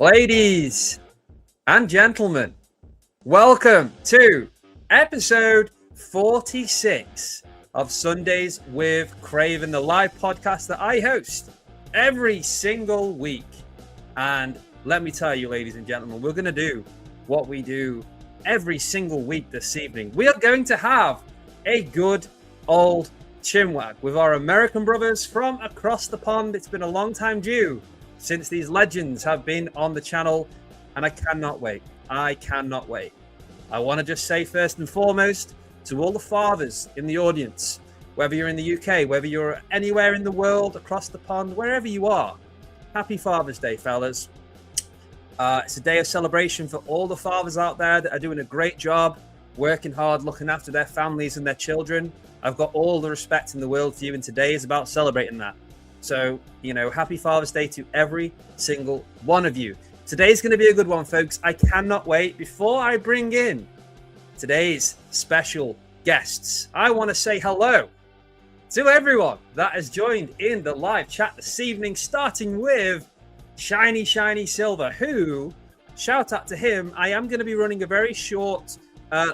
Ladies and gentlemen, welcome to episode 46 of Sundays with Craven, the live podcast that I host every single week. And let me tell you, ladies and gentlemen, we're going to do what we do every single week this evening. We are going to have a good old chinwag with our American brothers from across the pond. It's been a long time due since these legends have been on the channel, and I cannot wait. I cannot wait. I want to just say first and foremost to all the fathers in the audience, whether you're in the UK, whether you're anywhere in the world, across the pond, wherever you are, happy Father's Day, fellas. It's a day of celebration for all the fathers out there that are doing a great job, working hard, looking after their families and their children. I've got all the respect in the world for you, and today is about celebrating that. So, happy Father's Day to every single one of you. Today's going to be a good one, folks. I cannot wait. Before I bring in today's special guests, I want to say hello to everyone that has joined in the live chat this evening, starting with Shiny Silver, who, shout out to him, I am going to be running a very short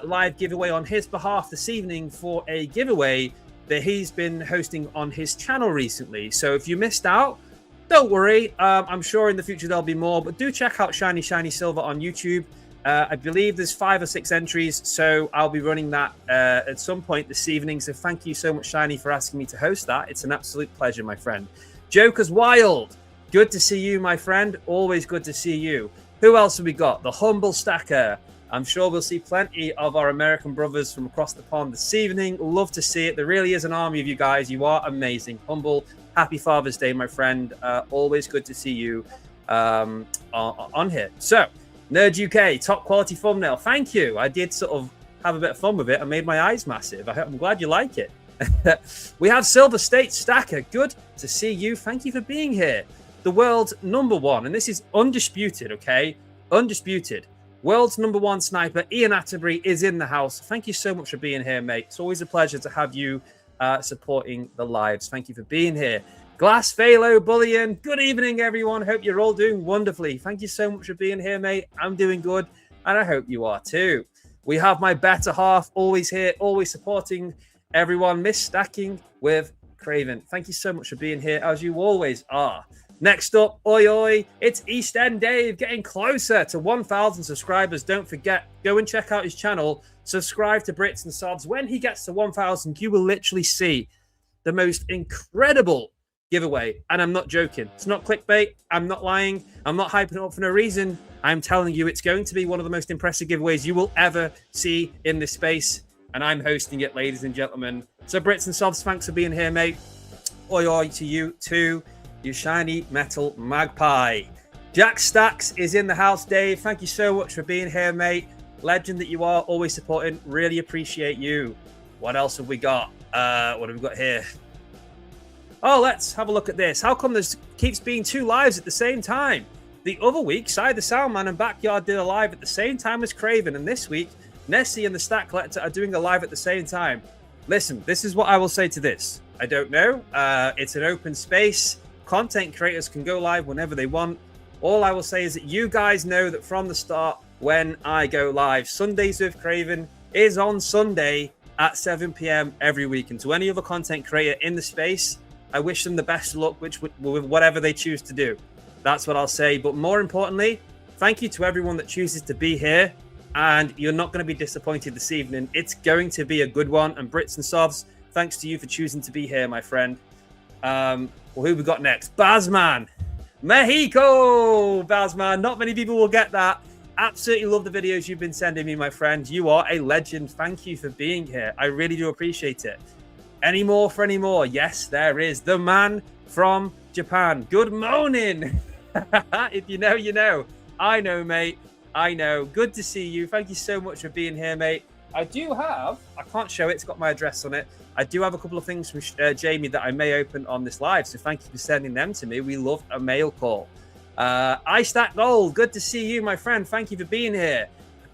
live giveaway on his behalf this evening for a giveaway that he's been hosting on his channel recently. So if you missed out, don't worry. I'm sure in the future there'll be more, but do check out Shiny Silver on YouTube. I believe there's 5 or 6 entries, so I'll be running that at some point this evening. So thank you so much, Shiny, for asking me to host that. It's an absolute pleasure, my friend. Joker's Wild, good to see you, my friend. Always good to see you. Who else have we got? The Humble Stacker. I'm sure we'll see plenty of our American brothers from across the pond this evening. Love to see it. There really is an army of you guys. You are amazing. Humble, happy Father's Day, my friend. Always good to see you on here. So, Nerd UK, top quality thumbnail. Thank you. I did sort of have a bit of fun with it. I made my eyes massive. I'm glad you like it. We have Silver State Stacker. Good to see you. Thank you for being here. The world's #1, and this is undisputed, okay? Undisputed. World's #1 sniper, Ian Atterbury, is in the house. Thank you so much for being here, mate. It's always a pleasure to have you supporting the lives. Thank you for being here. Glass Phalo Bullion, good evening, everyone. Hope you're all doing wonderfully. Thank you so much for being here, mate. I'm doing good, and I hope you are too. We have my better half, always here, always supporting everyone. Miss Stacking with Craven. Thank you so much for being here, as you always are. Next up, oi, it's East End Dave, getting closer to 1,000 subscribers. Don't forget, go and check out his channel. Subscribe to Brits and Sobs. When he gets to 1,000, you will literally see the most incredible giveaway. And I'm not joking. It's not clickbait. I'm not lying. I'm not hyping it up for no reason. I'm telling you, it's going to be one of the most impressive giveaways you will ever see in this space. And I'm hosting it, ladies and gentlemen. So Brits and Sobs, thanks for being here, mate. Oi to you too. You shiny metal magpie. Jack Stacks is in the house, Dave. Thank you so much for being here, mate. Legend that you are, always supporting. Really appreciate you. What else have we got? What have we got here? Oh, let's have a look at this. How come there keeps being 2 lives at the same time? The other week, Side the Soundman and Backyard did a live at the same time as Craven. And this week, Nessie and the Stack Collector are doing a live at the same time. Listen, this is what I will say to this. I don't know. It's an open space. Content creators can go live whenever they want. All I will say is that you guys know that from the start, when I go live, Sundays with Craven is on Sunday at 7 p.m. every week. And to any other content creator in the space, I wish them the best of luck with whatever they choose to do. That's what I'll say. But more importantly, thank you to everyone that chooses to be here. And you're not going to be disappointed this evening. It's going to be a good one. And Brits and Sovs, thanks to you for choosing to be here, my friend. Well, who we got next? Bazman. Mexico! Bazman. Not many people will get that. Absolutely love the videos you've been sending me, my friend. You are a legend. Thank you for being here. I really do appreciate it. Any more for any more? Yes, there is. The man from Japan. Good morning. If you know, you know. I know, mate. I know. Good to see you. Thank you so much for being here, mate. I do have, I can't show it, it's got my address on it. I do have a couple of things from Jamie that I may open on this live, so thank you for sending them to me. We love a mail call. I Stack Gold, good to see you, my friend. Thank you for being here.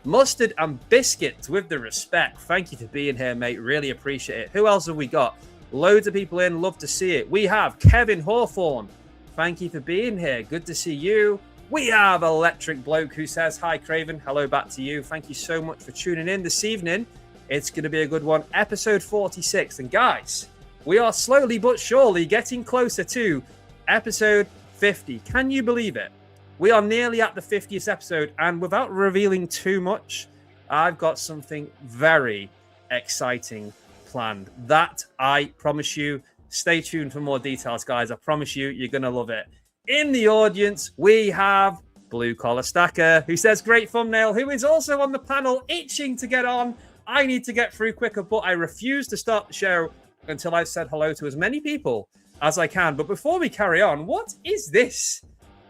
Mustard and Biscuit with the respect. Thank you for being here, mate. Really appreciate it. Who else have we got? Loads of people in. Love to see it. We have Kevin Hawthorne. Thank you for being here. Good to see you. We have Electric Bloke who says, hi, Craven. Hello back to you. Thank you so much for tuning in this evening. It's going to be a good one. Episode 46. And guys, we are slowly but surely getting closer to episode 50. Can you believe it? We are nearly at the 50th episode. And without revealing too much, I've got something very exciting planned. That I promise you. Stay tuned for more details, guys. I promise you, you're going to love it. In the audience, we have Blue Collar Stacker, who says, great thumbnail, who is also on the panel, itching to get on. I need to get through quicker, but I refuse to start the show until I've said hello to as many people as I can. But before we carry on, what is this?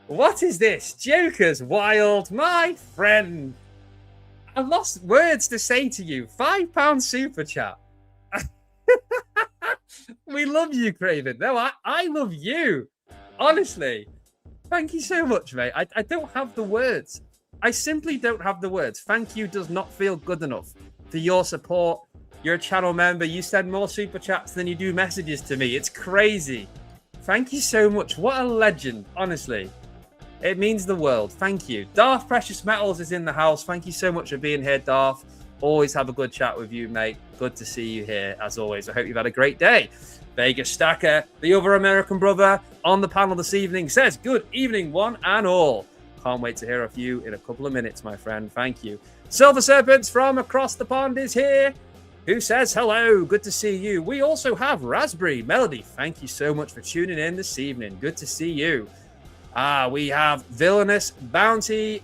What is this? Joker's Wild, my friend. I've lost words to say to you. £5 super chat. We love you, Craven. No, I love you. Honestly, thank you so much, mate. I don't have the words. I simply don't have the words. Thank you does not feel good enough for your support. You're a channel member. You send more super chats than you do messages to me. It's crazy. Thank you so much. What a legend, honestly. It means the world. Thank you. Darth Precious Metals is in the house. Thank you so much for being here, Darth. Always have a good chat with you, mate. Good to see you here, as always. I hope you've had a great day. Vegas Stacker, the other American brother on the panel this evening, says, good evening, one and all. Can't wait to hear of you in a couple of minutes, my friend. Thank you. Silver Serpents from across the pond is here, who says, hello, good to see you. We also have Raspberry Melody. Thank you so much for tuning in this evening. Good to see you. We have Villainous Bounty,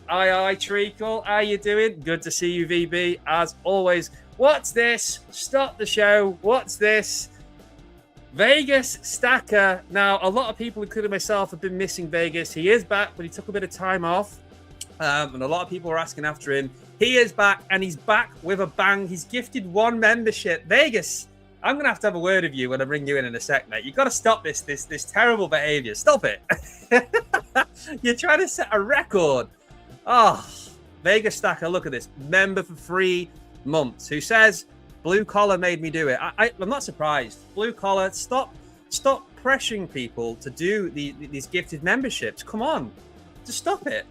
Treacle. How you doing? Good to see you, VB. As always, what's this? Stop the show. What's this? Vegas Stacker. Now, a lot of people, including myself, have been missing Vegas. He is back, but he took a bit of time off. And a lot of people are asking after him. He is back, and he's back with a bang. He's gifted one membership. Vegas, I'm going to have a word with you when I bring you in a sec, mate. You've got to stop this terrible behavior. Stop it. You're trying to set a record. Oh, Vegas Stacker, look at this. Member for 3 months. Who says, Blue Collar made me do it. I'm not surprised. Blue Collar, stop pressuring people to do these gifted memberships. Come on. Just stop it.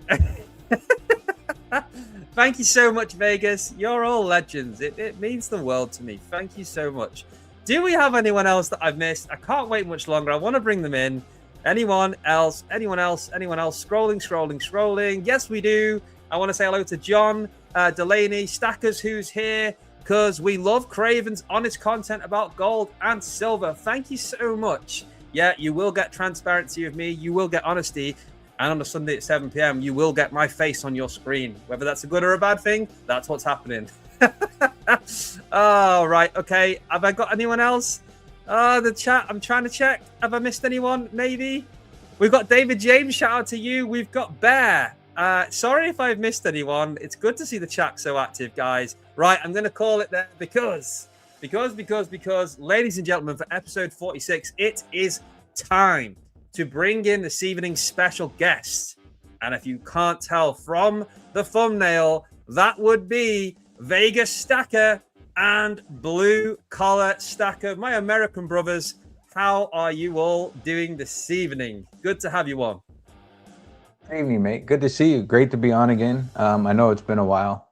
Thank you so much, Vegas. You're all legends. It means the world to me. Thank you so much. Do we have anyone else that I've missed? I can't wait much longer. I want to bring them in. Anyone else? Scrolling. Yes, we do. I want to say hello to John Delaney, Stackers, who's here, because we love Craven's honest content about gold and silver. Thank you so much. Yeah, you will get transparency with me. You will get honesty. And on a Sunday at 7 p.m., you will get my face on your screen. Whether that's a good or a bad thing, that's what's happening. Oh, right. Okay. Have I got anyone else? The chat. I'm trying to check. Have I missed anyone? Maybe. We've got David James. Shout out to you. We've got Bear. Sorry if I've missed anyone. It's good to see the chat so active, guys. Right. I'm going to call it there because, ladies and gentlemen, for episode 46, it is time to bring in this evening's special guest. And if you can't tell from the thumbnail, that would be Vegas Stacker and Blue Collar Stacker. My American brothers, how are you all doing this evening? Good to have you on. Good evening, mate. Good to see you. Great to be on again. I know it's been a while,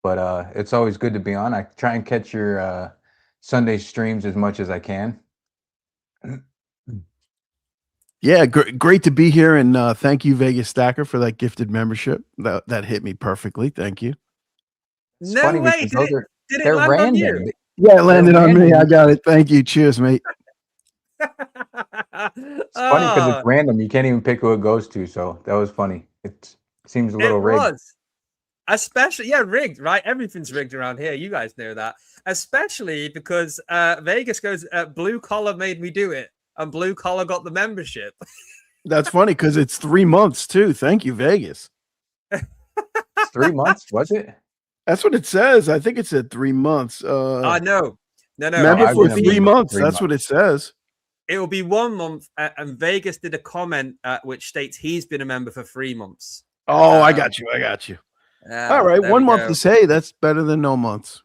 but it's always good to be on. I try and catch your Sunday streams as much as I can. Yeah, great to be here, and thank you, Vegas Stacker, for that gifted membership. That hit me perfectly. Thank you. It's no funny way! Did it land random. on you? Yeah, it landed on me. I got it. Thank you. Cheers, mate. It's funny because it's random. You can't even pick who it goes to. So that was funny. It seems a little rigged. Was. Especially, rigged, right? Everything's rigged around here. You guys know that. Especially because Vegas goes, Blue Collar made me do it. And Blue Collar got the membership. That's funny because it's 3 months too. Thank you, Vegas. It's 3 months, was it? That's what it says. I think it said 3 months. No. Member for 3 months. That's what it says. It will be 1 month, and Vegas did a comment which states he's been a member for 3 months. Oh, I got you. All right, 1 month to say that's better than no months.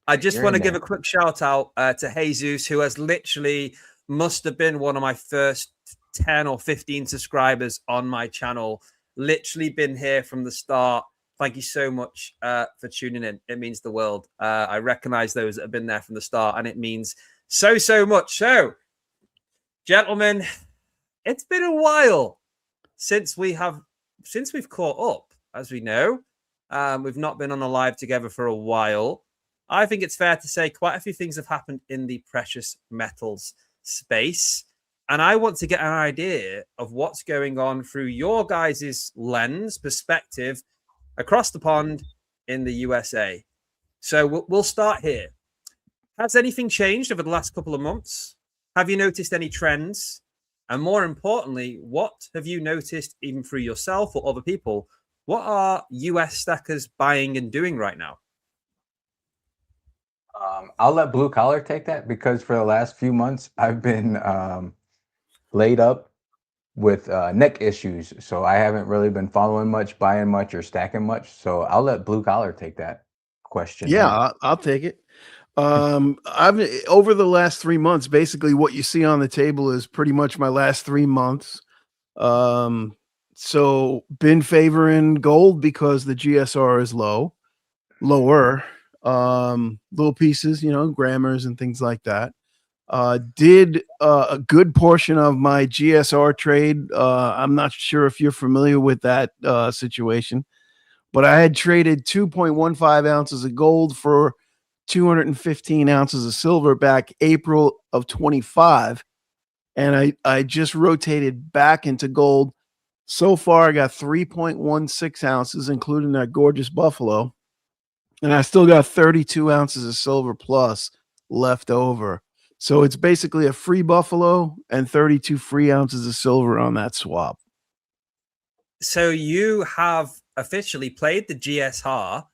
I just want to give a quick shout out to Jesus, who has literally must have been one of my first 10 or 15 subscribers on my channel. literally been here from the start. Thank you so much for tuning in. It means the world. I recognize those that have been there from the start, and it means so much. So, gentlemen, it's been a while since we've caught up. As we know, we've not been on a live together for a while. I think it's fair to say quite a few things have happened in the precious metals space. And I want to get an idea of what's going on through your guys' lens, perspective, across the pond in the USA. So we'll start here. Has anything changed over the last couple of months? Have you noticed any trends? And more importantly, what have you noticed even through yourself or other people? What are US stackers buying and doing right now? I'll let Blue Collar take that because for the last few months, I've been laid up with neck issues. So I haven't really been following much, buying much, or stacking much. So I'll let Blue Collar take that question. Yeah, I'll take it. I've over the last 3 months, basically what you see on the table is pretty much my last 3 months. So been favoring gold because the GSR is lower. Little pieces, grammars and things like that. Did a good portion of my GSR trade. I'm not sure if you're familiar with that situation, but I had traded 2.15 ounces of gold for 215 ounces of silver back April of 25. And I just rotated back into gold. So far, I got 3.16 ounces, including that gorgeous buffalo. And I still got 32 ounces of silver plus left over. So it's basically a free buffalo and 32 free ounces of silver on that swap. So you have officially played the GSR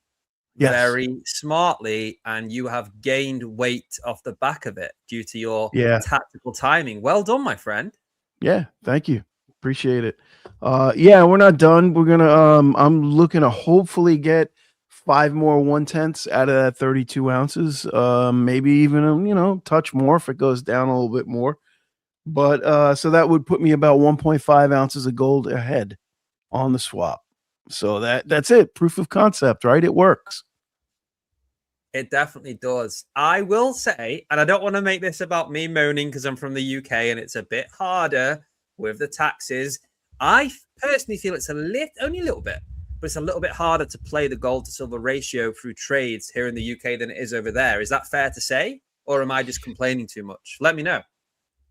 very smartly, and you have gained weight off the back of it due to your tactical timing. Well done, my friend. Yeah, thank you. Appreciate it. We're not done. We're gonna I'm looking to hopefully get 5 more 1/10ths out of that 32 ounces. Maybe even touch more if it goes down a little bit more. But so that would put me about 1.5 ounces of gold ahead on the swap. So that's it. Proof of concept, right? It works. It definitely does. I will say, and I don't want to make this about me moaning because I'm from the UK and it's a bit harder with the taxes. I personally feel it's only a little bit, but it's a little bit harder to play the gold to silver ratio through trades here in the UK than it is over there. Is that fair to say? Or am I just complaining too much? Let me know.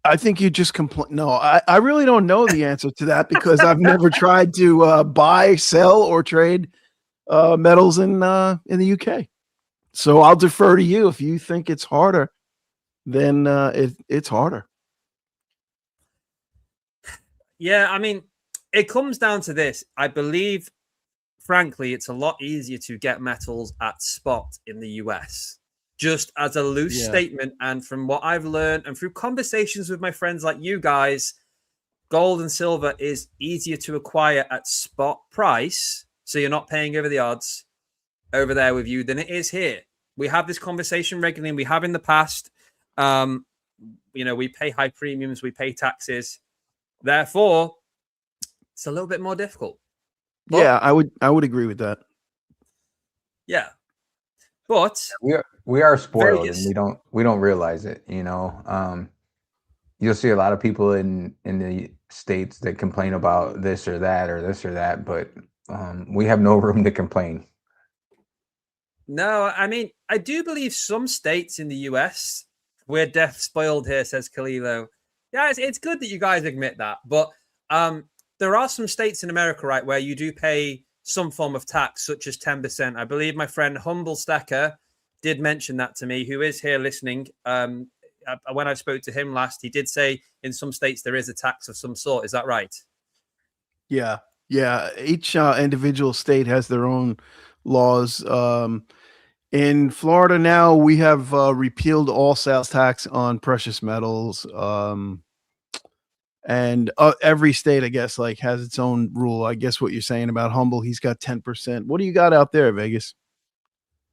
I think you just complain. No, I really don't know the answer to that because I've never tried to buy, sell, or trade metals in the UK. So I'll defer to you. If you think it's harder, then it's harder. Yeah, I mean, it comes down to this. I believe, frankly, it's a lot easier to get metals at spot in the US. Just as a loose statement, and from what I've learned and through conversations with my friends like you guys, gold and silver is easier to acquire at spot price. So you're not paying over the odds over there with you than it is here. We have this conversation regularly, and we have in the past. We pay high premiums, we pay taxes. Therefore, it's a little bit more difficult. But, I would agree with that. Yeah. But we are spoiled Vegas. And we don't realize it, You'll see a lot of people in the States that complain about this or that, but we have no room to complain. No, I mean, I do believe some states in the US, we're deaf spoiled here, says Kalilo. Yeah, it's good that you guys admit that. But there are some states in America, right, where you do pay some form of tax, such as 10%. I believe my friend Humble Stacker did mention that to me, who is here listening. When I spoke to him last, he did say in some states there is a tax of some sort. Is that right? Yeah. Each individual state has their own laws. In Florida now, we have repealed all sales tax on precious metals. And every state, I guess, has its own rule. I guess what you're saying about Humble, he's got 10%. What do you got out there, Vegas?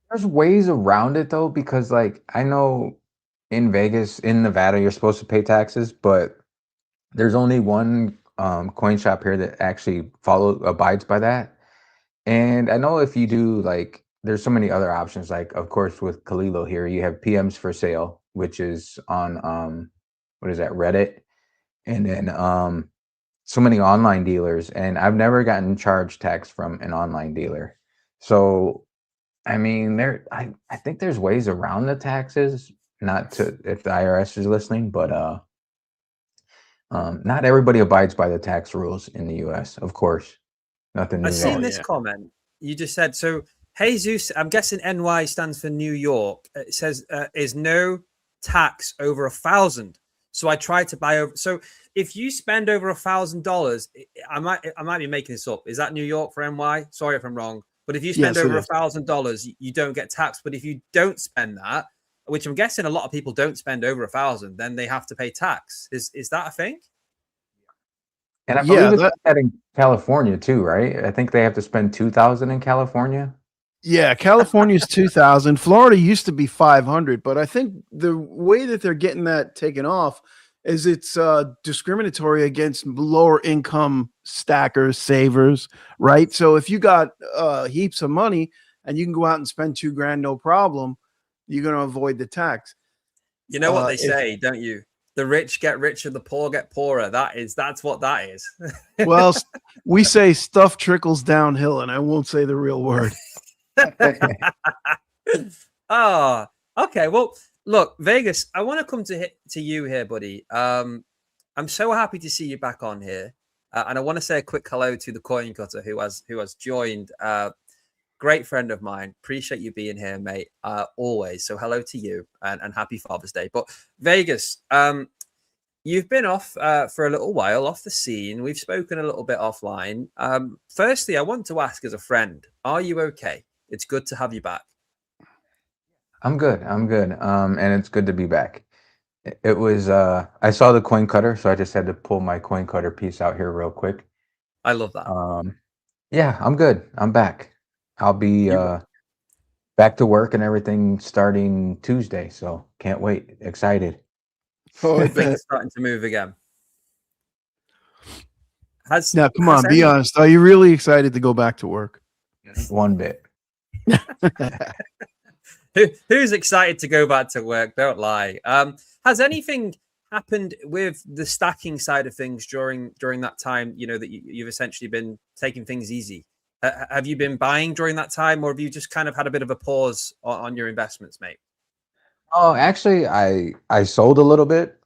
There's ways around it, though, because, I know in Vegas, in Nevada, you're supposed to pay taxes, but there's only one coin shop here that actually abides by that. And I know if you do like, there's so many other options. Like, of course, with Kalilo here, you have PMs for sale, which is on what is that, Reddit, and then so many online dealers. And I've never gotten charged tax from an online dealer. So I mean, I think there's ways around the taxes, not to if the IRS is listening, but not everybody abides by the tax rules in the U.S. Of course, nothing I've new seen there. this comment. You just said so. Jesus, I'm guessing NY stands for New York. It says is no tax over 1,000. So I tried to buy over. So if you spend over $1,000, I might be making this up. Is that New York for NY? Sorry if I'm wrong. But if you spend Yes, it over is. $1,000, you don't get taxed. But if you don't spend that, which I'm guessing a lot of people don't spend over 1,000, then they have to pay tax. Is that a thing? And I Yeah, believe it's like that in California too, right? I think they have to spend 2,000 in California. yeah. California's 2,000. Florida used to be 500, but I think the way that they're getting that taken off is it's discriminatory against lower income stackers, savers, right? So if you got heaps of money and you can go out and spend $2,000 no problem, you're going to avoid the tax. You know what they If say, don't you? The rich get richer, the poor get poorer. That's what that is. well, we say stuff trickles downhill, and I won't say the real word. Oh, okay. Well, look, Vegas, I want to come to you here, buddy. I'm so happy to see you back on here, and I want to say a quick hello to the coin cutter who has joined. Great friend of mine. Appreciate you being here, mate. Always. So hello to you and happy Father's Day. But Vegas, you've been off for a little while, off the scene. We've spoken a little bit offline. Firstly, I want to ask as a friend, are you okay? It's good to have you back. I'm good. I'm good. And it's good to be back. It was I saw the coin cutter, so I just had to pull my coin cutter piece out here real quick. I love that. Yeah, I'm good. I'm back. I'll be You, back to work and everything starting Tuesday, so can't wait. Excited. Oh, I things bet. are starting to move again. Has Now, come has on, be any honest. Are you really excited to go back to work? One bit. who's excited to go back to work? Don't lie. Has anything happened with the stacking side of things during that time? You know that you've essentially been taking things easy. Have you been buying during that time, or have you just kind of had a bit of a pause on your investments, mate? Oh, actually, I sold a little bit,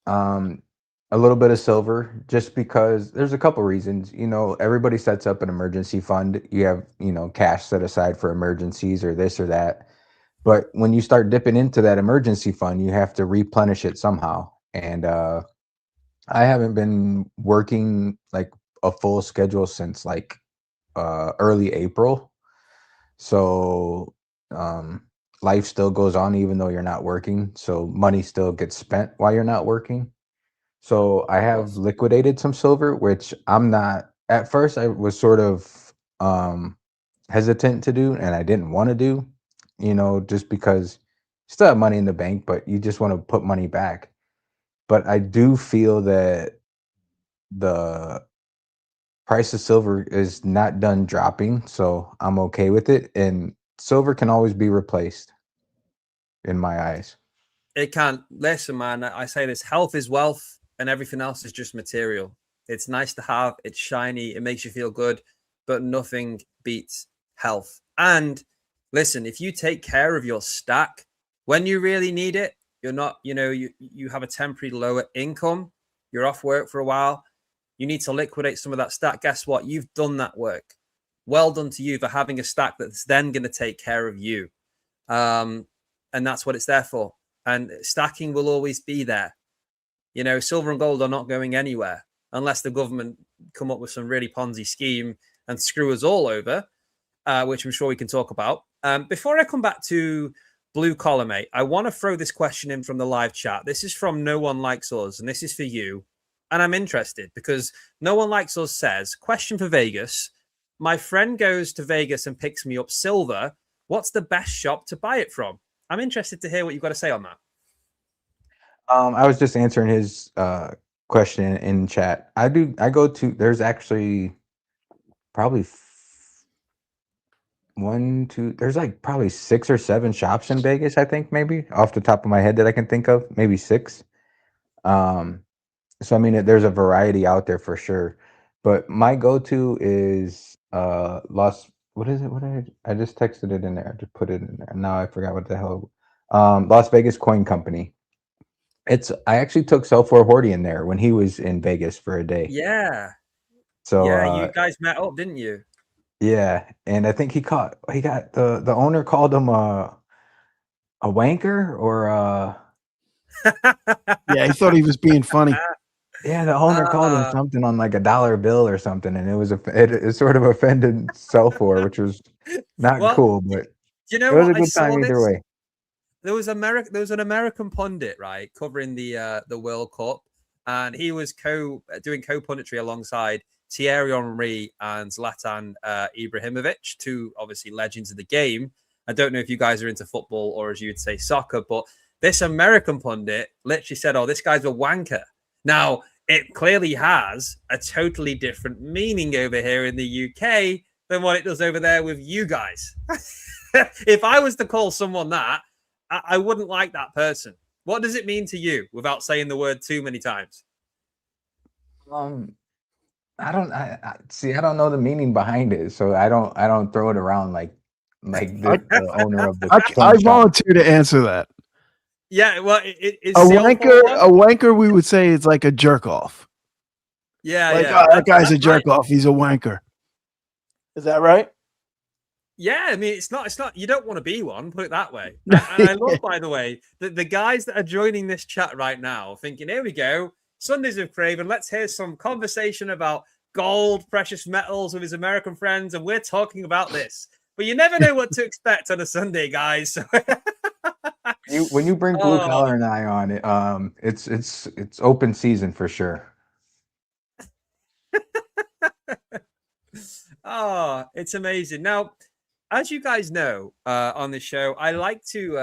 um, a little bit of silver, just because there's a couple reasons. You know, everybody sets up an emergency fund. You have, cash set aside for emergencies or this or that. But when you start dipping into that emergency fund, you have to replenish it somehow. And I haven't been working like a full schedule since like early April. So life still goes on even though you're not working. So money still gets spent while you're not working. So I Of have course. liquidated some silver, which I'm not at first I was sort of hesitant to do and I didn't want to do, just because you still have money in the bank, but you just want to put money back. But I do feel that the price of silver is not done dropping, so I'm okay with it. And silver can always be replaced in my eyes. It can't. Listen, man, I say this: health is wealth, and everything else is just material. It's nice to have. It's shiny. It makes you feel good, but nothing beats health. And listen, if you take care of your stack when you really need it, you're not. You have a temporary lower income. You're off work for a while. You need to liquidate some of that stack. Guess what? You've done that work. Well done to you for having a stack that's then going to take care of you. And that's what it's there for. And stacking will always be there. Silver and gold are not going anywhere unless the government come up with some really Ponzi scheme and screw us all over, which I'm sure we can talk about. Before I come back to blue collar, mate, I want to throw this question in from the live chat. This is from No One Likes Us, and this is for you. And I'm interested because No One Likes Us says, question for Vegas. My friend goes to Vegas and picks me up silver. What's the best shop to buy it from? I'm interested to hear what you've got to say on that. I was just answering his question in chat. I go to. There's actually probably one, two. There's like probably 6 or 7 shops in Vegas. I think maybe off the top of my head that I can think of, maybe 6. Um, so I mean, there's a variety out there for sure. But my go-to is Las. What is it? What I just texted it in there. I just put it in there. Now I forgot what the hell. Las Vegas Coin Company. I actually took Self4 Horty in there when he was in Vegas for a day. Yeah. So Yeah, you guys met up, didn't you? yeah, and I think he got the owner called him a wanker or Yeah, he thought he was being funny. yeah, the owner called him something on like a dollar bill or something, and it sort of offended Self4, which was not cool, but you know it was what? a good time either way. There was an American pundit, right, covering the World Cup, and he was doing co-punditry alongside Thierry Henry and Zlatan Ibrahimovic, two obviously legends of the game. I don't know if you guys are into football or, as you would say, soccer, but this American pundit literally said, "Oh, this guy's a wanker." Now, it clearly has a totally different meaning over here in the UK than what it does over there with you guys. If I was to call someone that, I wouldn't like that person. What does it mean to you without saying the word too many times? I don't see. I don't know the meaning behind it, so I don't throw it around like the owner of the I coin shop. volunteer to answer that. Yeah, well, it's a wanker. We would say it's like a jerk off. Yeah, like, yeah. That guy's a jerk off. He's a wanker. Is that right? Yeah, I mean, it's not. You don't want to be one. Put it that way. And I love, by the way, that the guys that are joining this chat right now, thinking, "Here we go, Sundays with Craven. Let's hear some conversation about gold, precious metals with his American friends, and we're talking about this." But you never know what to expect on a Sunday, guys. So when you bring Blue Collar and I on it, it's open season for sure. Oh, it's amazing. Now, as you guys know, on the show, I like to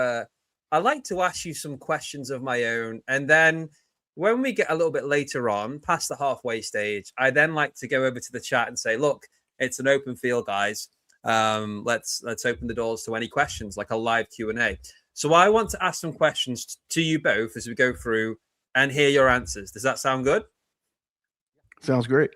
ask you some questions of my own, and then when we get a little bit later on, past the halfway stage, I then like to go over to the chat and say, "Look, it's an open field, guys. Let's open the doors to any questions, like a live Q&A." So I want to ask some questions to you both as we go through and hear your answers. Does that sound good? Sounds great.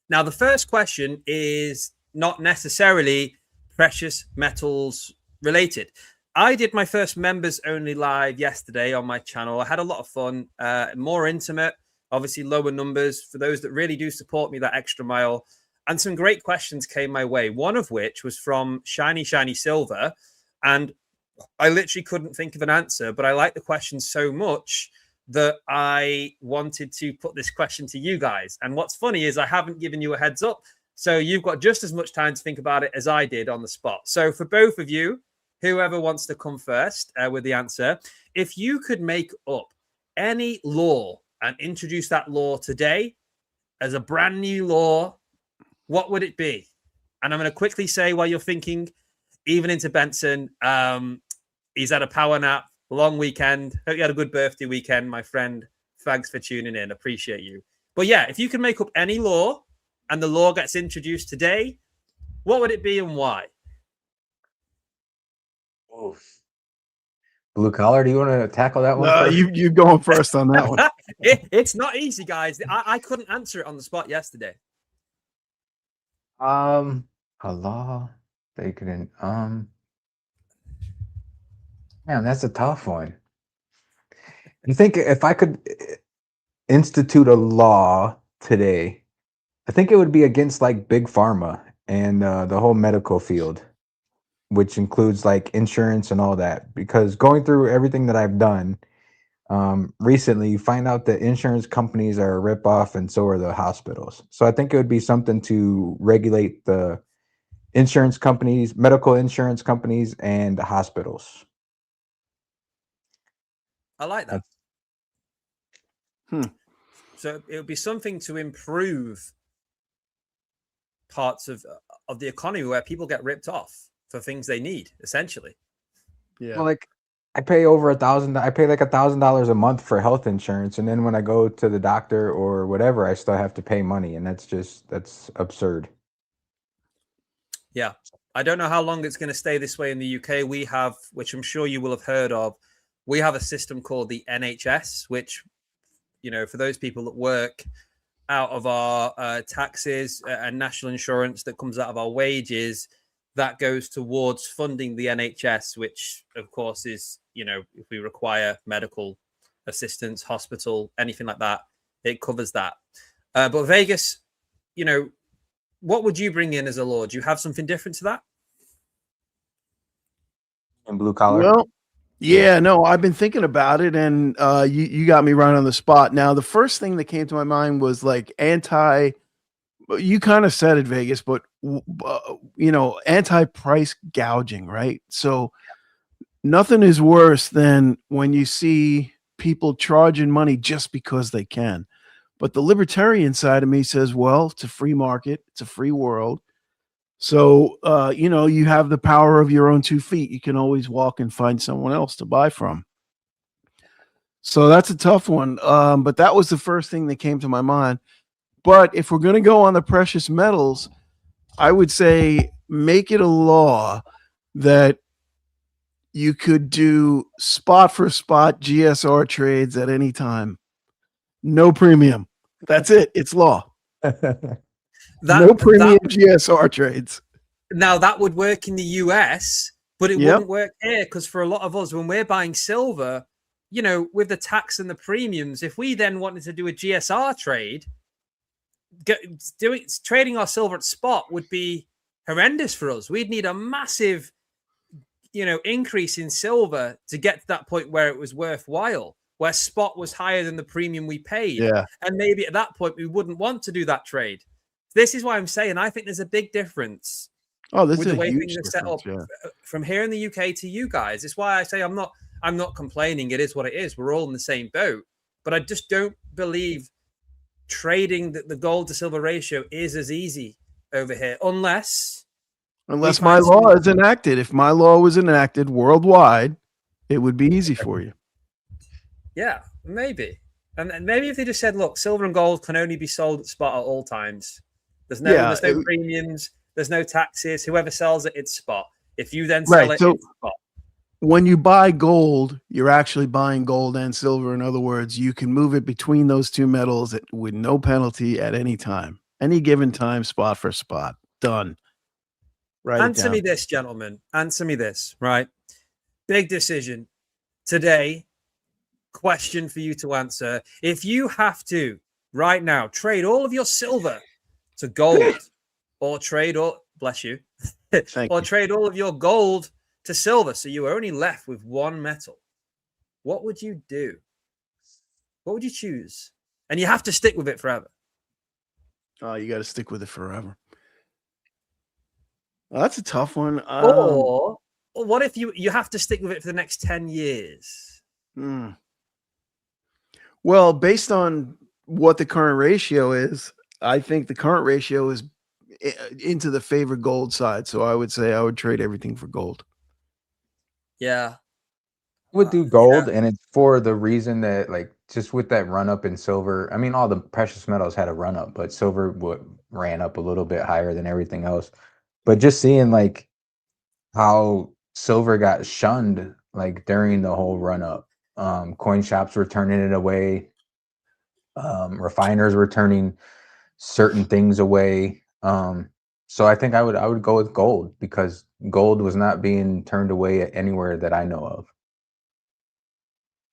Now, the first question is not necessarily precious metals related. I did my first members only live yesterday on my channel. I had a lot of fun, more intimate, obviously lower numbers for those that really do support me that extra mile. And some great questions came my way, one of which was from Shiny Silver. And I literally couldn't think of an answer, but I liked the question so much that I wanted to put this question to you guys. And what's funny is I haven't given you a heads up. So you've got just as much time to think about it as I did on the spot. So for both of you, whoever wants to come first with the answer, if you could make up any law and introduce that law today as a brand new law, what would it be? And I'm going to quickly say while you're thinking, even into Benson, he's had a power nap, long weekend. Hope you had a good birthday weekend, my friend. Thanks for tuning in. Appreciate you. But yeah, if you can make up any law and the law gets introduced today, what would it be and why? Oof. Blue Collar, do you want to tackle that one first? You going first on that one. It's not easy, guys. I couldn't answer it on the spot yesterday. A law they couldn't man, that's a tough one. You think if I could institute a law today, I think it would be against like big pharma and the whole medical field, which includes like insurance and all that. Because going through everything that I've done recently, you find out that insurance companies are a ripoff and so are the hospitals. So I think it would be something to regulate the insurance companies, medical insurance companies, and the hospitals. I like that. So it would be something to improve parts of the economy where people get ripped off for things they need, essentially. Yeah. Well, like I pay over $1,000. I pay like $1,000 a month for health insurance, and then when I go to the doctor or whatever, I still have to pay money, and that's absurd. Yeah. I don't know how long it's going to stay this way in the UK. We have, which I'm sure you will have heard of, we have a system called the NHS, which, for those people that work out of our taxes and national insurance that comes out of our wages, that goes towards funding the NHS, which, of course, is, if we require medical assistance, hospital, anything like that, it covers that. But Vegas, what would you bring in as a law? Do you have something different to that? In blue collar? Well, yeah, no, I've been thinking about it, and you got me right on the spot. Now, the first thing that came to my mind was like you kind of said it, Vegas, but anti-price gouging, right? So nothing is worse than when you see people charging money just because they can. But the libertarian side of me says, well, it's a free market, it's a free world. So, you have the power of your own 2 feet. You can always walk and find someone else to buy from. So that's a tough one. But that was the first thing that came to my mind. But if we're going to go on the precious metals, I would say make it a law that you could do spot for spot GSR trades at any time. No premium. That's it. It's law. No premium GSR trades. Now that would work in the US, but it wouldn't work here, because for a lot of us, when we're buying silver, with the tax and the premiums, if we then wanted to do a GSR trade, trading our silver at spot would be horrendous for us. We'd need a massive, increase in silver to get to that point where it was worthwhile, where spot was higher than the premium we paid. Yeah. And maybe at that point we wouldn't want to do that trade. This is why I'm saying I think there's a big difference. Oh, this with is the way a huge things are set up from here in the UK to you guys. It's why I say I'm not complaining. It is what it is. We're all in the same boat. But I just don't believe trading the gold to silver ratio is as easy over here, unless my law is enacted. If my law was enacted worldwide, it would be easy for you. Yeah, maybe. And maybe if they just said, look, silver and gold can only be sold at spot at all times. There's no premiums, there's no taxes. Whoever sells it, it's spot. If you then sell it, it's spot. When you buy gold, you're actually buying gold and silver. In other words, you can move it between those two metals with no penalty at any time. Any given time, spot for spot. Done. Right. Answer me this, gentlemen. Answer me this, right? Big decision today. Question for you to answer. If you have to, right now, trade all of your silver to gold, or trade all, bless you, trade all of your gold to silver, so you are only left with one metal, what would you do? What would you choose? And you have to stick with it forever. Oh, you got to stick with it forever. Well, that's a tough one. Or what if you have to stick with it for the next 10 years? Well, based on what the current ratio is, I think the current ratio is into the favored gold side. So I would say I would trade everything for gold. Yeah. I would do gold, and it's for the reason that, like, just with that run up in silver, I mean, all the precious metals had a run up, but silver ran up a little bit higher than everything else. But just seeing like how silver got shunned like during the whole run up, coin shops were turning it away, refiners were turning certain things away. So I think I would go with gold, because gold was not being turned away anywhere that I know of.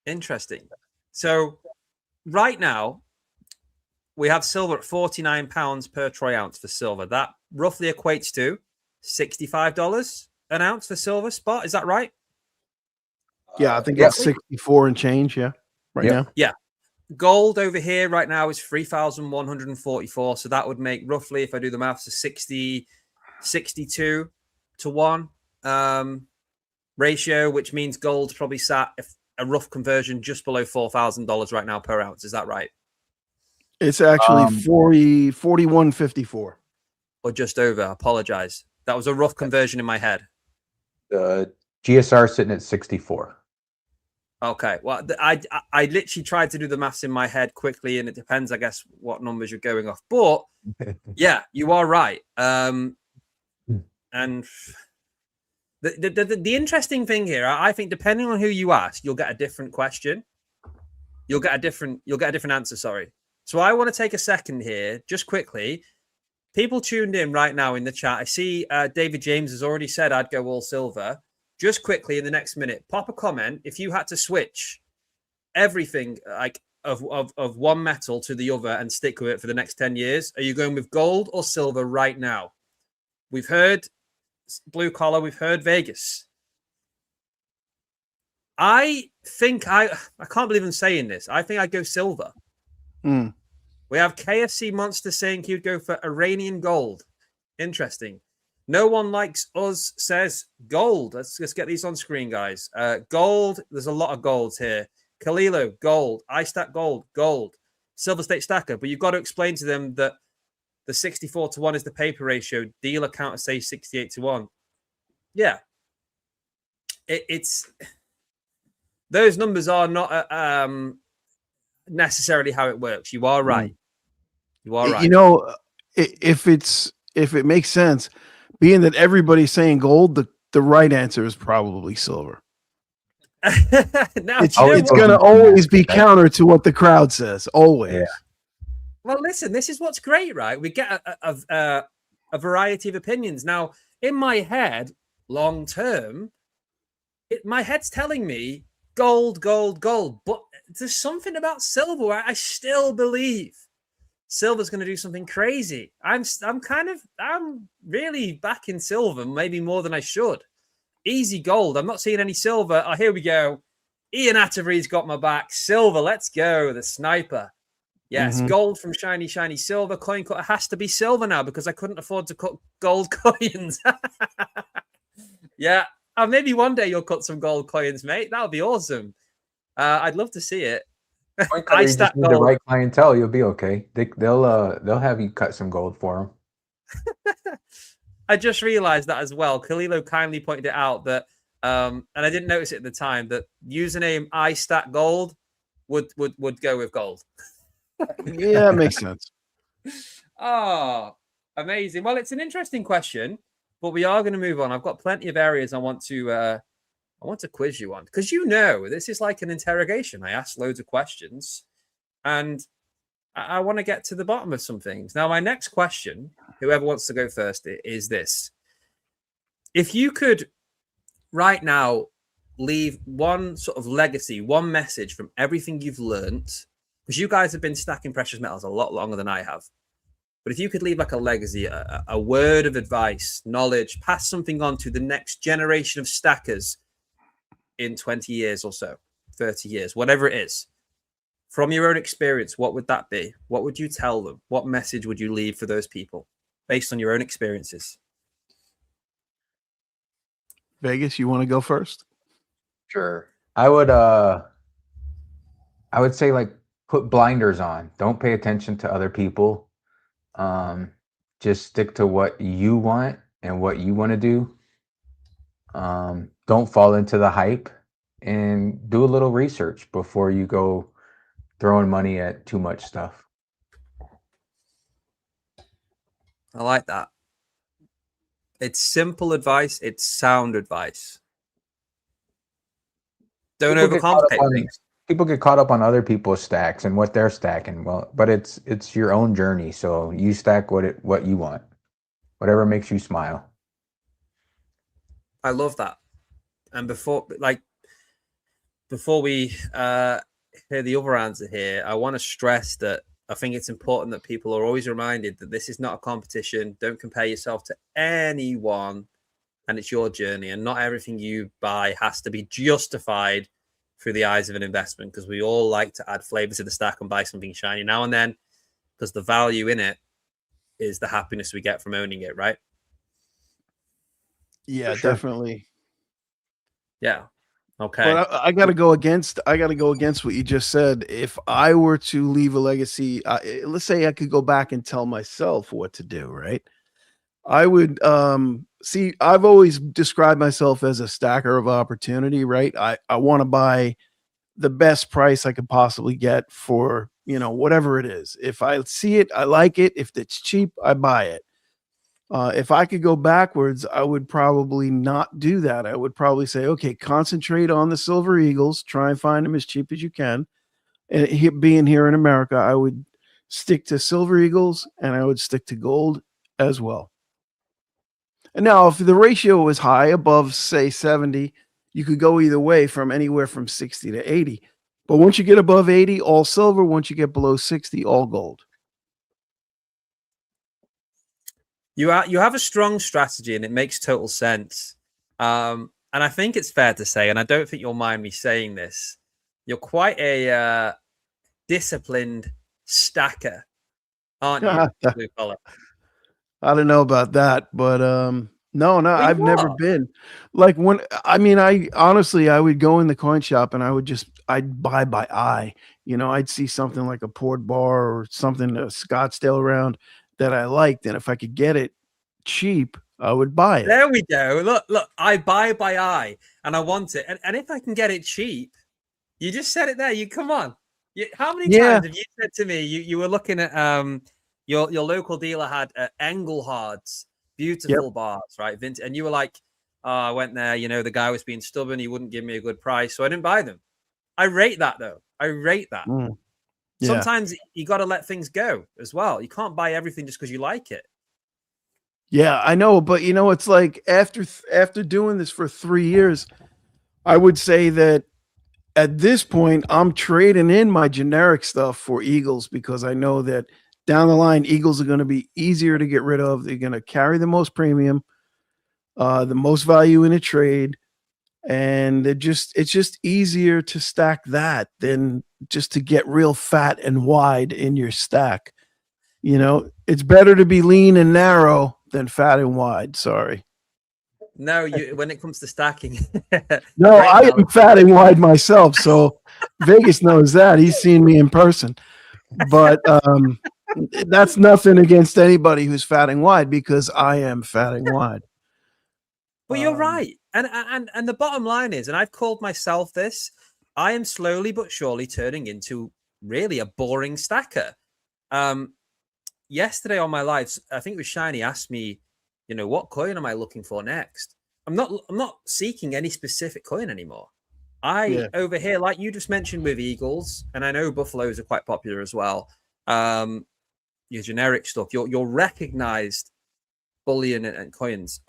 Interesting. So right now we have silver at £49 per troy ounce for silver. That roughly equates to $65 an ounce for silver spot. Is that right? Yeah, I think it's 64 and change. Yeah, now. Yeah. Gold over here right now is 3,144. So that would make roughly, if I do the maths, a 62 to 1 ratio, which means gold's probably sat a rough conversion just below $4,000 right now per ounce. Is that right? It's actually 41.54. Or just over. I apologize. That was a rough conversion in my head. The GSR sitting at 64. Okay. Well, I literally tried to do the maths in my head quickly, and it depends, I guess, what numbers you're going off. But yeah, you are right. And the interesting thing here, I think, depending on who you ask, you'll get a different question. You'll get a different answer. Sorry. So I want to take a second here, just quickly. People tuned in right now in the chat. I see David James has already said I'd go all silver. Just quickly in the next minute, pop a comment if you had to switch everything like of one metal to the other and stick with it for the next 10 years. Are you going with gold or silver right now? We've heard blue collar, we've heard Vegas. I think I can't believe I'm saying this. I think I'd go silver. We have KFC Monster saying he would go for Iranian gold. Interesting. No one likes us says gold. Let's get these on screen, guys. Gold. There's a lot of golds here. Kalilo, gold. iStack gold, gold. Silver State Stacker. But you've got to explain to them that the 64-1 is the paper ratio. Dealer counter says 68-1. Yeah. It's those numbers are not necessarily how it works. You are right. You are right. You know, if it makes sense, being that everybody's saying gold, the right answer is probably silver. Now, it's going to always be counter to what the crowd says. Always. Yeah. Well, listen, this is what's great, right? We get a variety of opinions. Now, in my head, long term, my head's telling me gold, gold, gold. But there's something about silver where I still believe silver's going to do something crazy. I'm really backing silver, maybe more than I should. Easy gold. I'm not seeing any silver. Oh, here we go. Ian Atterbury's got my back. Silver. Let's go. The sniper. Yes, gold from shiny, shiny silver. Coin cutter has to be silver now because I couldn't afford to cut gold coins. Yeah. Maybe one day you'll cut some gold coins, mate. That would be awesome. I'd love to see it. I just need the right clientele. You'll be okay. They'll have you cut some gold for them. I just realized that as well. Kalilo kindly pointed it out that, and I didn't notice it at the time, that username iStat Gold would go with gold. Yeah, it makes sense. Oh, amazing. Well, it's an interesting question, but we are going to move on. I've got plenty of areas I want to quiz you on because this is like an interrogation. I ask loads of questions, and I want to get to the bottom of some things. Now, my next question, whoever wants to go first, is this. If you could right now leave one sort of legacy, one message from everything you've learned, because you guys have been stacking precious metals a lot longer than I have. But if you could leave like a legacy, a word of advice, knowledge, pass something on to the next generation of stackers in 20 years or so, 30 years, whatever it is, from your own experience, what would that be? What would you tell them? What message would you leave for those people based on your own experiences? Vegas, you want to go first? Sure. I would say like put blinders on. Don't pay attention to other people. Just stick to what you want and what you want to do. Don't fall into the hype and do a little research before you go throwing money at too much stuff. I like that. It's simple advice. It's sound advice. Don't overcomplicate things. People get caught up on other people's stacks and what they're stacking. Well, but it's your own journey. So you stack what you want, whatever makes you smile. I love that. And before we hear the other answer here, I want to stress that I think it's important that people are always reminded that this is not a competition. Don't compare yourself to anyone, and it's your journey, and not everything you buy has to be justified through the eyes of an investment, because we all like to add flavor to the stack and buy something shiny now and then, because the value in it is the happiness we get from owning it, right? Yeah, sure. Definitely. Yeah. Okay. But I got to go against what you just said. If I were to leave a legacy, let's say I could go back and tell myself what to do, right? I would see, I've always described myself as a stacker of opportunity, right? I want to buy the best price I could possibly get for, whatever it is. If I see it, I like it. If it's cheap, I buy it. If I could go backwards, I would probably not do that. I would probably say, okay, concentrate on the Silver Eagles, try and find them as cheap as you can. And being here in America, I would stick to Silver Eagles and I would stick to gold as well. And now, if the ratio was high, above, say, 70, you could go either way from anywhere from 60 to 80. But once you get above 80, all silver. Once you get below 60, all gold. You have a strong strategy, and it makes total sense. And I think it's fair to say, and I don't think you'll mind me saying this, you're quite a disciplined stacker, aren't you, Blue Collar? I don't know about that, but no, I've never been. Like I honestly, I would go in the coin shop and I'd buy by eye. I'd see something like a port bar or something, a Scottsdale round that I liked, and if I could get it cheap, I would buy it. There we go. Look, I buy by eye, and I want it, and if I can get it cheap, you just said it there. Come on. How many times have you said to me you were looking at your local dealer had Engelhard's beautiful bars, right? Vintage, and you were like, oh, I went there, the guy was being stubborn, he wouldn't give me a good price, so I didn't buy them. I rate that though. I rate that. Yeah. Sometimes you got to let things go as well. You can't buy everything just because you like it. Yeah, I know, but it's like after doing this for 3 years, I would say that at this point, I'm trading in my generic stuff for Eagles because I know that down the line, Eagles are going to be easier to get rid of. They're going to carry the most premium, the most value in a trade, and it's just easier to stack that than just to get real fat and wide in your stack. It's better to be lean and narrow than fat and wide. Sorry. No, when it comes to stacking. No, I am fat and wide myself, so Vegas knows that. He's seen me in person. But that's nothing against anybody who's fat and wide because I am fat and wide. Well, you're right. And the bottom line is, and I've called myself this, I am slowly but surely turning into really a boring stacker. Yesterday on my live, I think it was Shiny asked me, what coin am I looking for next? I'm not seeking any specific coin anymore. Over here, like you just mentioned with Eagles, and I know Buffaloes are quite popular as well. Your generic stuff, your recognized bullion and coins.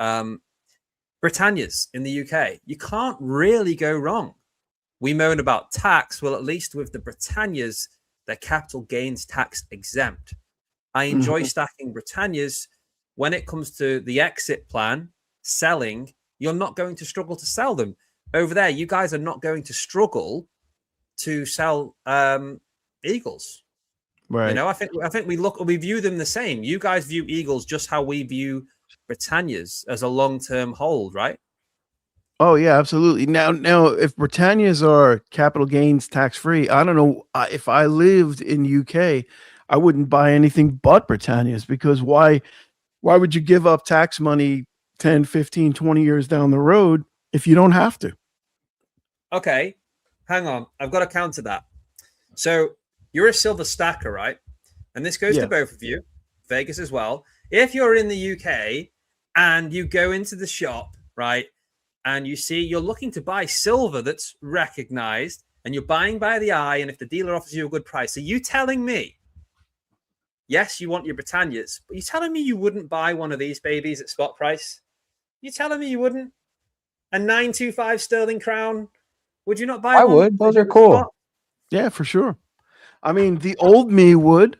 Britannia's in the UK, you can't really go wrong. We moan about tax. Well, at least with the Britannia's, they're capital gains tax exempt. I enjoy stacking Britannia's. When it comes to the exit plan, selling, you're not going to struggle to sell them. Over there, you guys are not going to struggle to sell Eagles. Right. I think we view them the same. You guys view Eagles just how we view Britannia's as a long-term hold, right? Oh yeah, absolutely. Now, if Britannia's are capital gains tax-free, I don't know if I lived in UK, I wouldn't buy anything but Britannia's because why would you give up tax money 10, 15, 20 years down the road if you don't have to? Okay, hang on. I've got to counter that. So you're a silver stacker, right? And this goes to both of you, Vegas as well. If you're in the UK and you go into the shop, right, and you see you're looking to buy silver that's recognized and you're buying by the eye, and if the dealer offers you a good price, are you telling me, yes, you want your Britannias, but you're telling me you wouldn't buy one of these babies at spot price? You're telling me you wouldn't? A 925 sterling crown? Would you not buy one? I would. Those are cool. Spot? Yeah, for sure. I mean, the old me would.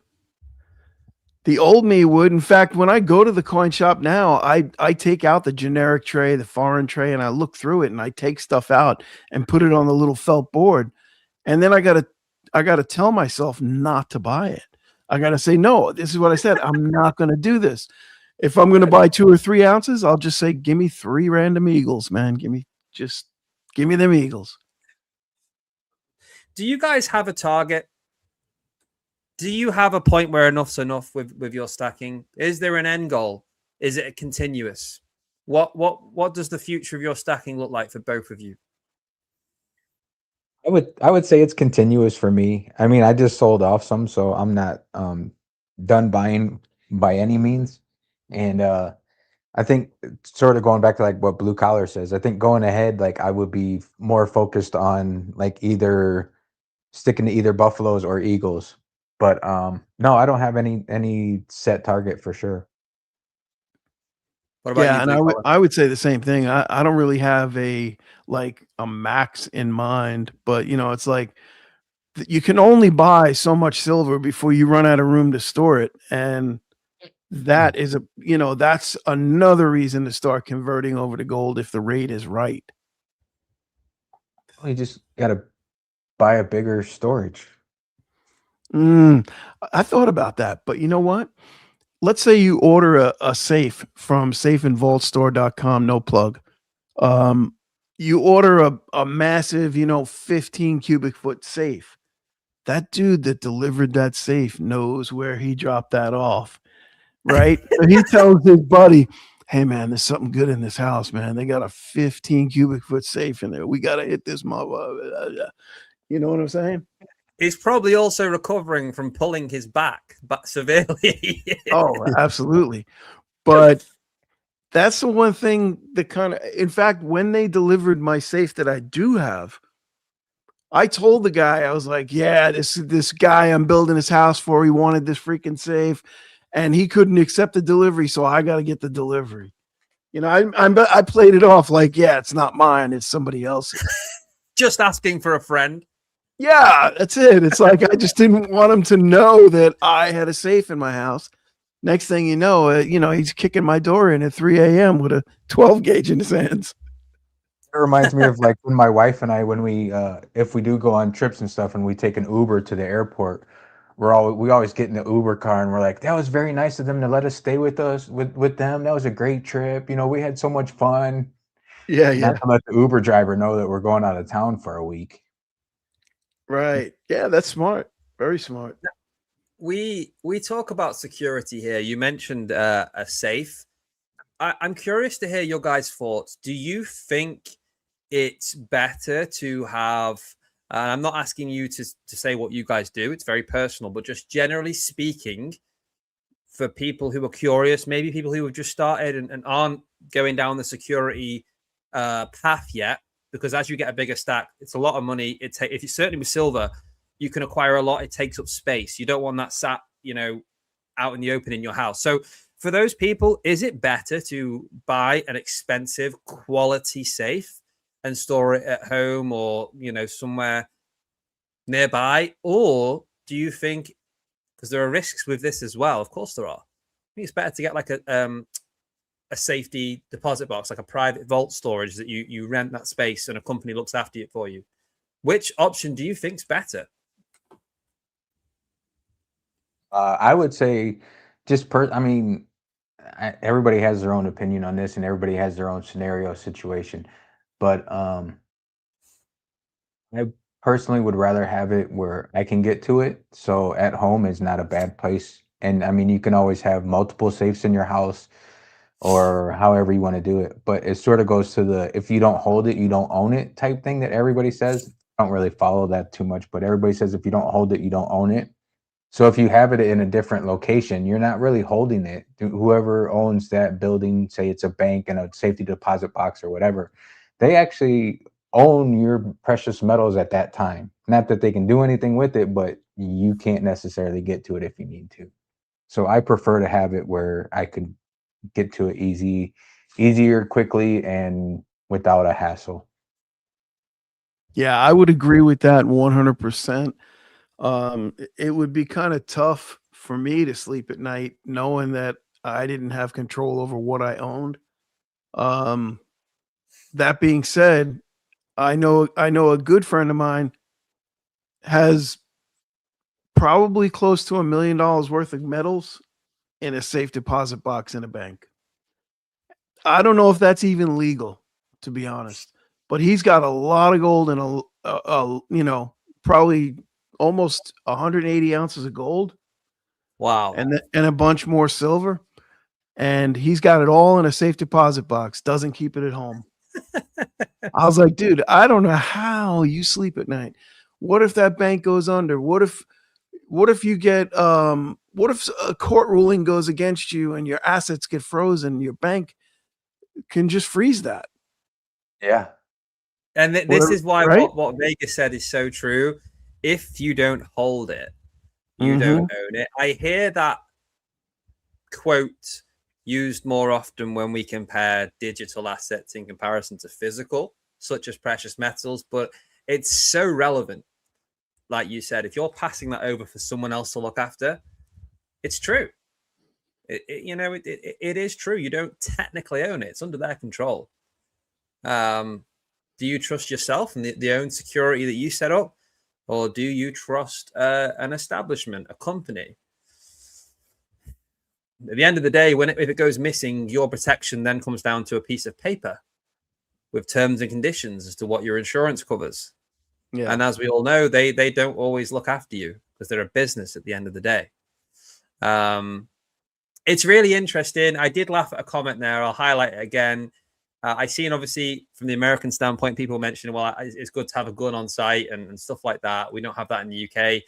In fact, when I go to the coin shop now, I take out the generic tray, the foreign tray, and I look through it and I take stuff out and put it on the little felt board. And then I gotta tell myself not to buy it. I gotta say, no, this is what I said. I'm not gonna do this. If I'm gonna buy 2 or 3 ounces, I'll just say, give me 3 random Eagles, man. Give me them Eagles. Do you guys have a target? Do you have a point where enough's enough with your stacking? Is there an end goal? Is it a continuous? What does the future of your stacking look like for both of you? I would say it's continuous for me. I mean, I just sold off some, so I'm not done buying by any means. And I think sort of going back to like what Blue Collar says, I think going ahead, like I would be more focused on like either sticking to either Buffaloes or Eagles. But no, I don't have any set target for sure. What about you, Yeah, and Blue Collar? I would say the same thing. I don't really have a max in mind, but it's like you can only buy so much silver before you run out of room to store it, and that is that's another reason to start converting over to gold if the rate is right. You just gotta buy a bigger storage. I thought about that, but you know what? Let's say you order a safe from safeandvaultstore.com, no plug. Um, you order a massive, 15 cubic foot safe. That dude that delivered that safe knows where he dropped that off, right? So he tells his buddy, "Hey man, there's something good in this house, man. They got a 15 cubic foot safe in there. We got to hit this mother." You know what I'm saying? He's probably also recovering from pulling his back severely. Oh, absolutely. But that's the one thing that in fact, when they delivered my safe that I do have, I told the guy, I was like, yeah, this guy I'm building his house for, he wanted this freaking safe and he couldn't accept the delivery. So I got to get the delivery. I played it off like, yeah, it's not mine. It's somebody else's. Just asking for a friend. Yeah, that's it. It's like, I just didn't want him to know that I had a safe in my house. Next thing you know, he's kicking my door in at 3 a.m. with a 12 gauge in his hands. It reminds me of like when my wife and I, when we if we do go on trips and stuff and we take an Uber to the airport, we always get in the Uber car and we're like, that was very nice of them to let us stay with with them. That was a great trip. We had so much fun. Yeah, Not to let the Uber driver know that we're going out of town for a week. Right. Yeah, that's smart. Very smart. We talk about security here. You mentioned a safe. I'm curious to hear your guys' thoughts. Do you think it's better to have, and I'm not asking you to say what you guys do, it's very personal, but just generally speaking, for people who are curious, maybe people who have just started and aren't going down the security path yet, because as you get a bigger stack, it's a lot of money. If you certainly with silver, you can acquire a lot. It takes up space. You don't want that sat, out in the open in your house. So for those people, is it better to buy an expensive quality safe and store it at home or, somewhere nearby? Or do you think, because there are risks with this as well, of course there are, I think it's better to get like a safety deposit box, like a private vault storage that you rent that space and a company looks after it for you. Which option do you think's better? I would say everybody has their own opinion on this and everybody has their own scenario situation. But I personally would rather have it where I can get to it. So at home is not a bad place. And I mean, you can always have multiple safes in your house or however you want to do it. But it sort of goes to the if you don't hold it, you don't own it type thing that everybody says. I don't really follow that too much, but everybody says if you don't hold it, you don't own it. So if you have it in a different location, you're not really holding it. Whoever owns that building, say it's a bank and a safety deposit box or whatever, they actually own your precious metals at that time. Not that they can do anything with it, but you can't necessarily get to it if you need to. So I prefer to have it where I could get to it easier, quickly, and without a hassle. Yeah, I would agree with that 100%. It would be kind of tough for me to sleep at night knowing that I didn't have control over what I owned. That being said, I know a good friend of mine has probably close to $1 million worth of metals in a safe deposit box in a bank. I don't know if that's even legal, to be honest, but he's got a lot of gold and probably almost 180 ounces of gold. Wow. And a bunch more silver. And he's got it all in a safe deposit box, doesn't keep it at home. I was like, dude, I don't know how you sleep at night. What if that bank goes under? What if you get what if a court ruling goes against you and your assets get frozen? Your bank can just freeze that. Yeah. And this Whatever, is why right? what Vegas said is so true. If you don't hold it, you Mhm. don't own it. I hear that quote used more often when we compare digital assets in comparison to physical, such as precious metals, but it's so relevant. Like you said, if you're passing that over for someone else to look after, it's true. It is true. You don't technically own it. It's under their control. Do you trust yourself and the own security that you set up? Or do you trust an establishment, a company? At the end of the day, if it goes missing, your protection then comes down to a piece of paper with terms and conditions as to what your insurance covers. Yeah. And as we all know, they don't always look after you because they're a business at the end of the day. It's really interesting. I did laugh at a comment there. I'll highlight it again. I seen, obviously, from the American standpoint, people mentioning, well, it's good to have a gun on site and stuff like that. We don't have that in the UK.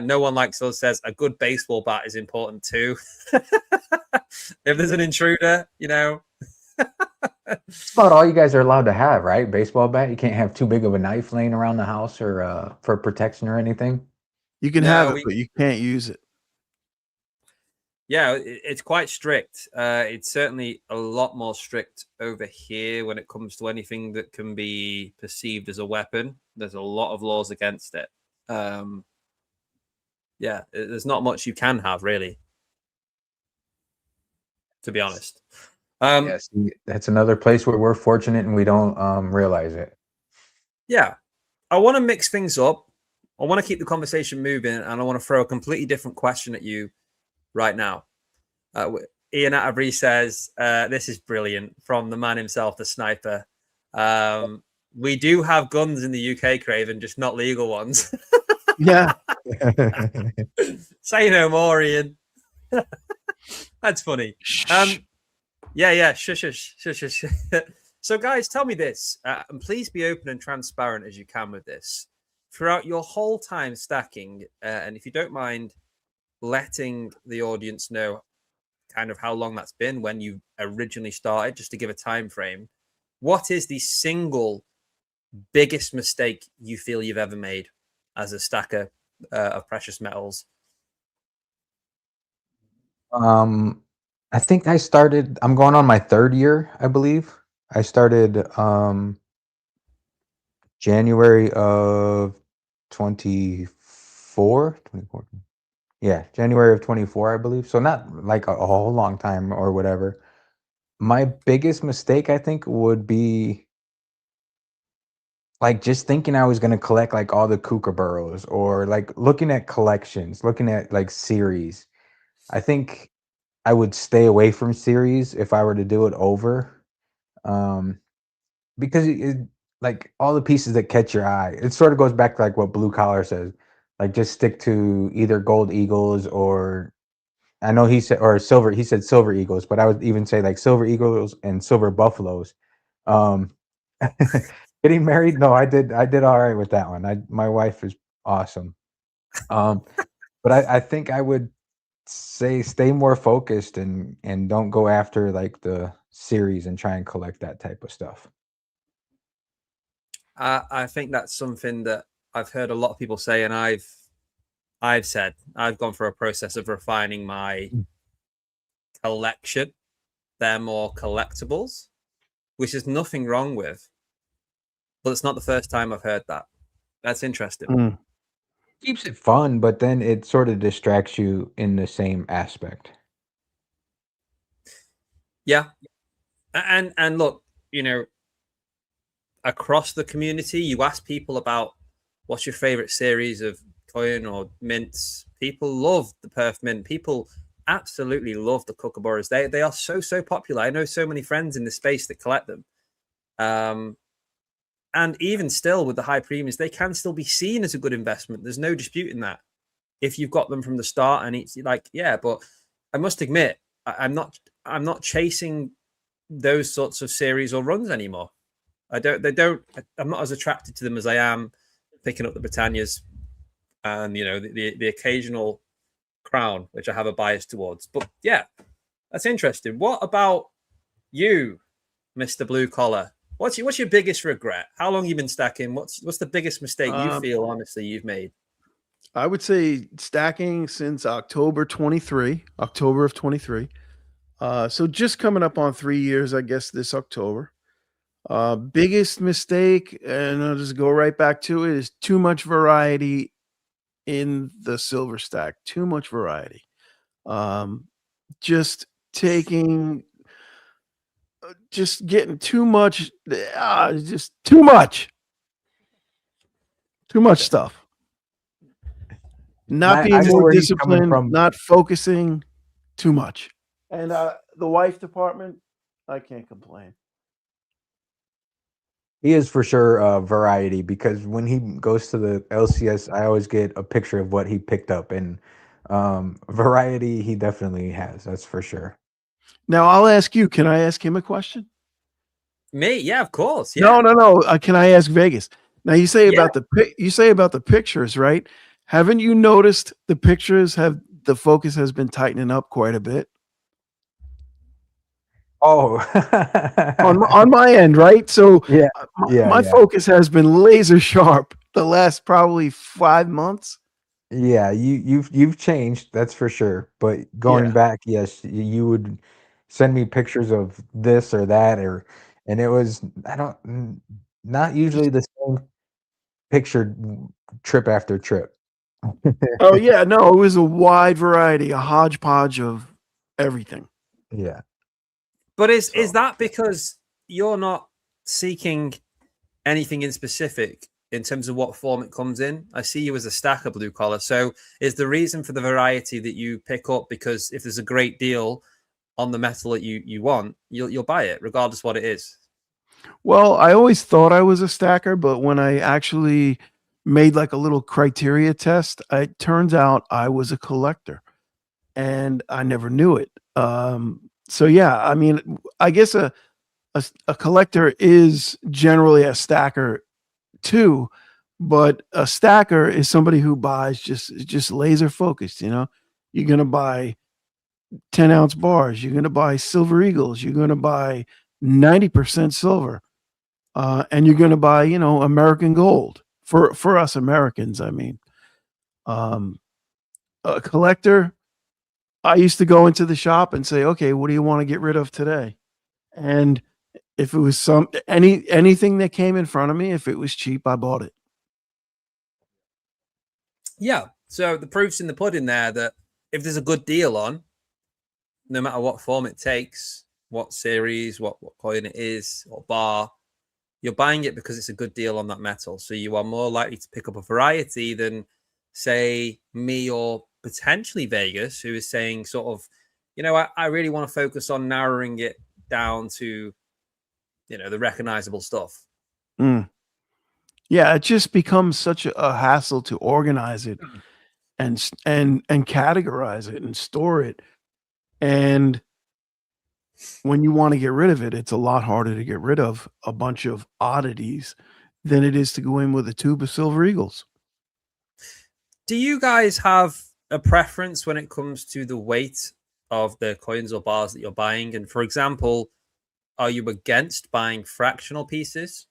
No one likes us says a good baseball bat is important too. If there's an intruder, It's about all you guys are allowed to have, right? Baseball bat. You can't have too big of a knife laying around the house or for protection or anything. You can No, have it, but you can't use it. Yeah, it's quite strict. It's certainly a lot more strict over here when it comes to anything that can be perceived as a weapon. There's a lot of laws against it. Yeah, there's not much you can have, really, to be honest. Yes, that's another place where we're fortunate and we don't realize it. Yeah, I want to mix things up. I want to keep the conversation moving, and I want to throw a completely different question at you right now. Ian Atterbury says, this is brilliant, from the man himself, the sniper. We do have guns in the UK, Craven, just not legal ones. Yeah. Say no more, Ian. That's funny. Yeah. Shush. So, guys, tell me this, and please be open and transparent as you can with this. Throughout your whole time stacking, and if you don't mind letting the audience know kind of how long that's been when you originally started, just to give a time frame, what is the single biggest mistake you feel you've ever made as a stacker of precious metals? I think I'm going on my third year, I believe. I started January of 24. Yeah, January of 24, I believe. So not like a whole long time or whatever. My biggest mistake, I think, would be like just thinking I was gonna collect like all the kookaburras or like looking at collections, looking at like series. I think I would stay away from series if I were to do it over. Because like all the pieces that catch your eye, it sort of goes back to like what Blue Collar says. Like just stick to either gold eagles or I know he said or silver. He said silver eagles, but I would even say like silver eagles and silver buffaloes. Um, getting married? No, I did. I did all right with that one. My wife is awesome. But I think I would say stay more focused and don't go after like the series and try and collect that type of stuff. I think that's something that I've heard a lot of people say, and I've said I've gone through a process of refining my collection. They're more collectibles, which is nothing wrong with, but it's not the first time I've heard that. That's interesting. Keeps it fun, but then it sort of distracts you in the same aspect. Yeah, and look, across the community, you ask people about what's your favorite series of coin or mints. People love the Perth Mint. People absolutely love the kookaburras. They are so popular. I know so many friends in the space that collect them. And even still, with the high premiums, they can still be seen as a good investment. There's no disputing that if you've got them from the start. And it's like, yeah, but I must admit, I'm not chasing those sorts of series or runs anymore. I'm not as attracted to them as I am picking up the Britannias and the occasional Crown, which I have a bias towards. But yeah, that's interesting. What about you, Mr. Blue Collar? What's your biggest regret? How long you been stacking? What's the biggest mistake you feel honestly you've made? I would say stacking since October of 23. So just coming up on 3 years, I guess, this October. Biggest mistake, and I'll just go right back to it, is too much variety in the silver stack. Too much variety. Just taking, just getting too much, just too much stuff. Not being more disciplined, not focusing, too much. And the wife department, I can't complain. He is for sure variety, because when he goes to the LCS, I always get a picture of what he picked up, and variety he definitely has. That's for sure. Now I'll ask you. Can I ask him a question? Me? Yeah, of course. Yeah. No. Can I ask Vegas? Now you say about the pictures, right? Haven't you noticed the pictures the focus has been tightening up quite a bit? Oh, on my end, right? So my focus has been laser sharp the last probably 5 months. Yeah, you've changed, that's for sure. But going back, yes, you would send me pictures of this or that, and it was not usually the same picture trip after trip. Oh yeah, no, it was a wide variety, a hodgepodge of everything. Yeah. But is that because you're not seeking anything in specific in terms of what form it comes in? I see you as a stacker, Blue Collar. So is the reason for the variety that you pick up because if there's a great deal on the metal that you want, you'll buy it regardless what it is? Well, I always thought I was a stacker, but when I actually made like a little criteria test, it turns out I was a collector, and I never knew it. So yeah, I mean, I guess a collector is generally a stacker too, but a stacker is somebody who buys just laser focused. You're gonna buy 10-ounce bars. You're gonna buy silver eagles. You're gonna buy 90% silver, and you're gonna buy American gold for us Americans. I mean, a collector. I used to go into the shop and say, okay, what do you want to get rid of today? And if it was anything that came in front of me, if it was cheap, I bought it. Yeah. So the proof's in the pudding there that if there's a good deal on, no matter what form it takes, what series, what coin it is, or bar, you're buying it because it's a good deal on that metal. So you are more likely to pick up a variety than, say, me or potentially Vegas, who is saying sort of, I really want to focus on narrowing it down to, the recognizable stuff. Yeah, it just becomes such a hassle to organize it and categorize it and store it. And when you want to get rid of it, it's a lot harder to get rid of a bunch of oddities than it is to go in with a tube of silver eagles. Do you guys have a preference when it comes to the weight of the coins or bars that you're buying? And for example, are you against buying fractional pieces?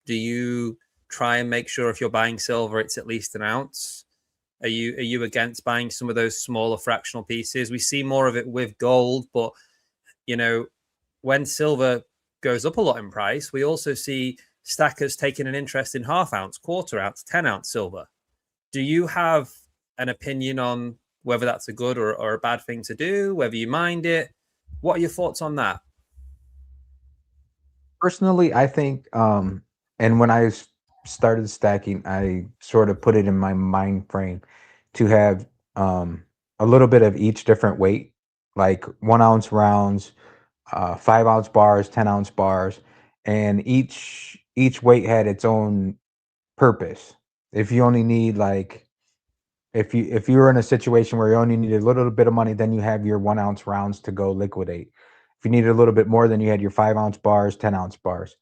Do you try and make sure if you're buying silver, it's at least an ounce? Are you against buying some of those smaller fractional pieces? We see more of it with gold, but when silver goes up a lot in price, we also see stackers taking an interest in half ounce, quarter ounce, 10-ounce silver. Do you have an opinion on whether that's a good or a bad thing to do, whether you mind it? What are your thoughts on that? Personally, I think, and when I started stacking, I sort of put it in my mind frame to have a little bit of each different weight, like 1-ounce rounds, 5-ounce bars, 10-ounce bars, and each weight had its own purpose. If you only need if you were in a situation where you only needed a little bit of money, then you have your 1-ounce rounds to go liquidate. If you needed a little bit more, then you had your 5-ounce bars, 10-ounce bars.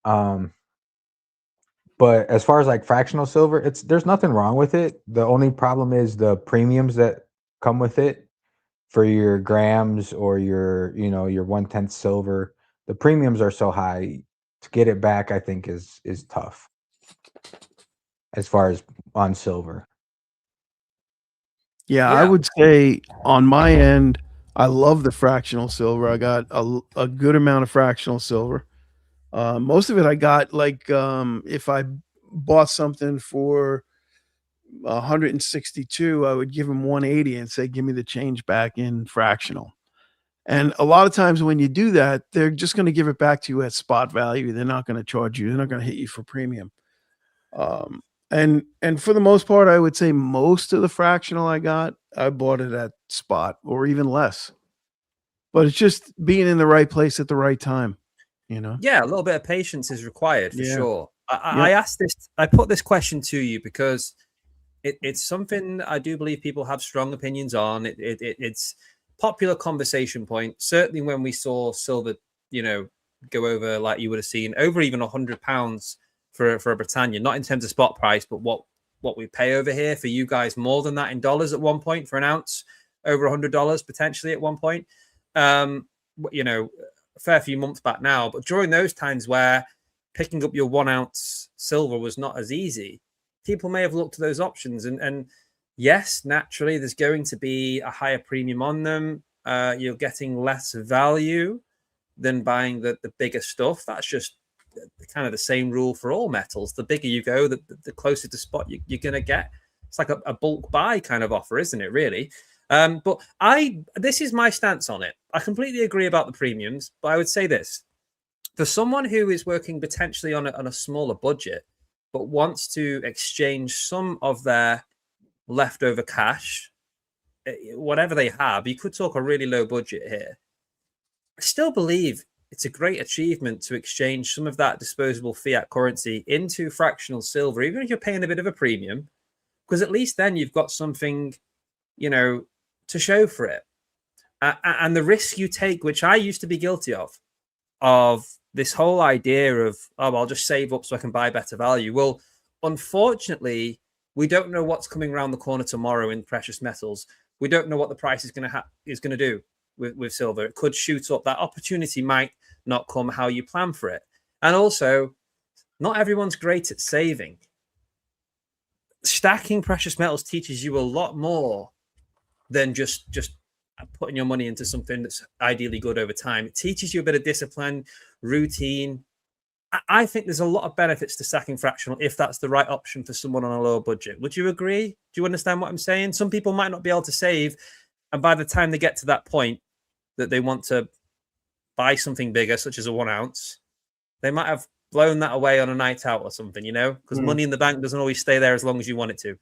Um, but as far as like fractional silver, there's nothing wrong with it. The only problem is the premiums that come with it for your grams or your 1/10 silver. The premiums are so high to get it back. I think is tough as far as on silver. Yeah, I Yeah. would say on my end, I love the fractional silver. I got a good amount of fractional silver. Most of it I got like if I bought something for 162, I would give them 180 and say, give me the change back in fractional. And a lot of times when you do that, they're just going to give it back to you at spot value. They're not going to charge you. They're not going to hit you for premium. Um, and for the most part, I would say most of the fractional I got, I bought it at spot or even less. But it's just being in the right place at the right time, you know? Yeah, a little bit of patience is required for Yeah. sure. I Yep. asked this, I put this question to you because it's something I do believe people have strong opinions on. It's popular conversation point. Certainly when we saw silver, go over like you would have seen over even £100 for a Britannia, not in terms of spot price, but what we pay over here for you guys more than that in dollars at one point for an ounce, over $100 potentially at one point. A fair few months back now, but during those times where picking up your 1 ounce silver was not as easy, people may have looked at those options. And yes, naturally, there's going to be a higher premium on them. You're getting less value than buying the bigger stuff. That's just kind of the same rule for all metals. The bigger you go, the closer to spot you're going to get. It's like a bulk buy kind of offer, isn't it, really? But this is my stance on it. I completely agree about the premiums, but I would say this. For someone who is working potentially on a smaller budget, but wants to exchange some of their leftover cash, whatever they have, you could talk a really low budget here. I still believe it's a great achievement to exchange some of that disposable fiat currency into fractional silver, even if you're paying a bit of a premium, because at least then you've got something, to show for it. And the risk you take, which I used to be guilty of this whole idea of, I'll just save up so I can buy better value. Well, unfortunately, we don't know what's coming around the corner tomorrow in precious metals. We don't know what the price is going to do with silver. It could shoot up. That opportunity might not come how you plan for it. And also, not everyone's great at saving. Stacking precious metals teaches you a lot more than just putting your money into something that's ideally good over time. It teaches you a bit of discipline, routine. I think there's a lot of benefits to stacking fractional if that's the right option for someone on a lower budget. Would you agree? Do you understand what I'm saying? Some people might not be able to save, and by the time they get to that point that they want to buy something bigger, such as a 1 ounce, they might have blown that away on a night out or something, because money in the bank doesn't always stay there as long as you want it to,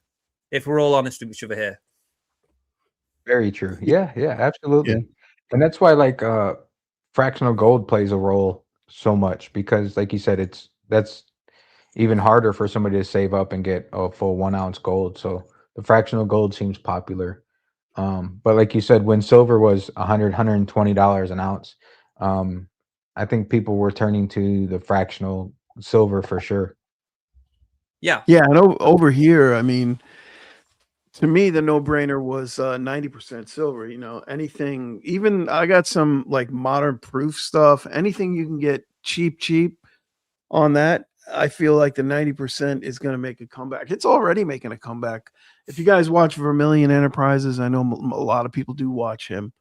if we're all honest with each other here. Very true. Yeah, absolutely. Yeah. And that's why like fractional gold plays a role so much because like you said, that's even harder for somebody to save up and get a full 1 ounce gold. So the fractional gold seems popular. But like you said, when silver was $120 an ounce, I think people were turning to the fractional silver for sure. Yeah. Yeah. And over here, I mean, to me, the no-brainer was 90% silver. Anything, even I got some like modern proof stuff, anything you can get cheap on that. I feel like the 90% is going to make a comeback. It's already making a comeback. If you guys watch Vermilion Enterprises, I know a lot of people do watch him.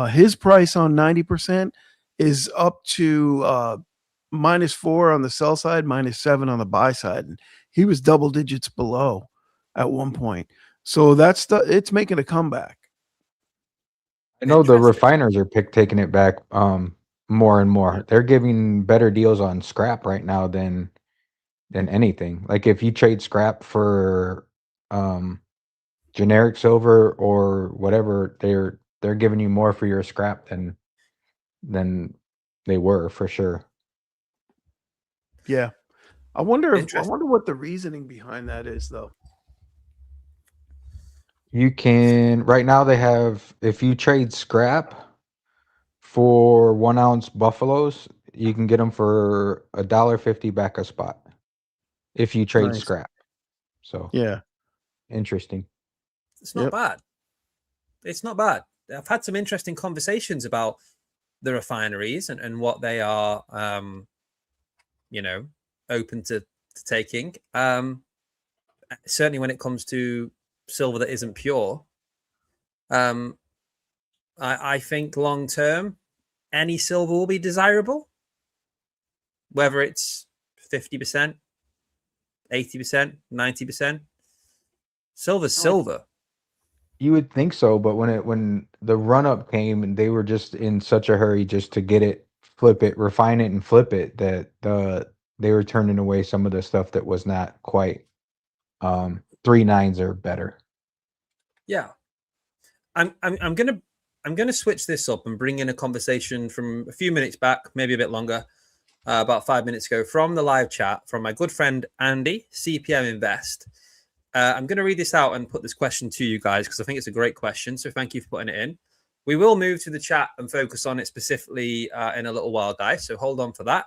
His price on 90% is up to -4 on the sell side, -7 on the buy side. And he was double digits below at one point. So it's making a comeback. I know the Interesting. refiners are taking it back more and more. They're giving better deals on scrap right now than anything. Like if you trade scrap for generic silver or whatever, they're giving you more for your scrap than they were for sure. Yeah. I wonder Interesting. what the reasoning behind that is though. You can right now they have if you trade scrap for 1 ounce buffaloes, you can get them for $1.50 back a spot if you trade Nice. scrap. So Yeah. interesting. It's not Yep. bad. It's not bad. I've had some interesting conversations about the refineries and what they are, open to taking. Certainly when it comes to silver that isn't pure, I think long term, any silver will be desirable, whether it's 50%, 80%, 90%. Silver's silver. You would think so, but when the run up came and they were just in such a hurry just to get it, flip it, refine it, and flip it, that they were turning away some of the stuff that was not quite 3 nines or better. Yeah. I'm gonna switch this up and bring in a conversation from a few minutes back, maybe a bit longer, about 5 minutes ago, from the live chat from my good friend Andy, CPM Invest. I'm going to read this out and put this question to you guys because I think it's a great question. So thank you for putting it in. We will move to the chat and focus on it specifically in a little while, guys. So hold on for that.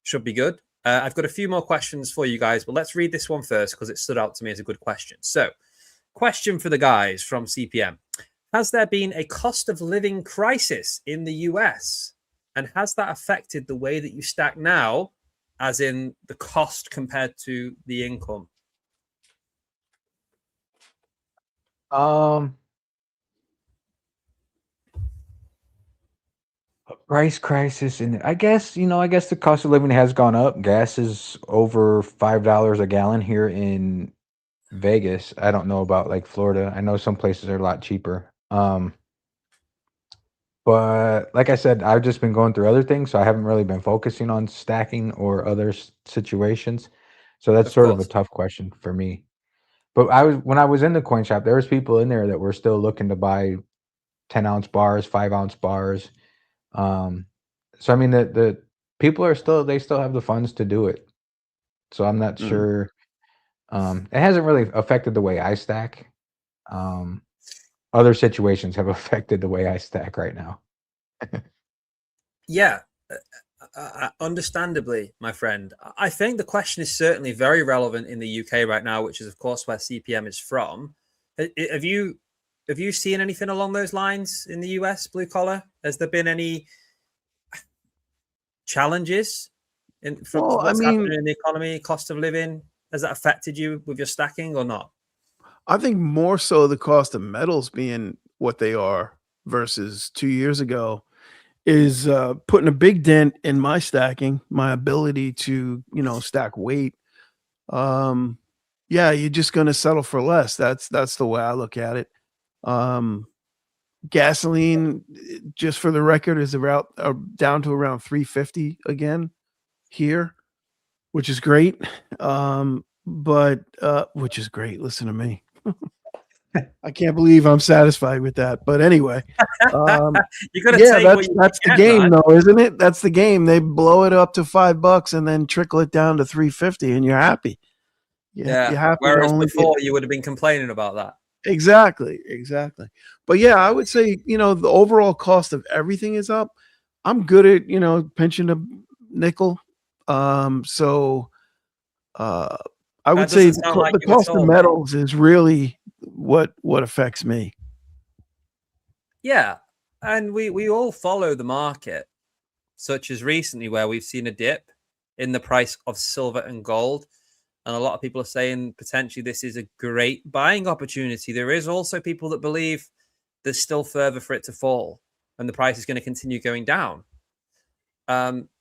Should be good. I've got a few more questions for you guys, but let's read this one first because it stood out to me as a good question. So, question for the guys from CPM. Has there been a cost of living crisis in the US? And has that affected the way that you stack now, as in the cost compared to the income? A price crisis, and I guess the cost of living has gone up. Gas is over $5 a gallon here in Vegas. I don't know about like Florida. I know some places are a lot cheaper. But like I said, I've just been going through other things, so I haven't really been focusing on stacking or other situations. So that's Of sort of a course. tough question for me. But when I was in the coin shop, there was people in there that were still looking to buy 10-ounce bars, 5-ounce bars. So I mean the people are still have the funds to do it. So I'm not sure. It hasn't really affected the way I stack. Other situations have affected the way I stack right now. Yeah, understandably, my friend. I think the question is certainly very relevant in the UK right now, which is, of course, where CPM is from. Have you seen anything along those lines in the US, blue collar? Has there been any challenges from Well, I what's mean, happening in the economy, cost of living? Has that affected you with your stacking or not? I think more so the cost of metals being what they are versus 2 years ago is putting a big dent in my stacking, my ability to, stack weight. Um, yeah, you're just going to settle for less. That's the way I look at it. Um, gasoline, just for the record, is around down to around 350 again here, which is great. But which is great. Listen to me. I can't believe I'm satisfied with that. But anyway, You got to yeah, take what you that's the can, game, man. though, isn't it? That's the game. They blow it up to $5 and then trickle it down to 350, and you're happy. Yeah, Yeah. you're happy to Whereas only get before, you would have been complaining about that. exactly. But yeah, I would say the overall cost of everything is up. I'm good at pinching a nickel. So I That would say doesn't sound like the you at cost of all, mate. metals is really what affects me. Yeah, and we all follow the market, such as recently where we've seen a dip in the price of silver and gold. And a lot of people are saying potentially this is a great buying opportunity. There is also people that believe there's still further for it to fall and the price is going to continue going down.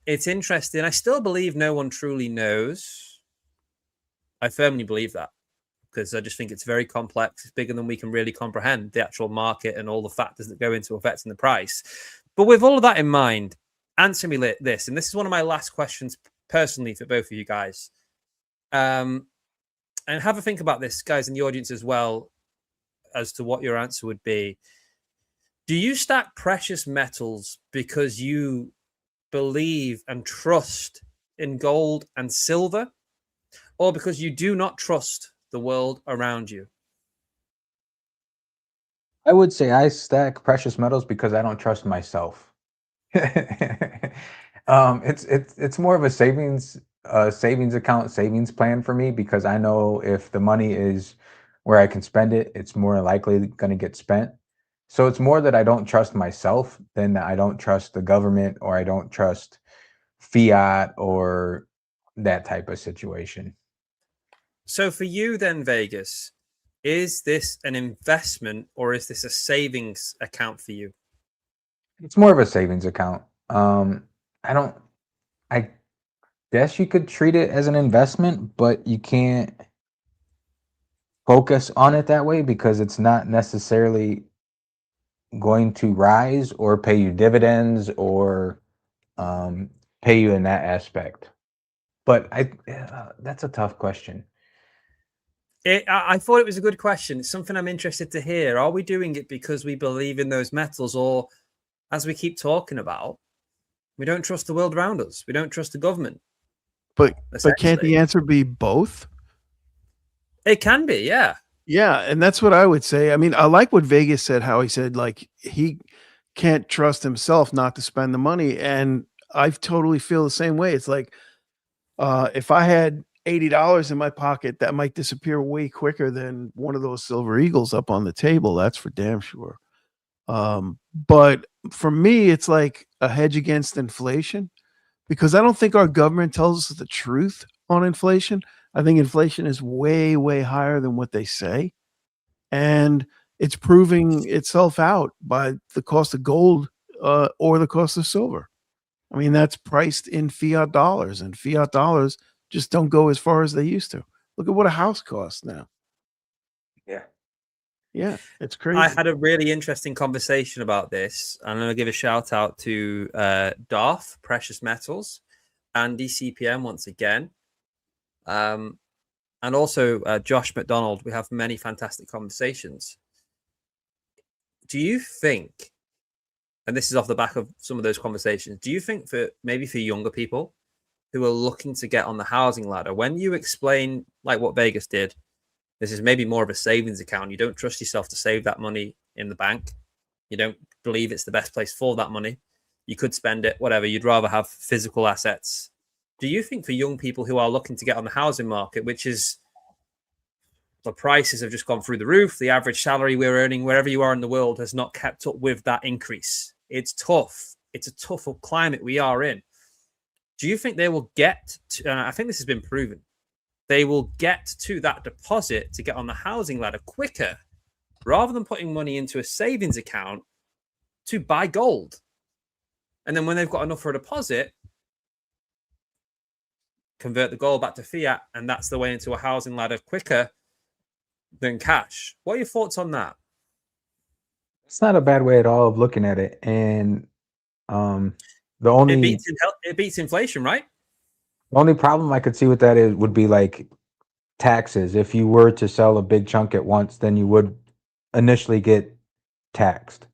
It's interesting. I still believe no one truly knows. I firmly believe that because I just think it's very complex. It's bigger than we can really comprehend, the actual market and all the factors that go into affecting the price. But with all of that in mind, answer me this, and this is one of my last questions personally for both of you guys. And have a think about this, guys, in the audience as well, as to what your answer would be. Do you stack precious metals because you believe and trust in gold and silver, or because you do not trust the world around you? I would say I stack precious metals because I don't trust myself. It's more of a savings account, savings plan for me, because I know if the money is where I can spend it, it's more likely going to get spent. So it's more that I don't trust myself than that I don't trust the government, or I don't trust fiat, or that type of situation. So for you then, Vegas, is this an investment or is this a savings account for you? It's more of a savings account. I don't, I guess you could treat it as an investment, but you can't focus on it that way because it's not necessarily going to rise or pay you dividends, or um, pay you in that aspect. But that's a tough question. I thought it was a good question. It's something I'm interested to hear. Are we doing it because we believe in those metals, or as we keep talking about, we don't trust the world around us? We don't trust the government. But can't the answer be both? It can be, yeah. Yeah, and that's what I would say. I mean, I like what Vegas said, how he said like he can't trust himself not to spend the money, and I totally feel the same way. It's like if I had $80 in my pocket, that might disappear way quicker than one of those silver eagles up on the table. That's for damn sure. But for me, it's like a hedge against inflation, because I don't think our government tells us the truth on inflation. I think inflation is way, way higher than what they say. And it's proving itself out by the cost of gold or the cost of silver. I mean, that's priced in fiat dollars, and fiat dollars just don't go as far as they used to. Look at what a house costs now. Yeah. Yeah, it's I crazy. had a really interesting conversation about this. I'm going to give a shout out to Darth, Precious Metals, Andy CPM once again, and also Josh McDonald. We have many fantastic conversations. Do you think, and this is off the back of some of those conversations, do you think for maybe for younger people who are looking to get on the housing ladder, when you explain like what Vegas did, this is maybe more of a savings account. You don't trust yourself to save that money in the bank. You don't believe it's the best place for that money. You could spend it, whatever. You'd rather have physical assets. Do you think for young people who are looking to get on the housing market, which is the prices have just gone through the roof, the average salary we're earning wherever you are in the world has not kept up with that increase. It's tough. It's a tough climate we are in. Do you think they will get to, I think this has been proven, they will get to that deposit to get on the housing ladder quicker rather than putting money into a savings account to buy gold? And then when they've got enough for a deposit, convert the gold back to fiat, and that's the way into a housing ladder quicker than cash. What are your thoughts on that? It's not a bad way at all of looking at it. And the It only beats inflation, right? problem I could see with that would be like taxes. If you were to sell a big chunk at once, then you would initially get taxed.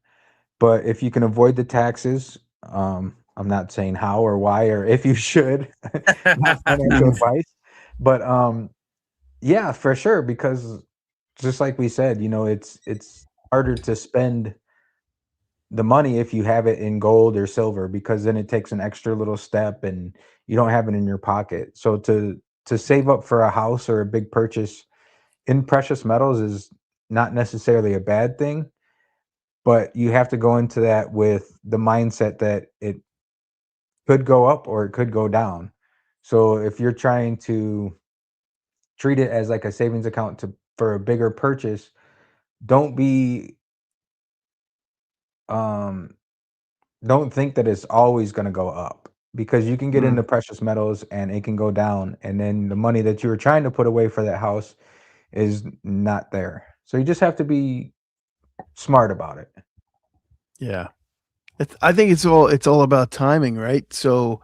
But if you can avoid the taxes, I'm not saying how or why or if you should, not financial advice, but yeah, for sure, because just like we said, it's harder to spend the money if you have it in gold or silver, because then it takes an extra little step and you don't have it in your pocket. So to save up for a house or a big purchase in precious metals is not necessarily a bad thing, but you have to go into that with the mindset that it could go up or it could go down. So if you're trying to treat it as like a savings account for a bigger purchase, don't be um don't think that it's always going to go up, because you can get into precious metals and it can go down, and then the money that you were trying to put away for that house is not there. So you just have to be smart about it. Yeah. I think it's all about timing, right? So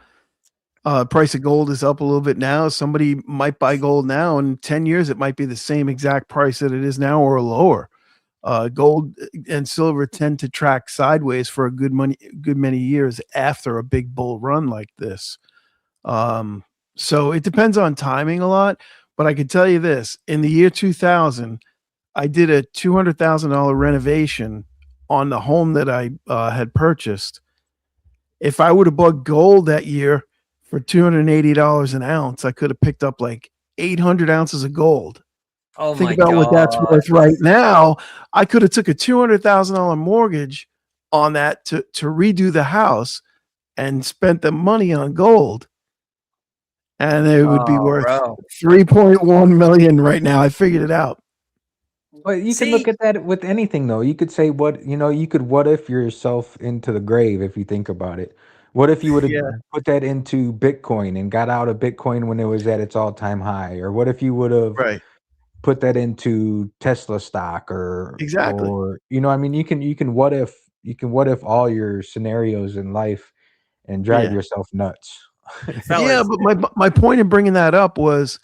price of gold is up a little bit now. Somebody might buy gold now, in 10 years it might be the same exact price that it is now or lower. Gold and silver tend to track sideways for a good many years after a big bull run like this. So it depends on timing a lot, but I can tell you this: in the year 2000, I did a $200,000 renovation on the home that I had purchased, if I would have bought gold that year for $280 an ounce, I could have picked up like 800 ounces of gold. Oh Think my about what that's God. worth right now. I could have took a $200,000 mortgage on that to redo the house and spent the money on gold, and it would be Oh, worth bro. 3.1 million right now. I figured it out. But you can look See, at that with anything though. You could say you could what if yourself into the grave if you think about it. What if you would have Yeah, put that into Bitcoin and got out of Bitcoin when it was at its all-time high? Or what if you would have right. put that into Tesla stock Exactly. or I mean you can what if all your scenarios in life and drive Yeah. yourself nuts. Yeah, fellas, but my point in bringing that up was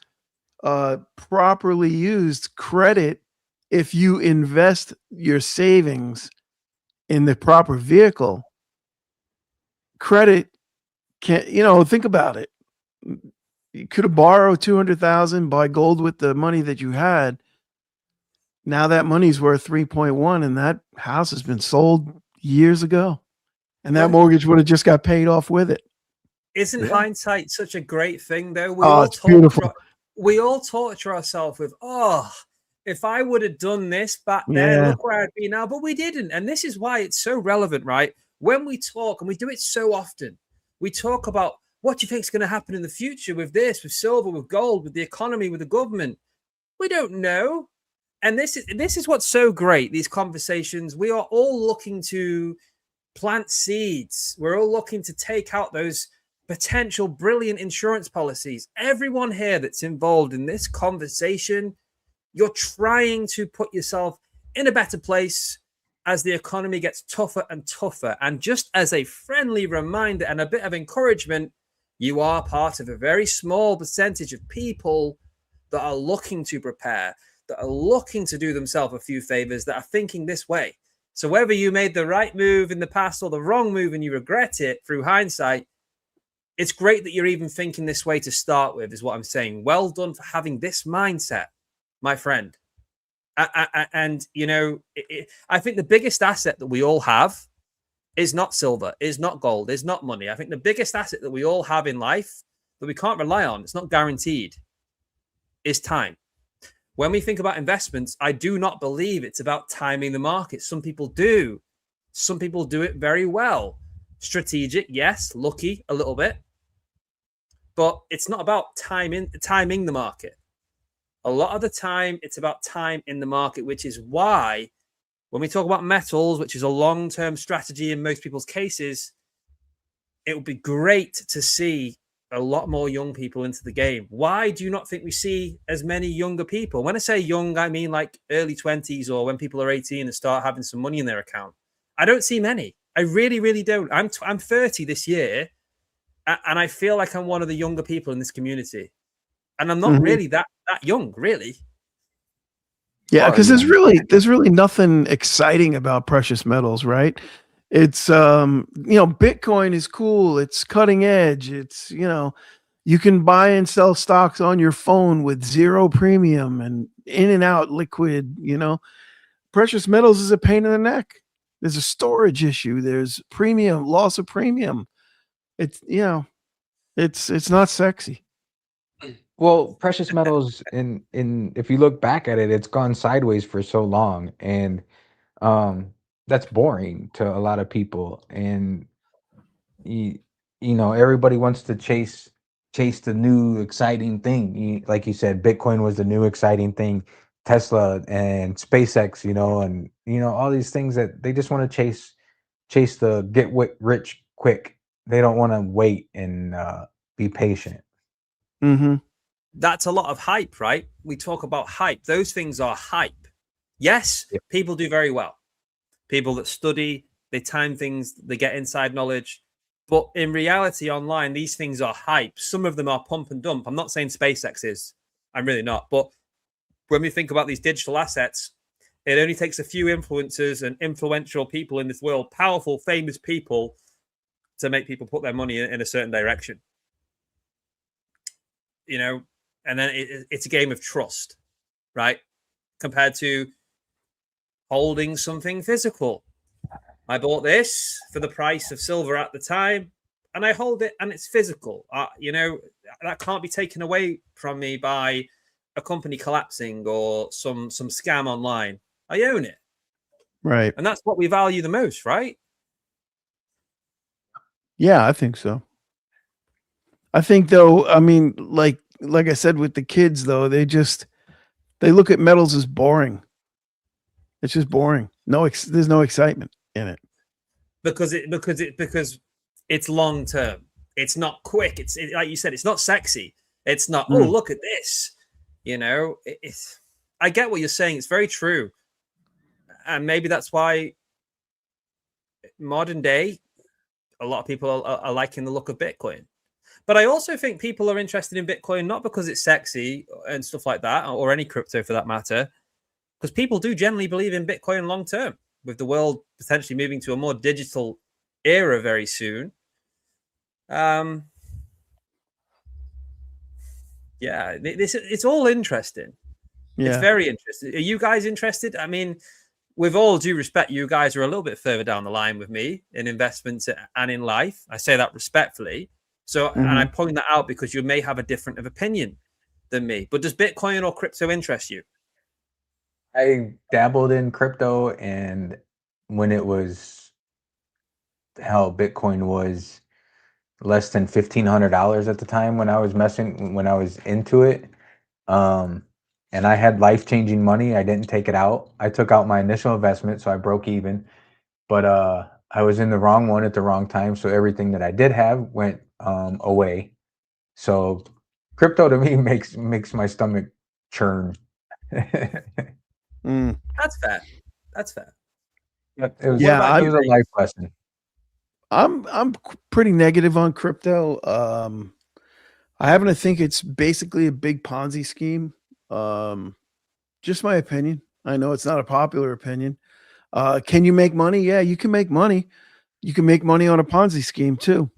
properly used credit. If you invest your savings in the proper vehicle, credit can, think about it. You could have borrowed 200,000, buy gold with the money that you had. Now that money's worth 3.1, and that house has been sold years ago, and that but mortgage would have just got paid off with it. isn't Yeah. hindsight such a great thing, though? Oh, it's beautiful. We all torture ourselves with, oh, if I would have done this back then, Yeah, look where I'd be now. But we didn't. And this is why it's so relevant, right? When we talk, and we do it so often, we talk about what do you think is going to happen in the future with this, with silver, with gold, with the economy, with the government. We don't know. And this is what's so great. These conversations, we are all looking to plant seeds. We're all looking to take out those potential brilliant insurance policies. Everyone here that's involved in this conversation, you're trying to put yourself in a better place as the economy gets tougher and tougher. And just as a friendly reminder and a bit of encouragement, you are part of a very small percentage of people that are looking to prepare, that are looking to do themselves a few favors, that are thinking this way. So whether you made the right move in the past or the wrong move and you regret it through hindsight, it's great that you're even thinking this way to start with, is what I'm saying. Well done for having this mindset, my friend. And, I think the biggest asset that we all have is not silver, is not gold, is not money. I think the biggest asset that we all have in life that we can't rely on, it's not guaranteed, is time. When we think about investments, I do not believe it's about timing the market. Some people do. Some people do it very well. Strategic, yes. Lucky, a little bit. But it's not about timing the market. A lot of the time, it's about time in the market, which is why when we talk about metals, which is a long-term strategy in most people's cases, it would be great to see a lot more young people into the game. Why do you not think we see as many younger people? When I say young, I mean like early 20s or when people are 18 and start having some money in their account. I don't see many. I really, really don't. I'm 30 this year, and I feel like I'm one of the younger people in this community. And I'm not really that young, really. Yeah, Well, because there's really nothing exciting about precious metals, right? It's Bitcoin is cool, it's cutting edge, it's you can buy and sell stocks on your phone with zero premium and in and out liquid. Precious metals is a pain in the neck. There's a storage issue, there's premium, loss of premium. It's not sexy. Well, precious metals in if you look back at it, it's gone sideways for so long, and that's boring to a lot of people. And you, everybody wants to chase the new exciting thing. Like you said, Bitcoin was the new exciting thing, Tesla and SpaceX, and all these things that they just want to chase the rich quick. They don't want to wait and be patient. Mm-hmm. That's a lot of hype, right? We talk about hype. Those things are hype. Yes, Yep. people do very well. People that study, they time things, they get inside knowledge. But in reality, online, these things are hype. Some of them are pump and dump. I'm not saying SpaceX is. I'm really not. But when we think about these digital assets, it only takes a few influencers and influential people in this world, powerful, famous people, to make people put their money in a certain direction. And then it's a game of trust, right? Compared to holding something physical. I bought this for the price of silver at the time, and I hold it, and it's physical. That can't be taken away from me by a company collapsing or some scam online. I own it, Right. and that's what we value the most, right? Yeah, I think so. I think though, I mean, like I said with the kids though, they look at metals as boring. It's just boring. There's no excitement in it. Because it's long term. It's not quick. It's like you said, it's not sexy. It's not, oh, look at this. I get what you're saying. It's very true. And maybe that's why modern day, a lot of people are liking the look of Bitcoin. But I also think people are interested in Bitcoin not because it's sexy and stuff like that, or any crypto for that matter, because people do generally believe in Bitcoin long term, with the world potentially moving to a more digital era very soon. It's all interesting. Yeah. It's very interesting. Are you guys interested? I mean, with all due respect, you guys are a little bit further down the line with me in investments and in life. I say that respectfully. So, and I point that out because you may have a different opinion than me. But does Bitcoin or crypto interest you? I dabbled in crypto, and when Bitcoin was less than $1,500 at the time when I was into it. And I had life-changing money. I didn't take it out. I took out my initial investment, so I broke even. But I was in the wrong one at the wrong time, so everything that I did have went away. So crypto to me makes my stomach churn. That's fair. It was a life lesson. I'm pretty negative on crypto. I happen to think it's basically a big Ponzi scheme. Just my opinion. I know it's not a popular opinion. Can you make money? Yeah, you can make money. You can make money on a Ponzi scheme too.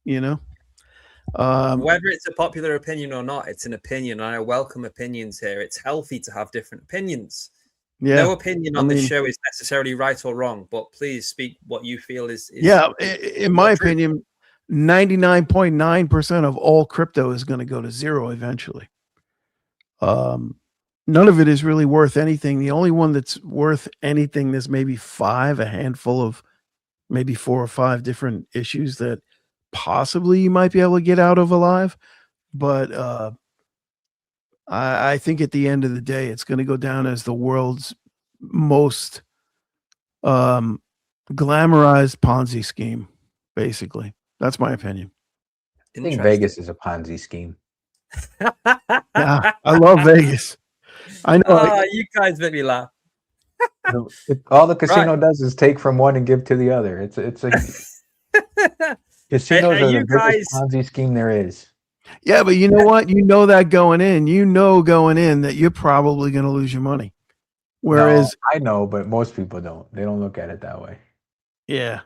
Whether it's a popular opinion or not, it's an opinion. I welcome opinions here. It's healthy to have different opinions. Yeah. No opinion on this show is necessarily right or wrong, but please speak what you feel is in my opinion, 99.9% of all crypto is going to go to zero eventually. None of it is really worth anything. The only one that's worth anything, there's maybe a handful of maybe 4 or 5 different issues that possibly you might be able to get out of alive. But I think at the end of the day, it's going to go down as the world's most glamorized Ponzi scheme, basically. That's my opinion. I think Vegas is a Ponzi scheme. Yeah, I love Vegas. I know. You guys make me laugh. All the casino does is take from one and give to the other. It's a casinos are the biggest Ponzi scheme there is. Yeah, but you know what? You know that going in that you're probably going to lose your money. Whereas I know, but most people don't. They don't look at it that way. Yeah.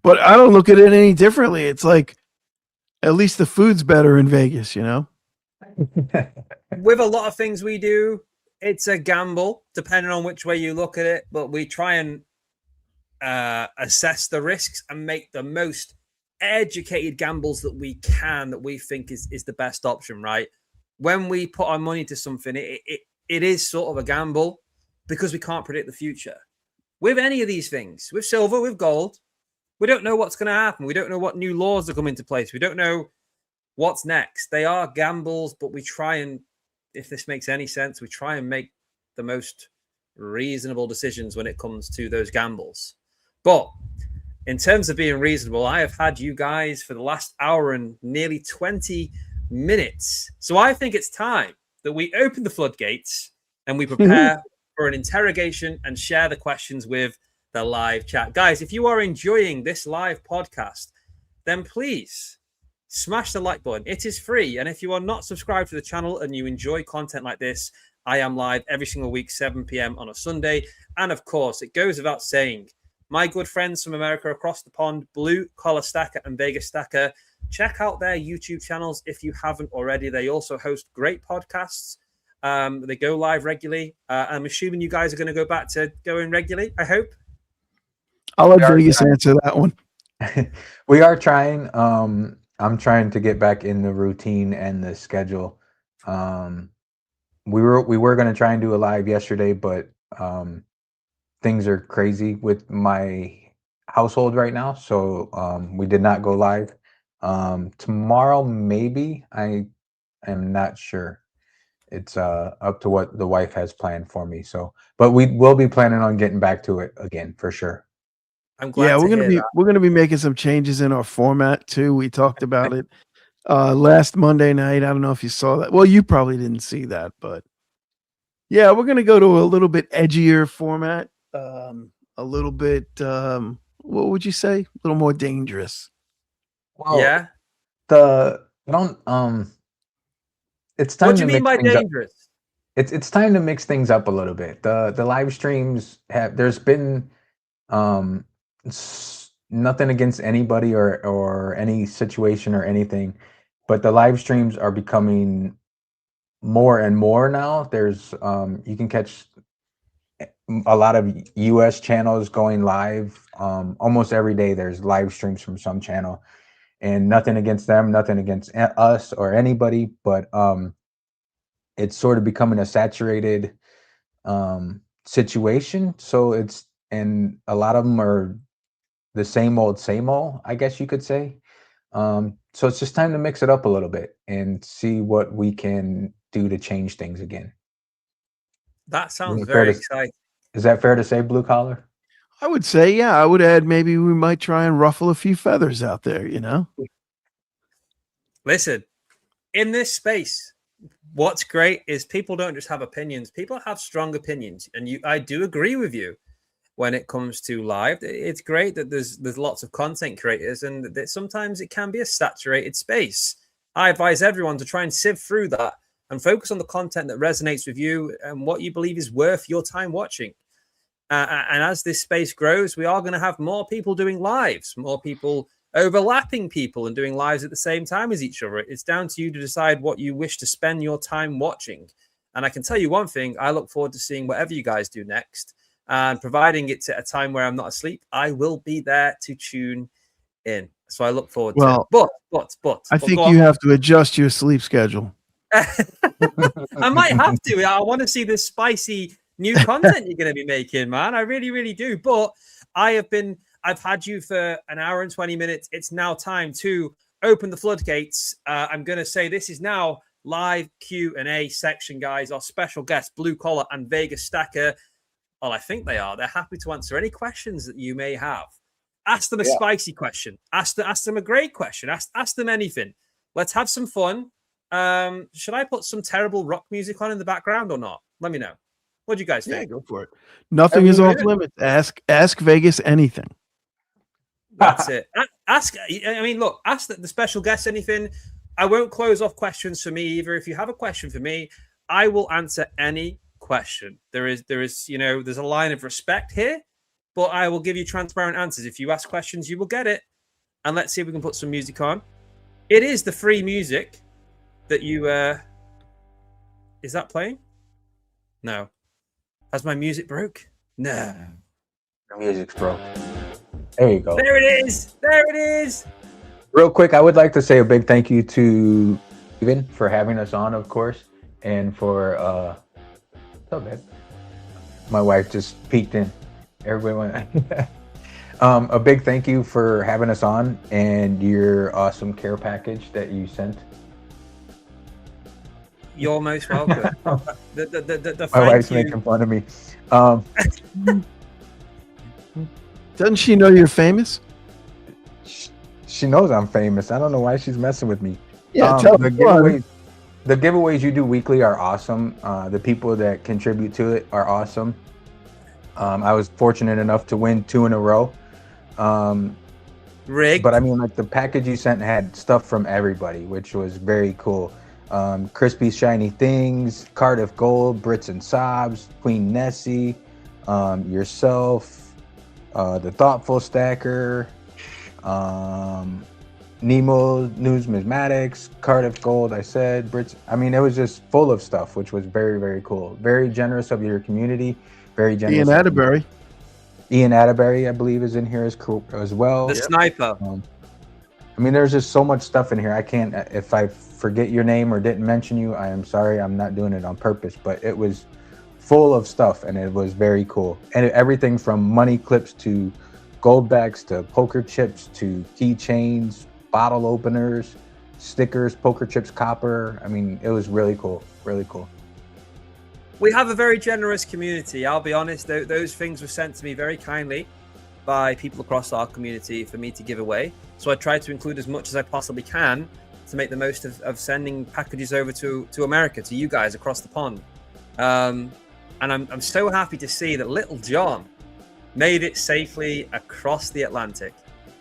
But I don't look at it any differently. It's like, at least the food's better in Vegas, With a lot of things we do, it's a gamble, depending on which way you look at it. But we try and assess the risks and make the most educated gambles that we can, that we think is the best option, right? When we put our money to something, it is sort of a gamble because we can't predict the future. With any of these things, with silver, with gold, we don't know what's going to happen. We don't know what new laws are coming into place. We don't know what's next. They are gambles, but we try and, if this makes any sense, we try and make the most reasonable decisions when it comes to those gambles. But in terms of being reasonable, I have had you guys for the last hour and nearly 20 minutes. So I think it's time that we open the floodgates and we prepare for an interrogation and share the questions with the live chat. Guys, if you are enjoying this live podcast, then please smash the like button. It is free. And if you are not subscribed to the channel and you enjoy content like this, I am live every single week, 7 p.m. on a Sunday. And of course, it goes without saying, my good friends from America across the pond, Blue Collar Stacker and Vegas Stacker, check out their YouTube channels if you haven't already. They also host great podcasts. They go live regularly. I'm assuming you guys are going to go back to going regularly, I hope. I'll let We are Vegas trying. answer that one. We are trying. I'm trying to get back in the routine and the schedule. Um, we were gonna try and do a live yesterday, but things are crazy with my household right now, so we did not go live. Tomorrow maybe. I am not sure. It's up to what the wife has planned for me. So, but we will be planning on getting back to it again for sure. I'm Yeah, glad to hear that. we're gonna be making some changes in our format too. We talked about it last Monday night. I don't know if you saw that. Well, you probably didn't see that, but yeah, we're gonna go to a little bit edgier format. A little bit what would you say? A little more dangerous. Well, Yeah. I don't it's What time do you to mean mix by things up. dangerous? It's time to mix things up a little bit. The live streams have there's been um nothing against anybody or any situation or anything, but the live streams are becoming more and more now. There's you can catch a lot of US channels going live almost every day. There's live streams from some channel, and nothing against them, nothing against us or anybody, but it's sort of becoming a saturated situation. So it's and a lot of them are the same old, I guess you could say. So it's just time to mix it up a little bit and see what we can do to change things again. That Is sounds that fair very to, exciting. is that fair to say, blue collar? I would say, yeah, I would add maybe we might try and ruffle a few feathers out there, you know? Listen, in this space, what's great is people don't just have opinions, people have strong opinions. And I do agree with you when it comes to live. It's great that there's lots of content creators and that sometimes it can be a saturated space. I advise everyone to try and sift through that and focus on the content that resonates with you and what you believe is worth your time watching. And as this space grows, we are going to have more people doing lives, more people overlapping people and doing lives at the same time as each other. It's down to you to decide what you wish to spend your time watching. And I can tell you one thing, I look forward to seeing whatever you guys do next. And providing it's at a time where I'm not asleep, I will be there to tune in. So I look forward to it. Well, But I go think on. you have to adjust your sleep schedule. I might have to. I want to see this spicy new content you're going to be making, man. I really, really do. But I've had you for an hour and 20 minutes. It's now time to open the floodgates. I'm going to say this is now live Q&A section, guys. Our special guests, Blue Collar and Vegas Stacker. Well, I think they are. They're happy to answer any questions that you may have. Ask them a spicy question. Ask them a great question. Ask them anything. Let's have some fun. Should I put some terrible rock music on in the background or not? Let me know. What do you guys think? Yeah, go for it. Nothing is off Yeah. limits. Ask Vegas anything. That's it. Ask. I mean, look. Ask the special guest anything. I won't close off questions for me either. If you have a question for me, I will answer any question. There is, there's a line of respect here, but I will give you transparent answers. If you ask questions, you will get it. And let's see if we can put some music on. It is the free music that you is that playing? No. Has my music broke? No. The music's broke. There you go. There it is. There it is. Real quick, I would like to say a big thank you to Craven for having us on, of course, and for what's up, babe? My wife just peeked in. Everybody went. A big thank you for having us on and your awesome care package that you sent. You're most welcome. The My wife's thank you. making fun of me. Doesn't she know you're famous? She knows I'm famous. I don't know why she's messing with me. Yeah, tell the her. giveaways you do weekly are awesome. The people that contribute to it are awesome. I was fortunate enough to win 2 in a row. Rigged. But I mean, like the package you sent had stuff from everybody, which was very cool. Crispy Shiny Things, Cardiff Gold, Brits and Sobs, Queen Nessie, yourself, the Thoughtful Stacker, Nemo Numismatics, Cardiff Gold, I said, Brits. I mean, it was just full of stuff, which was very, very cool. Very generous of your community. Very generous. Ian Atterbury. Ian Atterbury, I believe, is in here as well. The sniper. I mean, there's just so much stuff in here. I can't. If I forget your name or didn't mention you, I am sorry. I'm not doing it on purpose, but it was full of stuff, and it was very cool. And everything from money clips to gold bags to poker chips to keychains, bottle openers, stickers, poker chips, copper. I mean, it was really cool. Really cool. We have a very generous community. I'll be honest, those things were sent to me very kindly by people across our community for me to give away. So I try to include as much as I possibly can to make the most of sending packages over to America, to you guys across the pond. And I'm so happy to see that Little John made it safely across the Atlantic.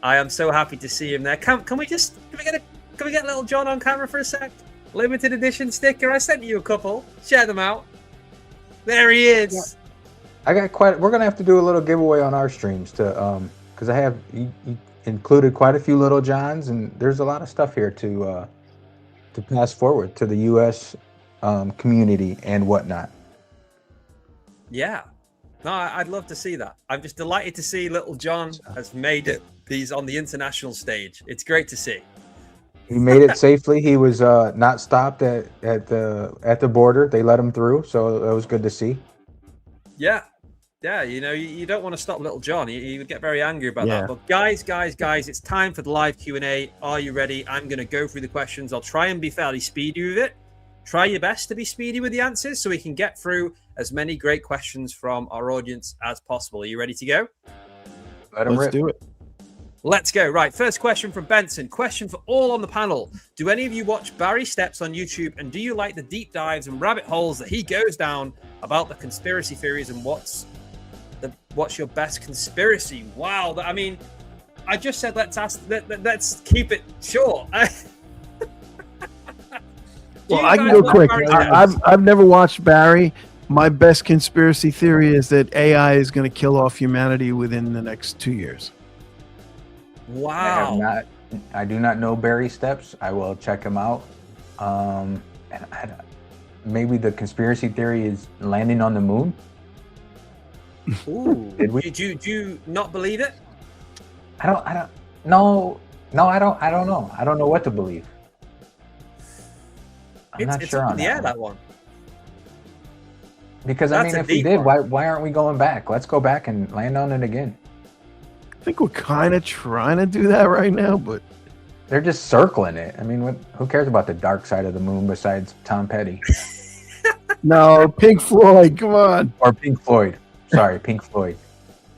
I am so happy to see him there. Can we get Little John on camera for a sec? Limited edition sticker. I sent you a couple. Share them out. There he is. Yeah. We're gonna have to do a little giveaway on our streams to because I have included quite a few Little Johns, and there's a lot of stuff here to pass forward to the U.S. Community and whatnot. Yeah, no, I'd love to see that. I'm just delighted to see Little John has made it. He's on the international stage. It's great to see. He made it safely. He was not stopped at the border. They let him through, so that was good to see. Yeah. You don't want to stop Little John. He would get very angry about that. But guys, it's time for the live Q&A. Are you ready? I'm going to go through the questions. I'll try and be fairly speedy with it. Try your best to be speedy with the answers so we can get through as many great questions from our audience as possible. Are you ready to go? Let's do it. Let's go. Right. First question from Benson. Question for all on the panel. Do any of you watch Barry Steps on YouTube? And do you like the deep dives and rabbit holes that he goes down about the conspiracy theories? And what's your best conspiracy? Wow. I mean, I just said let's keep it short. Well, I can go quick. I've never watched Barry. My best conspiracy theory is that AI is going to kill off humanity within the next 2 years. Wow. I do not know Barry Steps. I will check him out. And maybe the conspiracy theory is landing on the moon. Ooh. Do you not believe it? I don't know. I don't know. I don't know what to believe. I'm not sure up on in the air, that one. Because I mean, if we did, why aren't we going back? Let's go back and land on it again. I think we're kind of trying to do that right now, but they're just circling it. I mean, who cares about the dark side of the moon besides Tom Petty? No, Pink Floyd, come on. Or Pink Floyd. Sorry, Pink Floyd.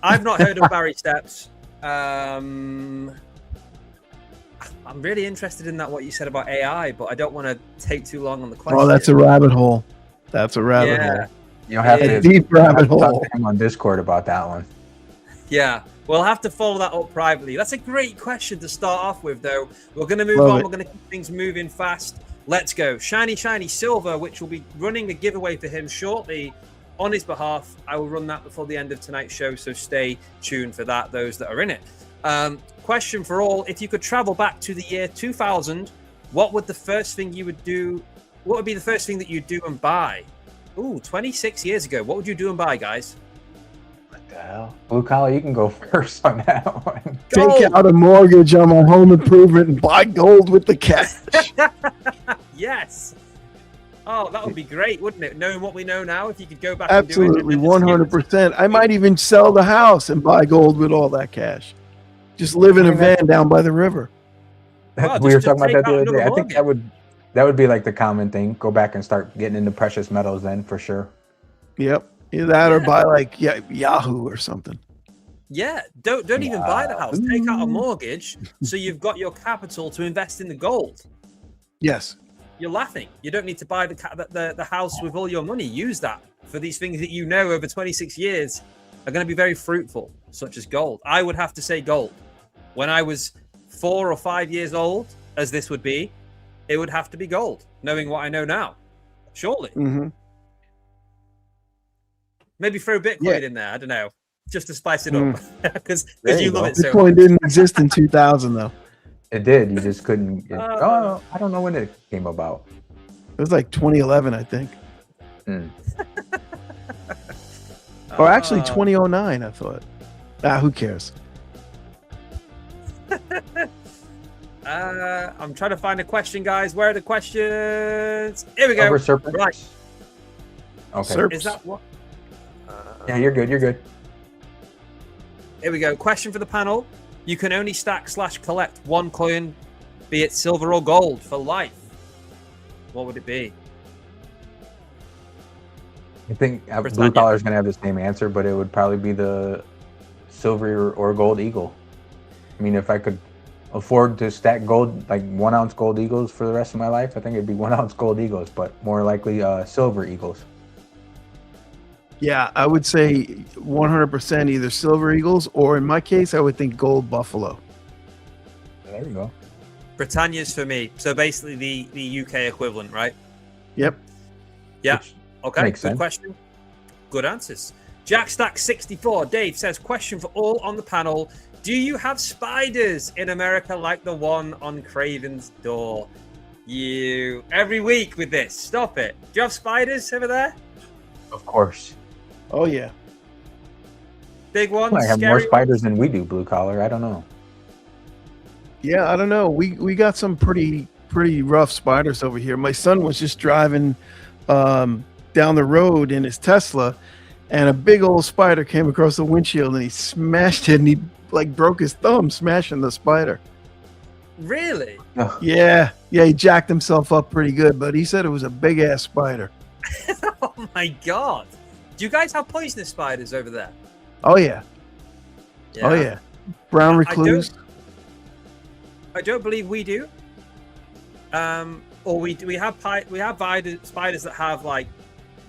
I've not heard of Barry Steps. I'm really interested in what you said about AI, but I don't want to take too long on the question. Oh, that's a rabbit hole. That's a rabbit hole. You'll have a deep rabbit hole. Talk to him on Discord about that one. Yeah, we'll have to follow that up privately. That's a great question to start off with, though. We're going to move on. We're going to keep things moving fast. Let's go. Shiny Silver, which will be running a giveaway for him shortly on his behalf. I will run that before the end of tonight's show, so stay tuned for that, those that are in it. Question for all. If you could travel back to the year 2000, what would be the first thing that you'd do and buy? Ooh, 26 years ago. What would you do and buy, guys? What the hell? Blue Collar, you can go first on that one. Take out a mortgage on my home improvement and buy gold with the cash. Yes. Oh, that would be great, wouldn't it? Knowing what we know now, if you could go back Absolutely, and do it. 100%. I might even sell the house and buy gold with all that cash. Just live in a van down by the river. Well, we were talking about that the other day. I mortgage. think that would be like the common thing. Go back and start getting into precious metals then, for sure. Yep. Either that or buy like Yahoo or something. Yeah, don't even buy the house. Take out a mortgage so you've got your capital to invest in the gold. Yes. You're laughing. You don't need to buy the house with all your money. Use that for these things that you know over 26 years are going to be very fruitful, such as gold. I would have to say gold. When I was 4 or 5 years old, as this would be, it would have to be gold, knowing what I know now. Surely. Mm-hmm. Maybe throw Bitcoin in there. I don't know. Just to spice it up. Because you love it so much. Bitcoin didn't exist in 2000, though. It did. You just couldn't. I don't know when it came about. It was like 2011, I think. Or actually 2009, I thought. Who cares? I'm trying to find a question, guys. Where are the questions? Here we go. Silver serpent. Right. Okay. Serp. Is that what? Yeah, you're good. You're good. Here we go. Question for the panel. You can only stack / collect one coin, be it silver or gold, for life. What would it be? I think Britannia. Blue Collar is going to have the same answer, but it would probably be the silver or gold eagle. I mean, if I could afford to stack gold, like 1 ounce gold eagles for the rest of my life, I think it'd be 1 ounce gold eagles, but more likely silver eagles. Yeah, I would say 100% either silver eagles, or in my case, I would think gold buffalo. There you go. Britannia's for me. So basically the UK equivalent, right? Yep. Yeah. Which Okay. makes Good sense. question. Good answers. JackStack64. Dave says, question for all on the panel. Do you have spiders in America like the one on Craven's door? You every week with this. Stop it. Do you have spiders over there? Of course. Oh yeah. Big ones? I have scary more ones? spiders than we do, Blue Collar. I don't know. Yeah, I don't know. We got some pretty rough spiders over here. My son was just driving down the road in his Tesla, and a big old spider came across the windshield, and he smashed it, and he like broke his thumb smashing the spider. Really? Yeah, he jacked himself up pretty good, but he said it was a big ass spider. Oh my god. Do you guys have poisonous spiders over there? Oh yeah. Oh yeah. Brown recluse. I don't believe we do. Or we have spiders that have like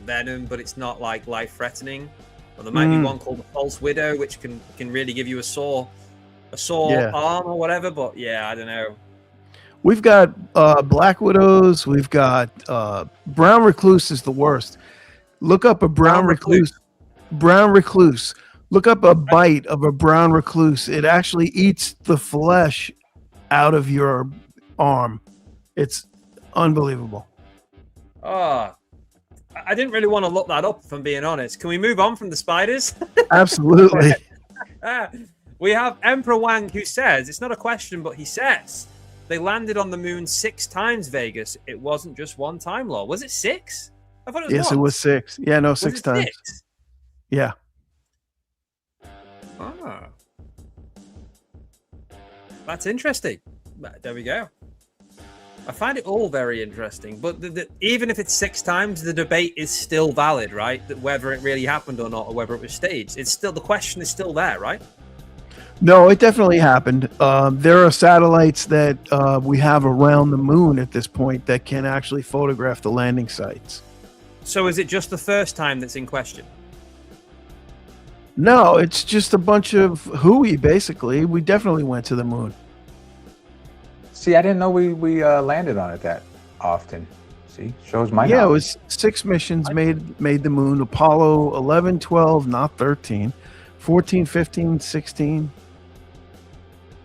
venom, but it's not like life threatening. Or there might be one called the false widow, which can really give you a sore arm or whatever. But yeah, I don't know. We've got black widows. We've got brown recluse is the worst. Look up a brown recluse. Brown recluse. Look up a bite of a brown recluse. It actually eats the flesh out of your arm. It's unbelievable. Oh, I didn't really want to look that up, if I'm being honest. Can we move on from the spiders? Absolutely. We have Emperor Wang, who says, it's not a question, but he says, they landed on the moon 6 times, Vegas. It wasn't just one time, Law. Was it 6? I thought it was Yes, once. it was 6. Yeah, no, Was 6 it times. 6? Yeah. Ah. That's interesting. There we go. I find it all very interesting, but even if it's 6 times, the debate is still valid, right? That whether it really happened or not, or whether it was staged, it's still, the question is still there, right? No, it definitely happened. There are satellites that we have around the moon at this point that can actually photograph the landing sites. So is it just the first time that's in question? No, it's just a bunch of hooey, basically. We definitely went to the moon. See, I didn't know we landed on it that often. See, shows my Yeah, it knowledge. was 6 missions made the moon. Apollo 11, 12, not 13, 14, 15, 16.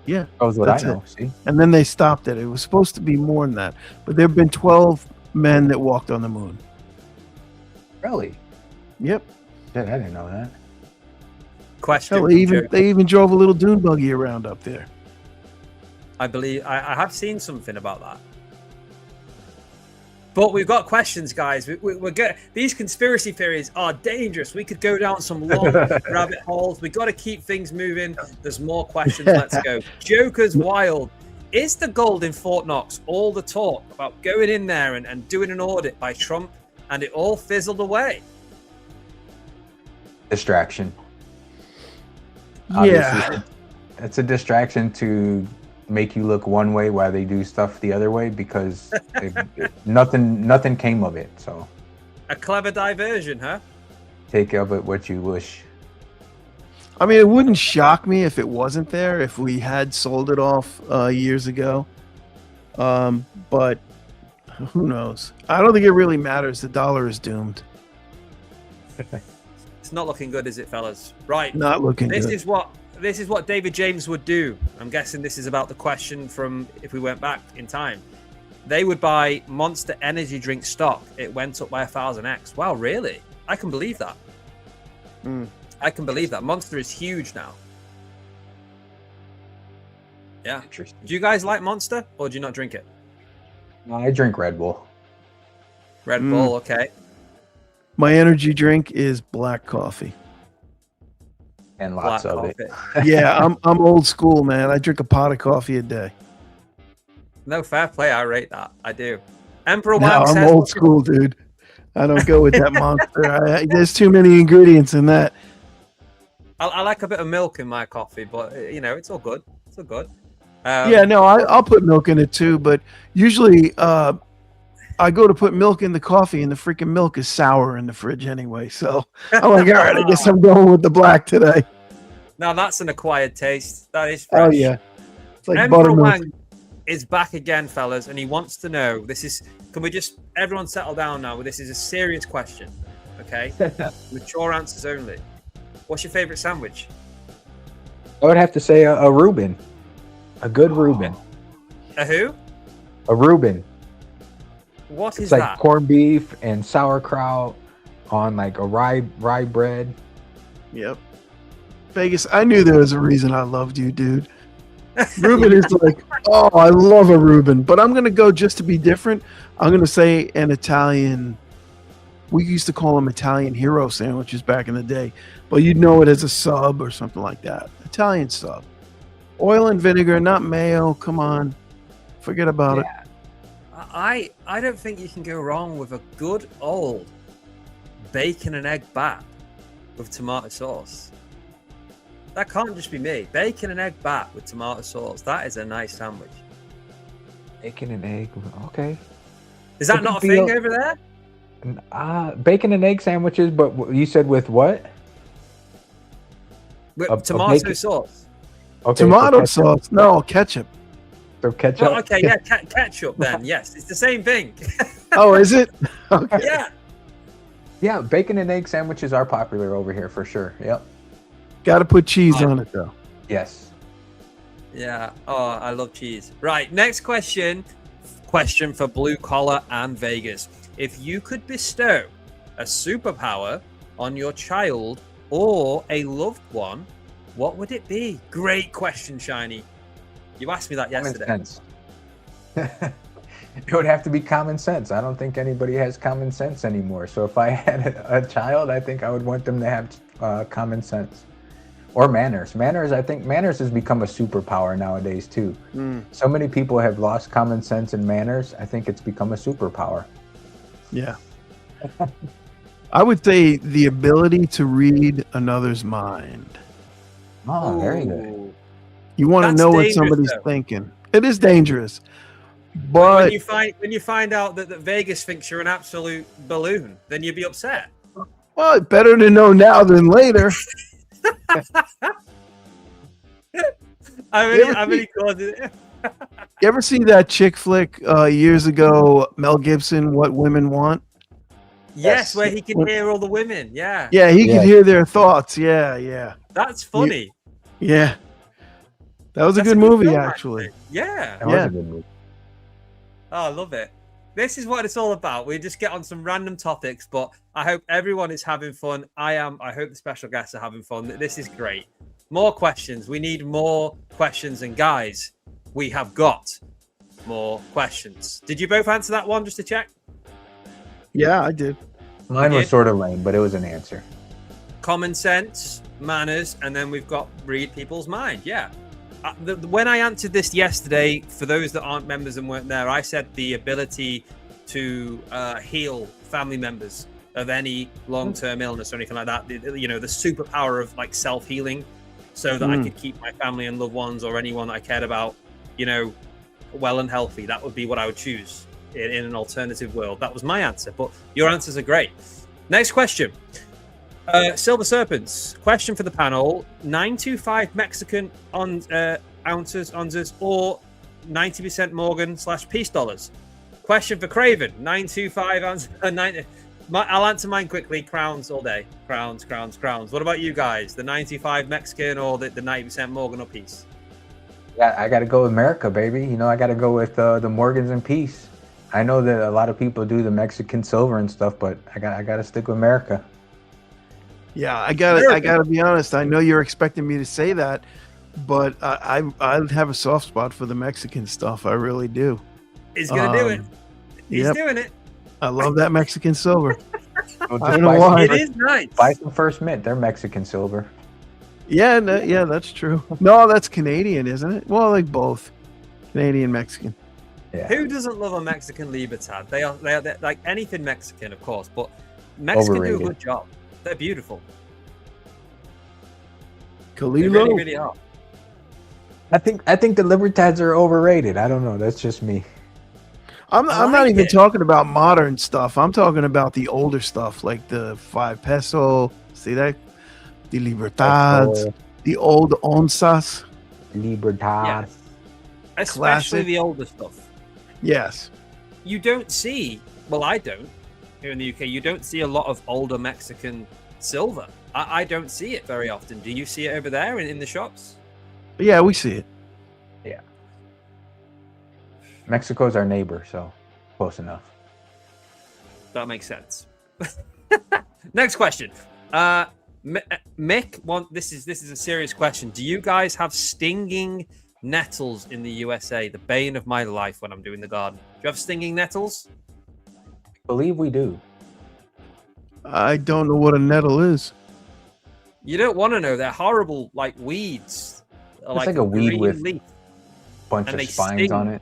Yeah, Shows what that's I know. it. See, and then they stopped it. It was supposed to be more than that, but there have been 12 men that walked on the moon. really? Yep. Shit, I didn't know that. Question. Hell, from they even drove a little dune buggy around up there. I believe I have seen something about that. But we've got questions, guys. We're good. These conspiracy theories are dangerous. We could go down some long rabbit holes. We got to keep things moving. There's more questions. Let's go. Joker's Wild. Is the gold in Fort Knox all the talk about going in there and doing an audit by Trump, and it all fizzled away? Distraction. Yeah. Obviously, it's a distraction to make you look one way while they do stuff the other way, because nothing came of it. So A clever diversion, huh? take of it what you wish. I mean, it wouldn't shock me if it wasn't there, if we had sold it off years ago. But who knows? I don't think it really matters. The dollar is doomed. It's not looking good, is it, fellas? Right. Not looking This good. is what David James would do. I'm guessing this is about the question from if we went back in time. They would buy Monster energy drink stock. It went up by 1000x. Wow, really? I can believe that. I can believe that. Monster is huge now. Yeah. Interesting. Do you guys like Monster or do you not drink it? No, I drink Red Bull Red Bull, okay. My energy drink is black coffee. and lots Black of it. coffee. Yeah, I'm old school, man. I drink a pot of coffee a day. No, fair play. I rate that. I do. Emperor No, Wang I'm says, old school, dude. I don't go with that monster. There's too many ingredients in that. I like a bit of milk in my coffee, but it's all good. It's all good. Yeah, no, I'll put milk in it too, but usually I go to put milk in the coffee and the freaking milk is sour in the fridge anyway. So I'm like, all right, I guess I'm going with the black today. Now that's an acquired taste. That is fresh. Oh yeah. It's like Emperor buttermilk. Wang is back again, fellas, and he wants to know. Can we just everyone settle down now? This is a serious question, okay? Mature answers only. What's your favorite sandwich? I would have to say a Reuben, a good Reuben, A who? a Reuben. What is It's like that? corned beef and sauerkraut on like a rye bread. Yep. Vegas, I knew there was a reason I loved you, dude. Reuben is like, oh, I love a Reuben, but I'm gonna go just to be different. I'm gonna say an Italian. We used to call them Italian hero sandwiches back in the day, but you'd know it as a sub or something like that. Italian sub, oil and vinegar, not mayo. Come on, forget about it. I don't think you can go wrong with a good old bacon and egg bat with tomato sauce. That can't just be me. Bacon and egg bat with tomato sauce. That is a nice sandwich. Bacon and egg. Okay. Is that It not a could be thing over there? Bacon and egg sandwiches, but you said with what? With A tomato bacon- sauce. Okay, Tomato ketchup. sauce, no ketchup. So ketchup. Oh, okay, yeah, ketchup then. Yes, it's the same thing. Oh, is it? Okay. Yeah. Yeah, bacon and egg sandwiches are popular over here for sure. Yep. Got to put cheese on it though. Yes. Yeah. Oh, I love cheese. Right. Next question. Question for Blue Collar and Vegas. If you could bestow a superpower on your child or a loved one, what would it be? Great question, Shiny. You asked me that yesterday. Common sense. It would have to be common sense. I don't think anybody has common sense anymore. So if I had a child, I think I would want them to have common sense. Or manners. I think manners has become a superpower nowadays too. So many people have lost common sense and manners. I think it's become a superpower. Yeah. I would say the ability to read another's mind. Oh, very good. Ooh. You want to That's know what dangerous, somebody's though. thinking. It is dangerous. When But you find out that Vegas thinks you're an absolute balloon, then you'd be upset. well, better to know now than later. How many causes? You ever see that chick flick years ago, Mel Gibson, What Women Want? Yes, Yes. where he can hear all the women. Yeah. Yeah, he Yeah. could hear their thoughts. Yeah. That's funny. Yeah. That was a That's good movie, film, actually. Yeah. That was Yeah. a good movie. Oh, I love it. This is what it's all about. We just get on some random topics, but I hope everyone is having fun. I am. I hope the special guests are having fun. This is great. More questions. We need more questions. And guys, we have got more questions. Did you both answer that one just to check? Yeah, I did. Mine You was did? sort of lame, but it was an answer. Common sense, manners, and then we've got read people's mind. Yeah. When I answered this yesterday, for those that aren't members and weren't there, I said the ability to heal family members of any long-term illness or anything like that. The superpower of like self-healing, so that I could keep my family and loved ones or anyone that I cared about, well and healthy. That would be what I would choose in an alternative world. That was my answer, but your answers are great. Next question. Silver Serpents. Question for the panel. 925 Mexican ounces or 90% Morgan / peace dollars. Question for Craven. 925 ounces. I'll answer mine quickly. Crowns all day. Crowns. What about you guys? The 95 Mexican or the 90% Morgan or peace? Yeah, I got to go with America, baby. I got to go with the Morgans and Peace. I know that a lot of people do the Mexican silver and stuff, but I got to stick with America. Yeah, I gotta be honest. I know you're expecting me to say that, but I have a soft spot for the Mexican stuff. I really do. He's gonna do it. He's Yep. doing it. I love that Mexican silver. Well, I just don't know buy why. It is nice. Buy some First Mint. They're Mexican silver. Yeah, yeah, that's true. No, that's Canadian, isn't it? Well, like both, Canadian, Mexican. Yeah. Who doesn't love a Mexican Libertad? They're like anything Mexican, of course, but Mexican do a Overrated. good job. They're beautiful. They Kalilo. really, really are. I think the Libertads are overrated. I don't know. That's just me. I'm I not like even it. talking about modern stuff. I'm talking about the older stuff, like the 5 peso. See that? The Libertads, the old onzas. Libertad. Yes. Especially Classic. the older stuff. Yes. You don't see, well, I don't, here in the UK, you don't see a lot of older Mexican silver. I don't see it very often. Do you see it over there in the shops? Yeah, we see it. Mexico's our neighbor, so close enough. That makes sense. Next question. Mick, this is a serious question. Do you guys have stinging nettles in the USA? The bane of my life when I'm doing the garden. Do you have stinging nettles? I believe we do. I don't know what a nettle is. You don't want to know. They're horrible, like weeds. They're It's like a weed green with- leaf. Bunch And of they spines sting. on it.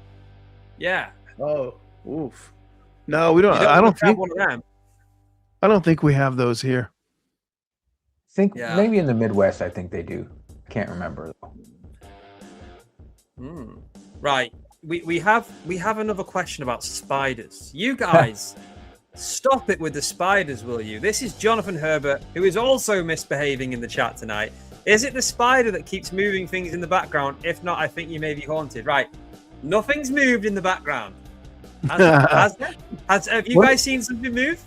Yeah. Oh, oof. No, we don't. You I don't have think. one of them. I don't think we have those here. I think Yeah. maybe in the Midwest, I think they do. Can't remember though. Right. We have another question about spiders. You guys, stop it with the spiders, will you? This is Jonathan Herbert, who is also misbehaving in the chat tonight. Is it the spider that keeps moving things in the background? If not, I think you may be haunted. Right. Nothing's moved in the background. Have you What? guys seen something move?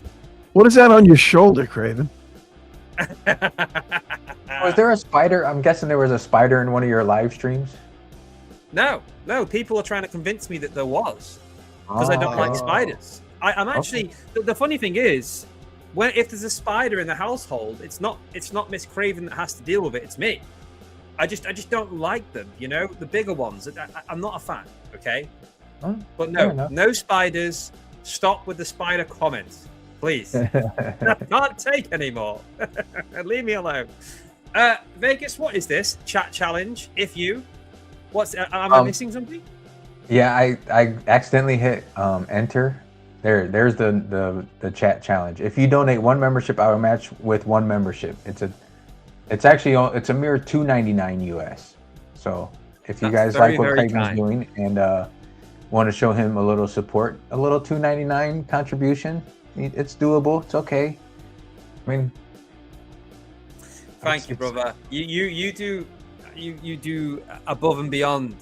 What is that on your shoulder, Craven? Was there a spider? I'm guessing there was a spider in one of your live streams. No. People are trying to convince me that there was. Because I don't like Oh. spiders. I'm actually the funny thing is, if there's a spider in the household, it's not Miss Craven that has to deal with it. It's me. I just don't like them. You know, the bigger ones. I'm not a fan. Okay, Oh, but fair no, enough. no spiders. Stop with the spider comments, please. I can't take anymore. Leave me alone. Vegas, what is this chat challenge? If you, am I missing something? Yeah, I accidentally hit enter. There's the chat challenge. If you donate one membership, I will match with one membership. It's a mere $2.99 US. So if you That's guys very, like what very Craven's kind. doing and want to show him a little support, a little $2.99 contribution, it's doable. It's okay. I mean, Thank you, brother. You do above and beyond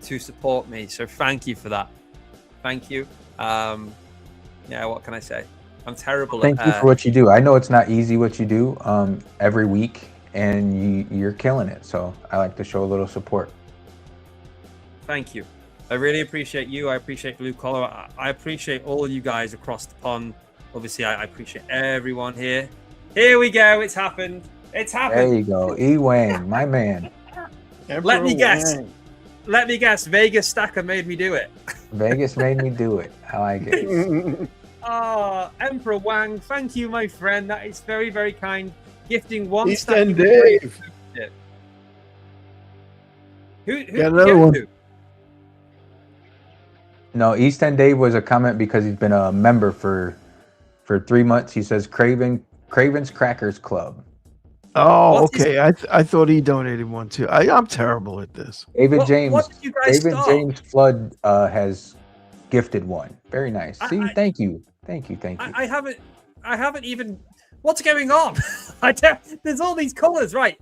to support me. So thank you for that. Thank you. Yeah, what can I say? I'm terrible Thank at you for what you do. I know it's not easy what you do every week, and you're killing it. So I like to show a little support. Thank you. I really appreciate you. I appreciate Blue Collar. I appreciate all you guys across the pond. Obviously, I appreciate everyone here. Here we go. It's happened. It's There happened. you go, E-Wang, my man. Let me guess. Let me guess. Vegas Stacker made me do it. Vegas made me do it. I like it. Oh, Emperor Wang, thank you, my friend. That is very, very kind. Gifting one East stack End of Dave. Who Got another one. who? No, East End Dave was a comment because he's been a member for 3 months. He says Craven's Crackers Club. Oh, What is- okay. I thought he donated one too. I'm terrible at this. David What James. did you guys David start? James Flood has gifted one. Very nice. See, I- thank you. Thank you. I haven't even. What's going on? There's all these colours, right?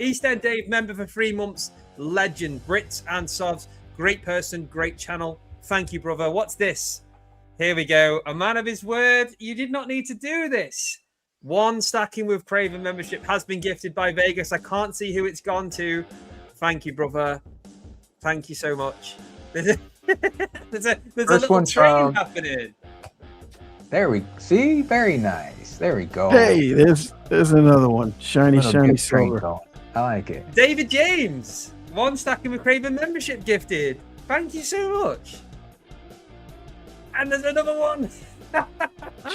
East End Dave, member for 3 months, legend, Brits and Sovs, great person, great channel. Thank you, brother. What's this? Here we go. A man of his word. You did not need to do this. One stacking with Craven membership has been gifted by Vegas. I can't see who it's gone to. Thank you, brother. Thank you so much. There's a First little one's train from- happening. There we see. Very nice. There we go. Hey, there's another one. Shiny, Little shiny gift train silver. going. I like it. David James, 1 stacking with Craven membership gifted. Thank you so much. And there's another one.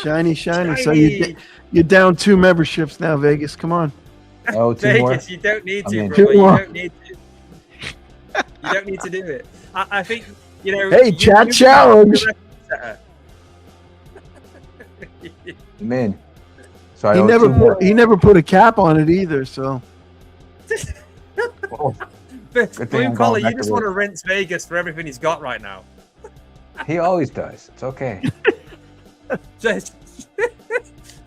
Shiny. So Shiny. you're down 2 memberships now, Vegas. Come on. Oh, 2 more. Vegas, you don't need I'm to, in. brother. 2 You more. don't need to. You don't need to do it. I think, Hey, chat challenge. I'm in. So I He owe never 2 more. put a cap on it either. So Oh, Good thing Blue I'm Collar, going you back just to want to work. rinse Vegas for everything he's got right now. he always does. It's okay. Just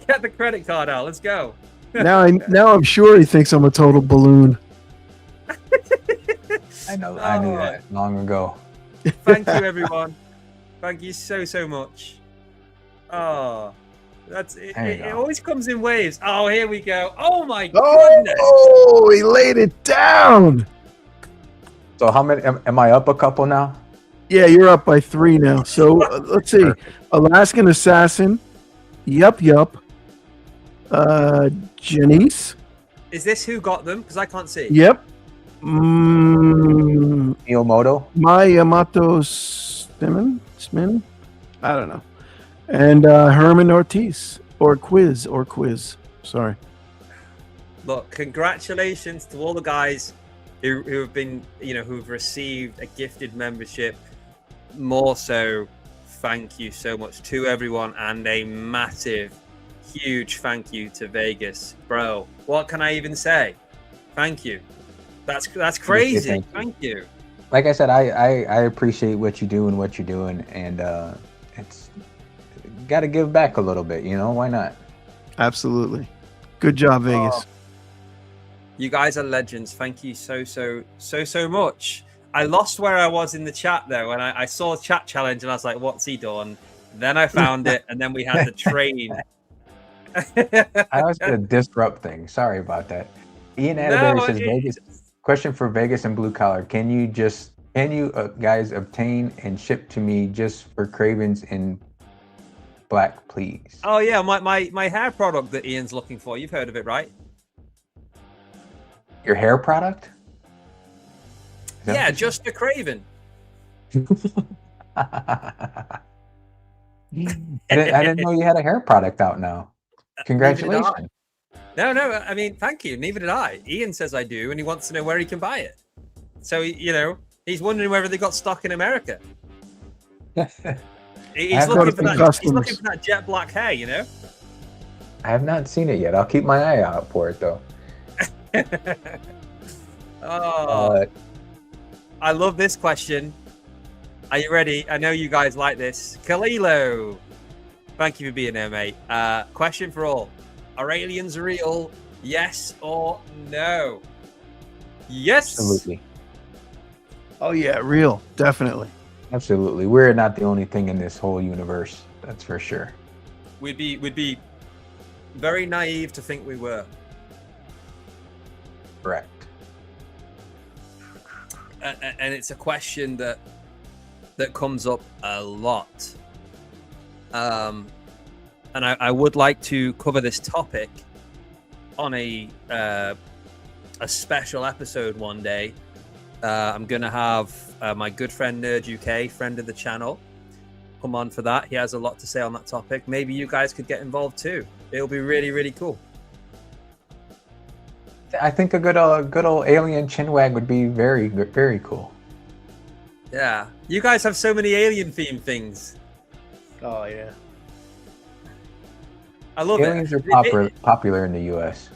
get the credit card out. Let's go. now I'm sure he thinks I'm a total balloon. I knew that long ago. Thank you, everyone. Thank you so much. Oh, that's it. There you It go. always comes in waves. Oh, here we go. Oh my goodness. Oh, he laid it down. So how many? Am I up a couple now? Yeah, you're up by 3 now. So let's see. Alaskan Assassin. Yup. Janice. Is this who got them? Because I can't see. Yep. Miyamoto Smin. I don't know. And Herman Ortiz or Quiz. Sorry. Look, congratulations to all the guys who have been, who've received a gifted membership. More so, thank you so much to everyone, and a massive, huge thank you to Vegas, bro. What can I even say? Thank you. That's crazy. Thank you. Like I said, I appreciate what you do and what you're doing, and it's got to give back a little bit. Why not? Absolutely. Good job, Vegas. You guys are legends. Thank you so much. I lost where I was in the chat though, and I saw chat challenge, and I was like, "What's he done?" Then I found it, and then we had the train. I was going to disrupt things. Sorry about that. Ian Atterbury says, Vegas. Question for Vegas and Blue Collar: Can you guys obtain and ship to me just for Cravens in black, please? Oh yeah, my hair product that Ian's looking for. You've heard of it, right? Your hair product? Yeah, just the Craven. I didn't know you had a hair product out now. Congratulations. No, I mean, thank you. Neither did I. Ian says I do, and he wants to know where he can buy it. So, he's wondering whether they got stock in America. He's looking for that jet black hair, I have not seen it yet. I'll keep my eye out for it, though. I love this question. Are you ready? I know you guys like this. Kalilo, thank you for being there, mate. Question for all. Are aliens real? Yes or no? Yes. Absolutely. Oh yeah, real. Definitely. Absolutely. We're not the only thing in this whole universe. That's for sure. We'd be very naive to think we were. Correct. And it's a question that comes up a lot. And I would like to cover this topic on a special episode one day. I'm going to have my good friend Nerd UK, friend of the channel, come on for that. He has a lot to say on that topic. Maybe you guys could get involved too. It'll be really, really cool. I think a good old alien chinwag would be very, very cool. Yeah. You guys have so many alien themed things. Oh yeah. I love Aliens it. are popular in the US.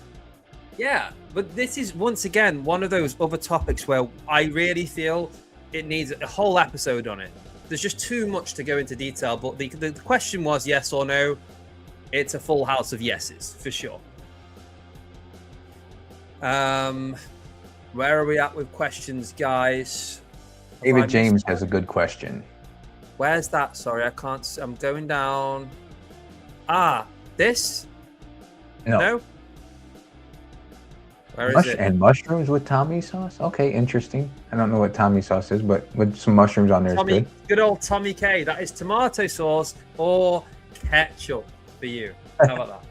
Yeah, but this is once again one of those other topics where I really feel it needs a whole episode on it. There's just too much to go into detail, but the question was yes or no. It's a full house of yeses, for sure. Where are we at with questions, guys? David James has a good question. Where's that? Sorry, I can't. I'm going down. This? No? Where is it? And mushrooms with Tommy sauce? Okay, interesting. I don't know what Tommy sauce is, but with some mushrooms on there is good. Good old Tommy K. That is tomato sauce or ketchup for you. How about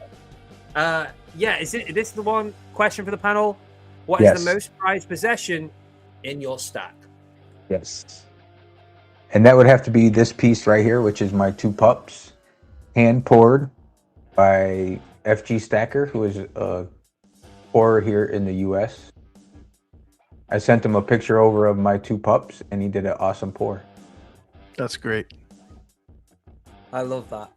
that? Yeah, is this the one question for the panel? What is the Yes. most prized possession in your stack? Yes. And that would have to be this piece right here, which is my 2 pups, hand poured by FG Stacker, who is a pourer here in the US. I sent him a picture over of my 2 pups, and he did an awesome pour. That's great. I love that.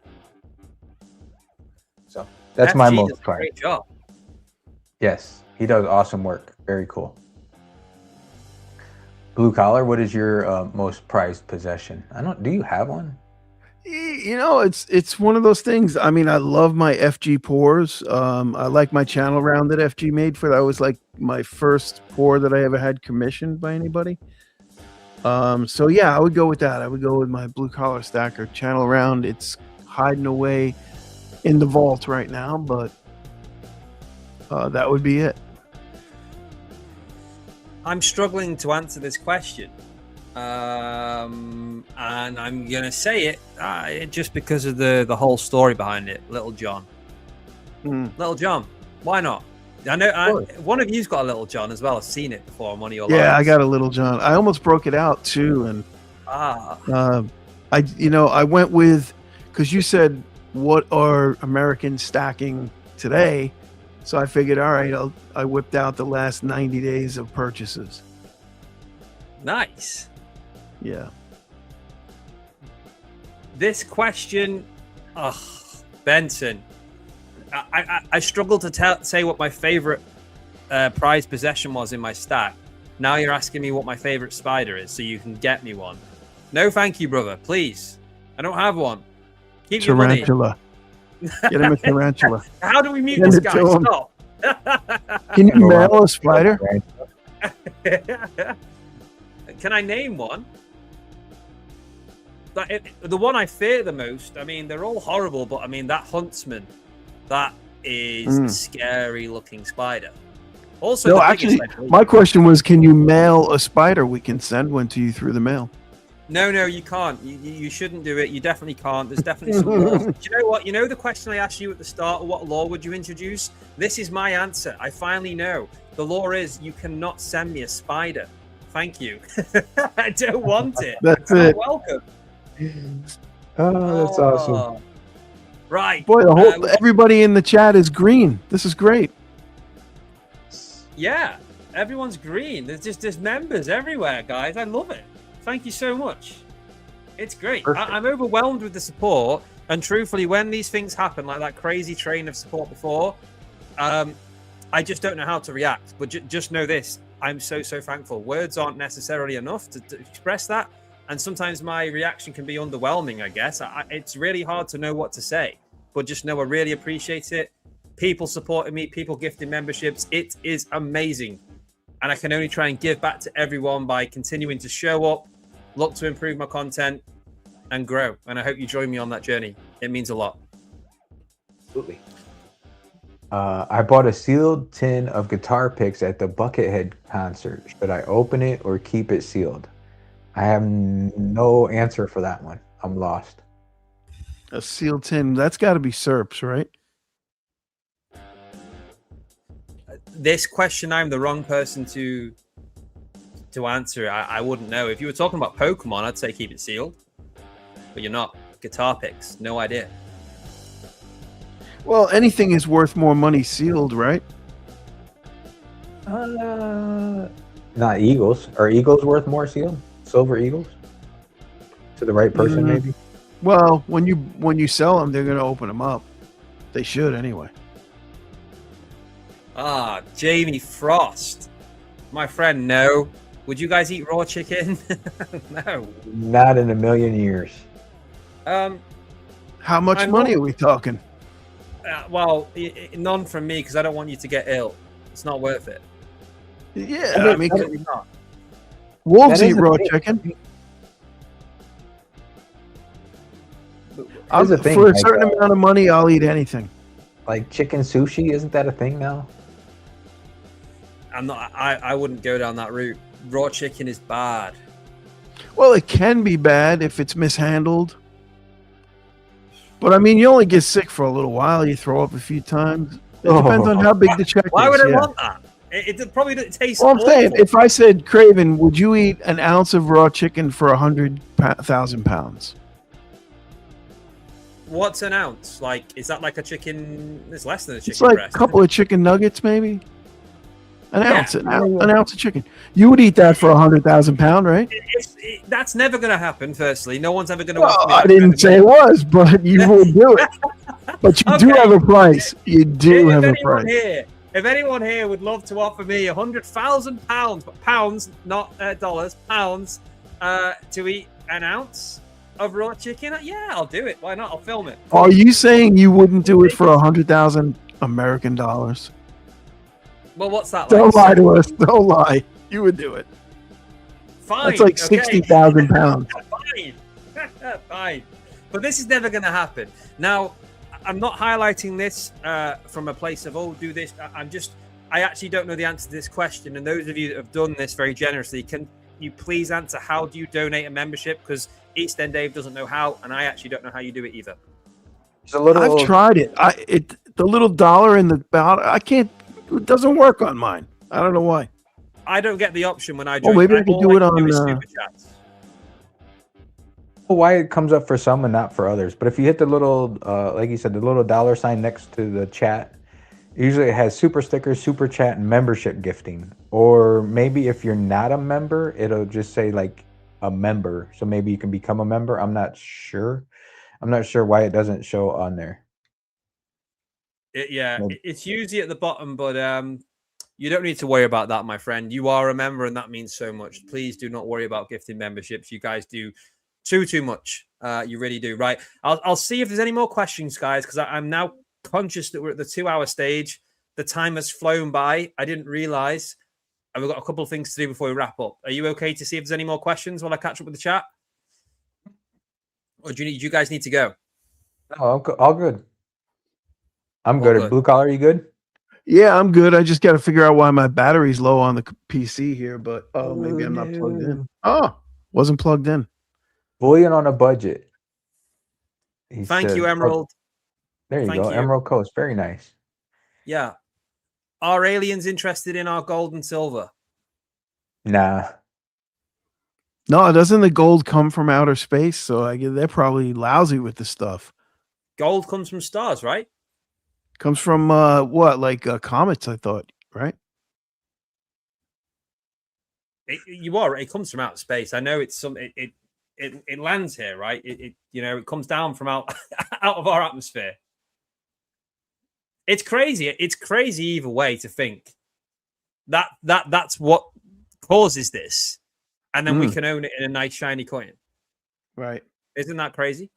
So that's my FG most does a prized. great job. Yes, he does awesome work. Very cool. Blue Collar, what is your most prized possession? Do you have one? You know, it's one of those things. I mean, I love my FG pours. I like my channel round that FG made for that. Was like my first pour that I ever had commissioned by anybody. So yeah, I would go with that. I would go with my Blue Collar Stacker channel round. It's hiding away in the vault right now, but that would be it. I'm struggling to answer this question. And I'm going to say it just because of the whole story behind it. Little John. Little John. Why not? I know one of you's got a Little John as well. I've seen it before on one of your lives. Yeah, I got a Little John. I almost broke it out too. And I went with, because you said, what are Americans stacking today? So I figured, all right, I whipped out the last 90 days of purchases. Nice. Yeah. This question, Benson. I struggled to say what my favorite prized possession was in my stack. Now you're asking me what my favorite spider is, so you can get me one. No, thank you, brother. Please, I don't have one. Keep your money. Tarantula. Get him a tarantula. How do we mute Send this it guy? to him. Stop. Can you mail a spider? Can I name one? The one I fear the most, I mean, they're all horrible, but I mean, that huntsman, that is a scary looking spider. Also, No, actually, my question was, can you mail a spider? We can send one to you through the mail. No, you can't. You shouldn't do it. You definitely can't. There's definitely some laws. Do you know what? You know the question I asked you at the start, what law would you introduce? This is my answer. I finally know. The law is you cannot send me a spider. Thank you. I don't want it. That's it. Welcome. Oh, that's awesome. Right. Boy, everybody in the chat is green. This is great. Yeah, everyone's green. There's members everywhere, guys. I love it. Thank you so much. It's great. I'm overwhelmed with the support. And truthfully, when these things happen, like that crazy train of support before, I just don't know how to react. But just know this. I'm so thankful. Words aren't necessarily enough to express that. And sometimes my reaction can be underwhelming, I guess. It's really hard to know what to say. But just know I really appreciate it. People supporting me, people gifting memberships. It is amazing. And I can only try and give back to everyone by continuing to show up, look to improve my content, and grow. And I hope you join me on that journey. It means a lot. Absolutely. I bought a sealed tin of guitar picks at the Buckethead concert. Should I open it or keep it sealed? I have no answer for that one. I'm lost. A sealed tin. That's got to be SERPs, right? This question, I'm the wrong person to answer. I wouldn't know. If you were talking about Pokemon, I'd say keep it sealed. But you're not. Guitar picks. No idea. Well, anything is worth more money sealed, right? Not eagles. Are eagles worth more sealed? Silver eagles? To the right person, maybe? Well, when you sell them, they're going to open them up. They should anyway. Jamie Frost. My friend, no. Would you guys eat raw chicken? No. Not in a million years. How much money are we talking? Well, none from me because I don't want you to get ill. It's not worth it. Yeah, I mean, not. Wolves eat raw chicken. For a certain amount of money, I'll eat anything. Like chicken sushi, isn't that a thing now? I wouldn't go down that route. Raw chicken is bad. Well, it can be bad if it's mishandled. But I mean, you only get sick for a little while. You throw up a few times. It depends on how big the check is. Why would I want that? It probably doesn't taste. Well, I'm saying, awful. if I said, Craven, would you eat an ounce of raw chicken for 100,000 pounds? What's an ounce? Like, is that like a chicken? It's less than a chicken It's like breast. a couple of chicken nuggets, maybe. An Yeah. ounce, an ounce of chicken. You would eat that for 100,000 pound, right? That's never going to happen. Firstly, no one's ever going to. Well, I didn't say it was, but you would do it. But you do Okay. have a price. You do have a price. If anyone here would love to offer me 100,000 pounds, but pounds, not dollars, pounds, to eat an ounce of raw chicken, yeah, I'll do it. Why not? I'll film it. Are you saying you wouldn't do it for 100,000 American dollars? Well, what's that like? Don't lie to us. Don't lie. You would do it. Fine. That's like okay. 60,000 pounds. Fine. Fine. But this is never going to happen. Now, I'm not highlighting this from a place of, oh, do this. I actually don't know the answer to this question. And those of you that have done this very generously, can you please answer, how do you donate a membership? Because Eats Then Dave doesn't know how, and I actually don't know how you do it either. It's a little. I've tried it. The little dollar in the bottom, I can't, it doesn't work on mine. I don't know why. I don't get the option when I Oh, join. maybe I could do it on. Super chats. Why it comes up for some and not for others. But if you hit the little, like you said, the little dollar sign next to the chat, usually it has super stickers, super chat, and membership gifting. Or maybe if you're not a member, it'll just say like a member. So maybe you can become a member. I'm not sure. I'm not sure why it doesn't show on there. It's usually at the bottom, but you don't need to worry about that, my friend. You are a member, and that means so much. Please do not worry about gifting memberships. You guys do too much. You really do. Right. I'll see if there's any more questions, guys, because I'm now conscious that we're at the 2-hour stage. The time has flown by. I didn't realize. And we've got a couple of things to do before we wrap up. Are you okay to see if there's any more questions while I catch up with the chat? Or do you guys need to go? No, all good. I'm good. Good. Blue collar, you good? Yeah, I'm good. I just got to figure out why my battery's low on the PC here, but maybe I'm not plugged in. Oh, wasn't plugged in. Bullion on a budget. Thank you, Emerald. There you go. Emerald Coast. Very nice. Yeah. Are aliens interested in our gold and silver? Nah. No, doesn't the gold come from outer space? So I guess they're probably lousy with the stuff. Gold comes from stars, right? Comes from what? Like comets, I thought, right? It comes from outer space. I know it's some. It lands here, right? It comes down from out of our atmosphere. It's crazy. It's crazy either way to think that's what causes this, and then we can own it in a nice shiny coin. Right? Isn't that crazy?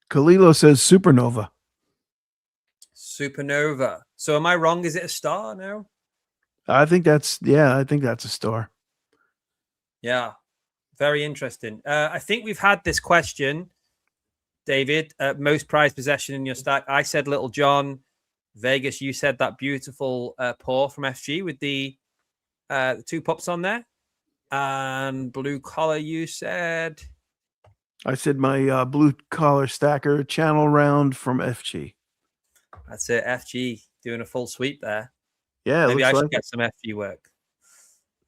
Kalilo says supernova. Supernova. So am I wrong? Is it a star now? I think that's a star. Yeah. Very interesting. I think we've had this question, David. Most prized possession in your stack. I said Little John. Vegas, you said that beautiful paw from FG with the 2 pups on there. And Blue Collar, you said. I said my blue collar stacker channel round from FG. That's it. FG doing a full sweep there. Yeah, maybe I should get some FG work.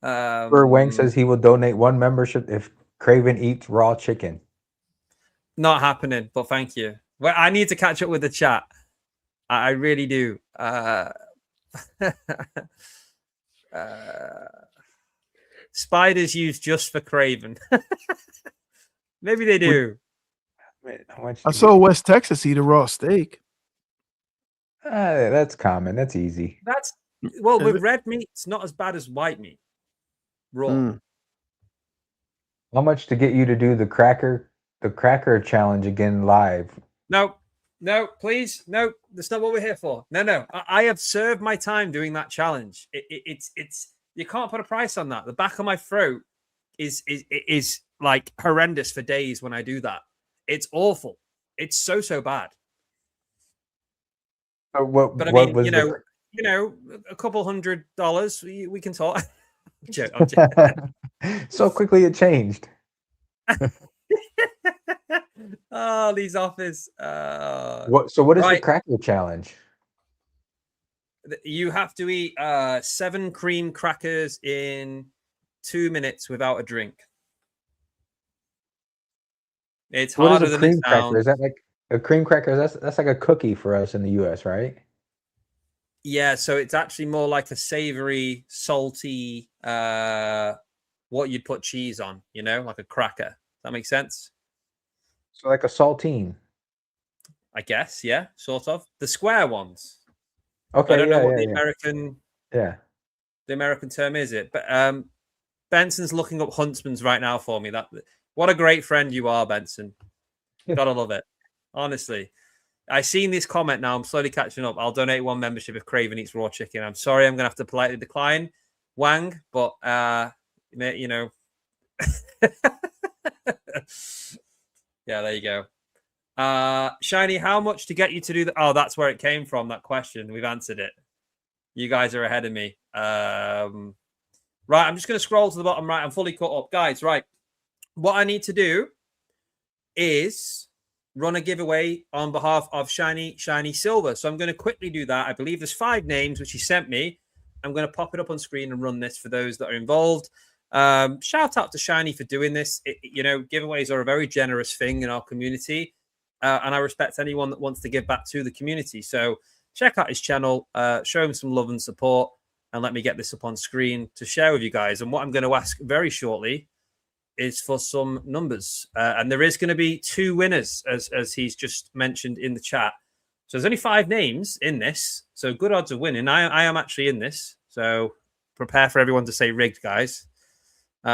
Wang says he will donate 1 membership if Craven eats raw chicken. Not happening, but thank you. Well, I need to catch up with the chat. I really do. Spiders used just for Craven. Maybe they do. I saw West Texas eat a raw steak. That's common. That's easy. With red meat, it's not as bad as white meat. Raw. How much to get you to do the cracker challenge again live? No, please, no. That's not what we're here for. No. I have served my time doing that challenge. It's you can't put a price on that. The back of my throat is like horrendous for days when I do that. It's awful. It's so bad. But I mean, you know, a couple $100, we can talk. I'm joking. So quickly it changed. Oh, these offers. What is the cracker challenge? You have to eat 7 cream crackers in 2 minutes without a drink. It's What is harder a than it cream cracker? Is sounds. that like a cream cracker? That's like a cookie for us in the U.S., right? Yeah, so it's actually more like a savory, salty, what you'd put cheese on, like a cracker. Does that make sense? So like a saltine. I guess, yeah, sort of. The square ones. I Okay, don't know yeah, what yeah, the yeah. American Yeah. term is it, but Benson's looking up Huntsman's right now for me. What a great friend you are, Benson. Gotta love it. Honestly. I seen this comment now. I'm slowly catching up. I'll donate 1 membership if Craven eats raw chicken. I'm sorry, I'm gonna have to politely decline, Wang, but yeah, there you go. Shiny, how much to get you to do that? Oh, that's where it came from, that question. We've answered it. You guys are ahead of me. Right, I'm just gonna scroll to the bottom right. I'm fully caught up. Guys, right. What I need to do is run a giveaway on behalf of Shiny Silver. So I'm going to quickly do that. I believe there's 5 names which he sent me. I'm going to pop it up on screen and run this for those that are involved. Shout out to Shiny for doing this. Giveaways are a very generous thing in our community, and I respect anyone that wants to give back to the community. So check out his channel, show him some love and support, and let me get this up on screen to share with you guys. And what I'm going to ask very shortly is for some numbers, and there is going to be 2 winners, as he's just mentioned in the chat. So there's only 5 names in this, so good odds of winning. I am actually in this, so prepare for everyone to say rigged, guys. If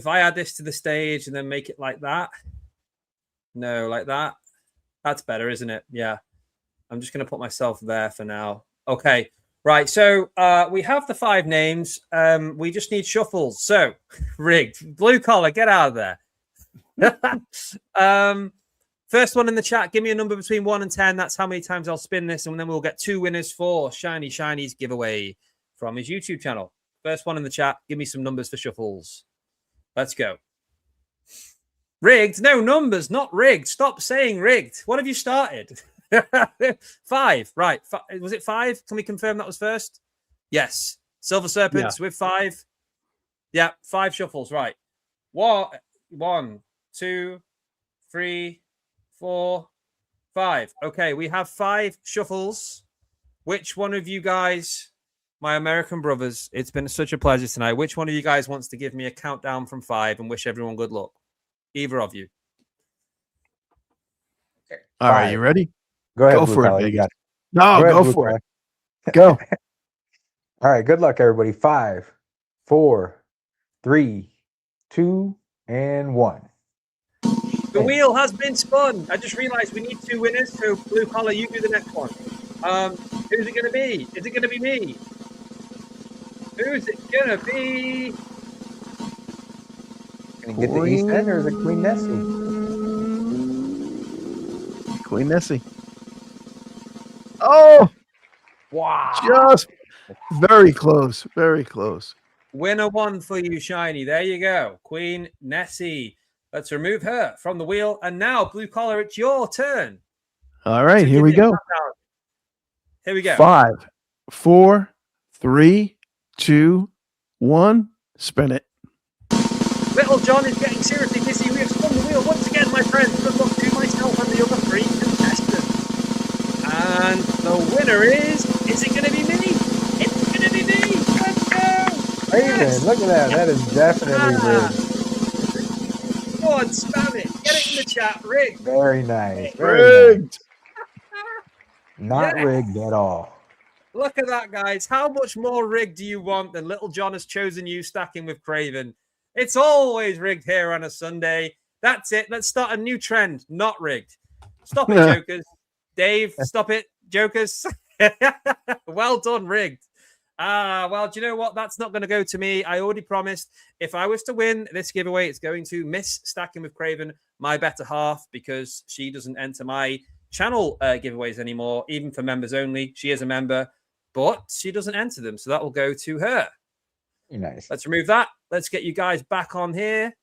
I add this to the stage and then make it like that, no, like that, that's better, isn't it? Yeah, I'm just going to put myself there for now. Okay. Right, so we have the 5 names. We just need shuffles. So, rigged. Blue collar, get out of there. First one in the chat, give me a number between 1 and 10. That's how many times I'll spin this, and then we'll get 2 winners for Shiny's giveaway from his YouTube channel. First one in the chat, give me some numbers for shuffles. Let's go. Rigged? No, numbers, not rigged. Stop saying rigged. What have you started? 5, right? Was it 5? Can we confirm that was first? Yes. Silver Serpents with 5. Yeah, 5 shuffles. Right. 1, 2, 3, 4, 5. Okay, we have 5 shuffles. Which one of you guys, my American brothers? It's been such a pleasure tonight. Which one of you guys wants to give me a countdown from 5 and wish everyone good luck? Either of you. All right, you ready? Go ahead. Go Blue for collar, it, you Vegas. got it. No, go Blue for collar. it. Go. All right. Good luck, everybody. 5, 4, 3, 2, and 1. The wheel has been spun. I just realized we need 2 winners. So, Blue collar, you do the next one. Who's it going to be? Is it going to be me? Who's it going to be? Can you get the East End or is it Queen Nessie? Queen Nessie. Oh, Wow. just very close. Very close. Winner 1 for you, Shiny. There you go. Queen Nessie. Let's remove her from the wheel. And now, Blue collar, it's your turn. All right, here we go. Here we go. 5, 4, 3, 2, 1. Spin it. Little John is getting seriously dizzy. We have spun the wheel once again, my friends. Good luck to myself and the other 3 contestants. And the winner is it going to be me? It's going to be me. Let's go. Craven, yes. Look at that. That is definitely rigged. Go on, spam it. Get it in the chat. Rigged. Very nice. Rigged. Not rigged at all. Look at that, guys. How much more rigged do you want than Little John has chosen you stacking with Craven? It's always rigged here on a Sunday. That's it. Let's start a new trend. Not rigged. Stop it, jokers. Dave, stop it, jokers. Well done, rigged. Well, do you know what? That's not going to go to me. I already promised if I was to win this giveaway, it's going to Miss Stacking with Craven, my better half, because she doesn't enter my channel giveaways anymore, even for members only. She is a member, but she doesn't enter them. So that will go to her. Nice. Let's remove that. Let's get you guys back on here.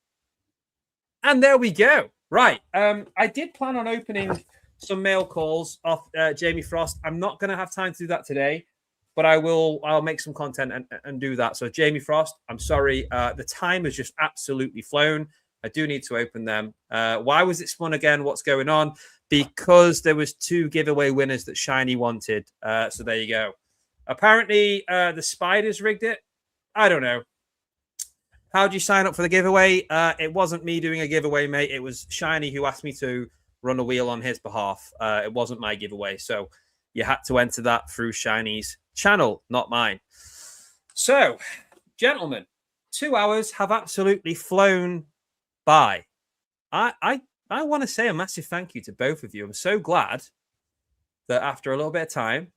And there we go. Right. I did plan on opening some mail calls off Jamie Frost. I'm not going to have time to do that today, but I'll make some content and do that. So Jamie Frost, I'm sorry. The time has just absolutely flown. I do need to open them. Why was it spun again? What's going on? Because there was 2 giveaway winners that Shiny wanted. So there you go. Apparently, the Spiders rigged it. I don't know. How'd you sign up for the giveaway? It wasn't me doing a giveaway, mate. It was Shiny who asked me to run a wheel on his behalf. It wasn't my giveaway. So you had to enter that through Shiny's channel, not mine. So, gentlemen, 2 hours have absolutely flown by. I want to say a massive thank you to both of you. I'm so glad that after a little bit of time,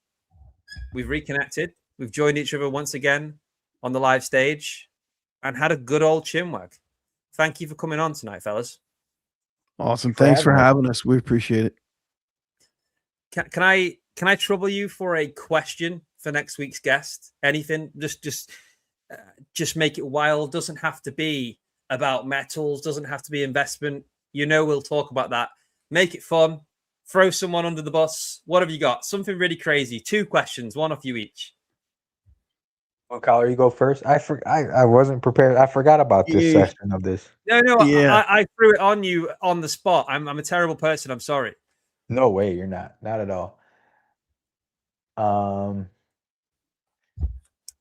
we've reconnected. We've joined each other once again on the live stage and had a good old chinwag. Thank you for coming on tonight, fellas. Awesome. Thanks for having us. We appreciate it. Can I trouble you for a question for next week's guest? Anything? Just make it wild. Doesn't have to be about metals. Doesn't have to be investment. We'll talk about that. Make it fun. Throw someone under the bus. What have you got? Something really crazy. 2 questions, one off you each. Well, Collar, you go first. I wasn't prepared. I forgot about this session of this. No. Yeah. I threw it on you on the spot. I'm a terrible person. I'm sorry. No way, you're not. Not at all.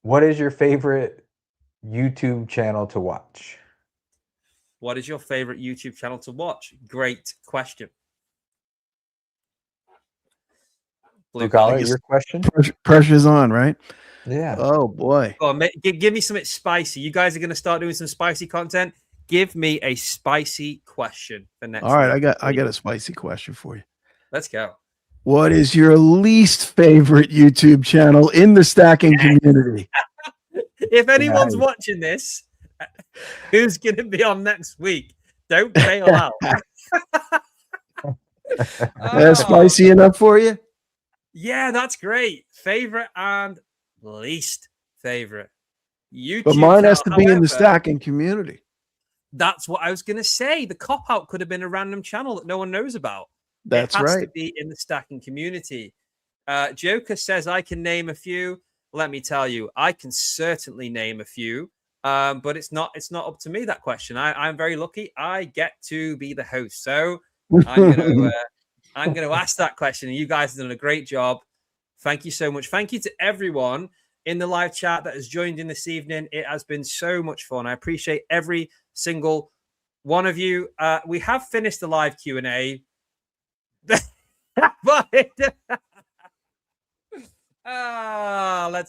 What is your favorite YouTube channel to watch? What is your favorite YouTube channel to watch? Great question. Blue Collar, your question? Pressure's on, right? Yeah. Oh, boy. Go on, give me something spicy. You guys are going to start doing some spicy content. Give me a spicy question for next All right, week. I got a spicy question for you. Let's go. What is your least favorite YouTube channel in the stacking community? If anyone's watching this, who's going to be on next week? Don't bail out. That's spicy enough for you? Yeah, that's great. Favorite and least favorite YouTube. But mine has to channel. be in the stacking community. That's what I was going to say. The cop out could have been a random channel that no one knows about. That's it has right. to be in the stacking community. Joker says I can name a few. Let me tell you, I can certainly name a few. But it's not up to me, that question. I'm very lucky. I get to be the host. So I'm gonna ask that question. And you guys have done a great job. Thank you so much. Thank you to everyone in the live chat that has joined in this evening. It has been so much fun. I appreciate every single one of you. We have finished the live Q&A. Let's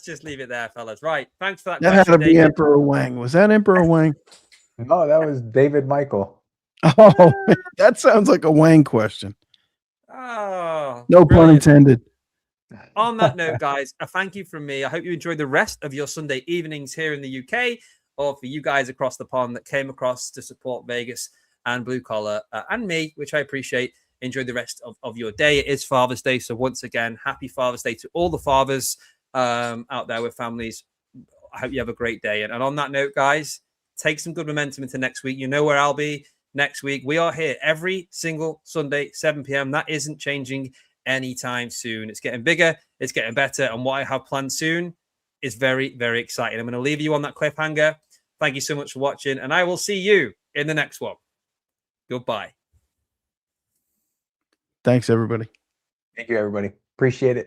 just leave it there, fellas. Right. Thanks for that. That had to be Emperor Wang. Was that Emperor Wang? No, that was David Michael. Oh, that sounds like a Wang question. Oh, no pun intended. On that note, guys, a thank you from me. I hope you enjoyed the rest of your Sunday evenings here in the UK, or for you guys across the pond that came across to support Vegas and Blue Collar and me, which I appreciate. Enjoy the rest of your day. It is Father's Day. So once again, happy Father's Day to all the fathers out there with families. I hope you have a great day. And on that note, guys, take some good momentum into next week. You know where I'll be next week. We are here every single Sunday, 7 p.m. That isn't changing anytime soon. It's getting bigger. It's getting better. And what I have planned soon is very, very exciting. I'm going to leave you on that cliffhanger. Thank you so much for watching. And I will see you in the next one. Goodbye. Thanks, everybody. Thank you, everybody. Appreciate it.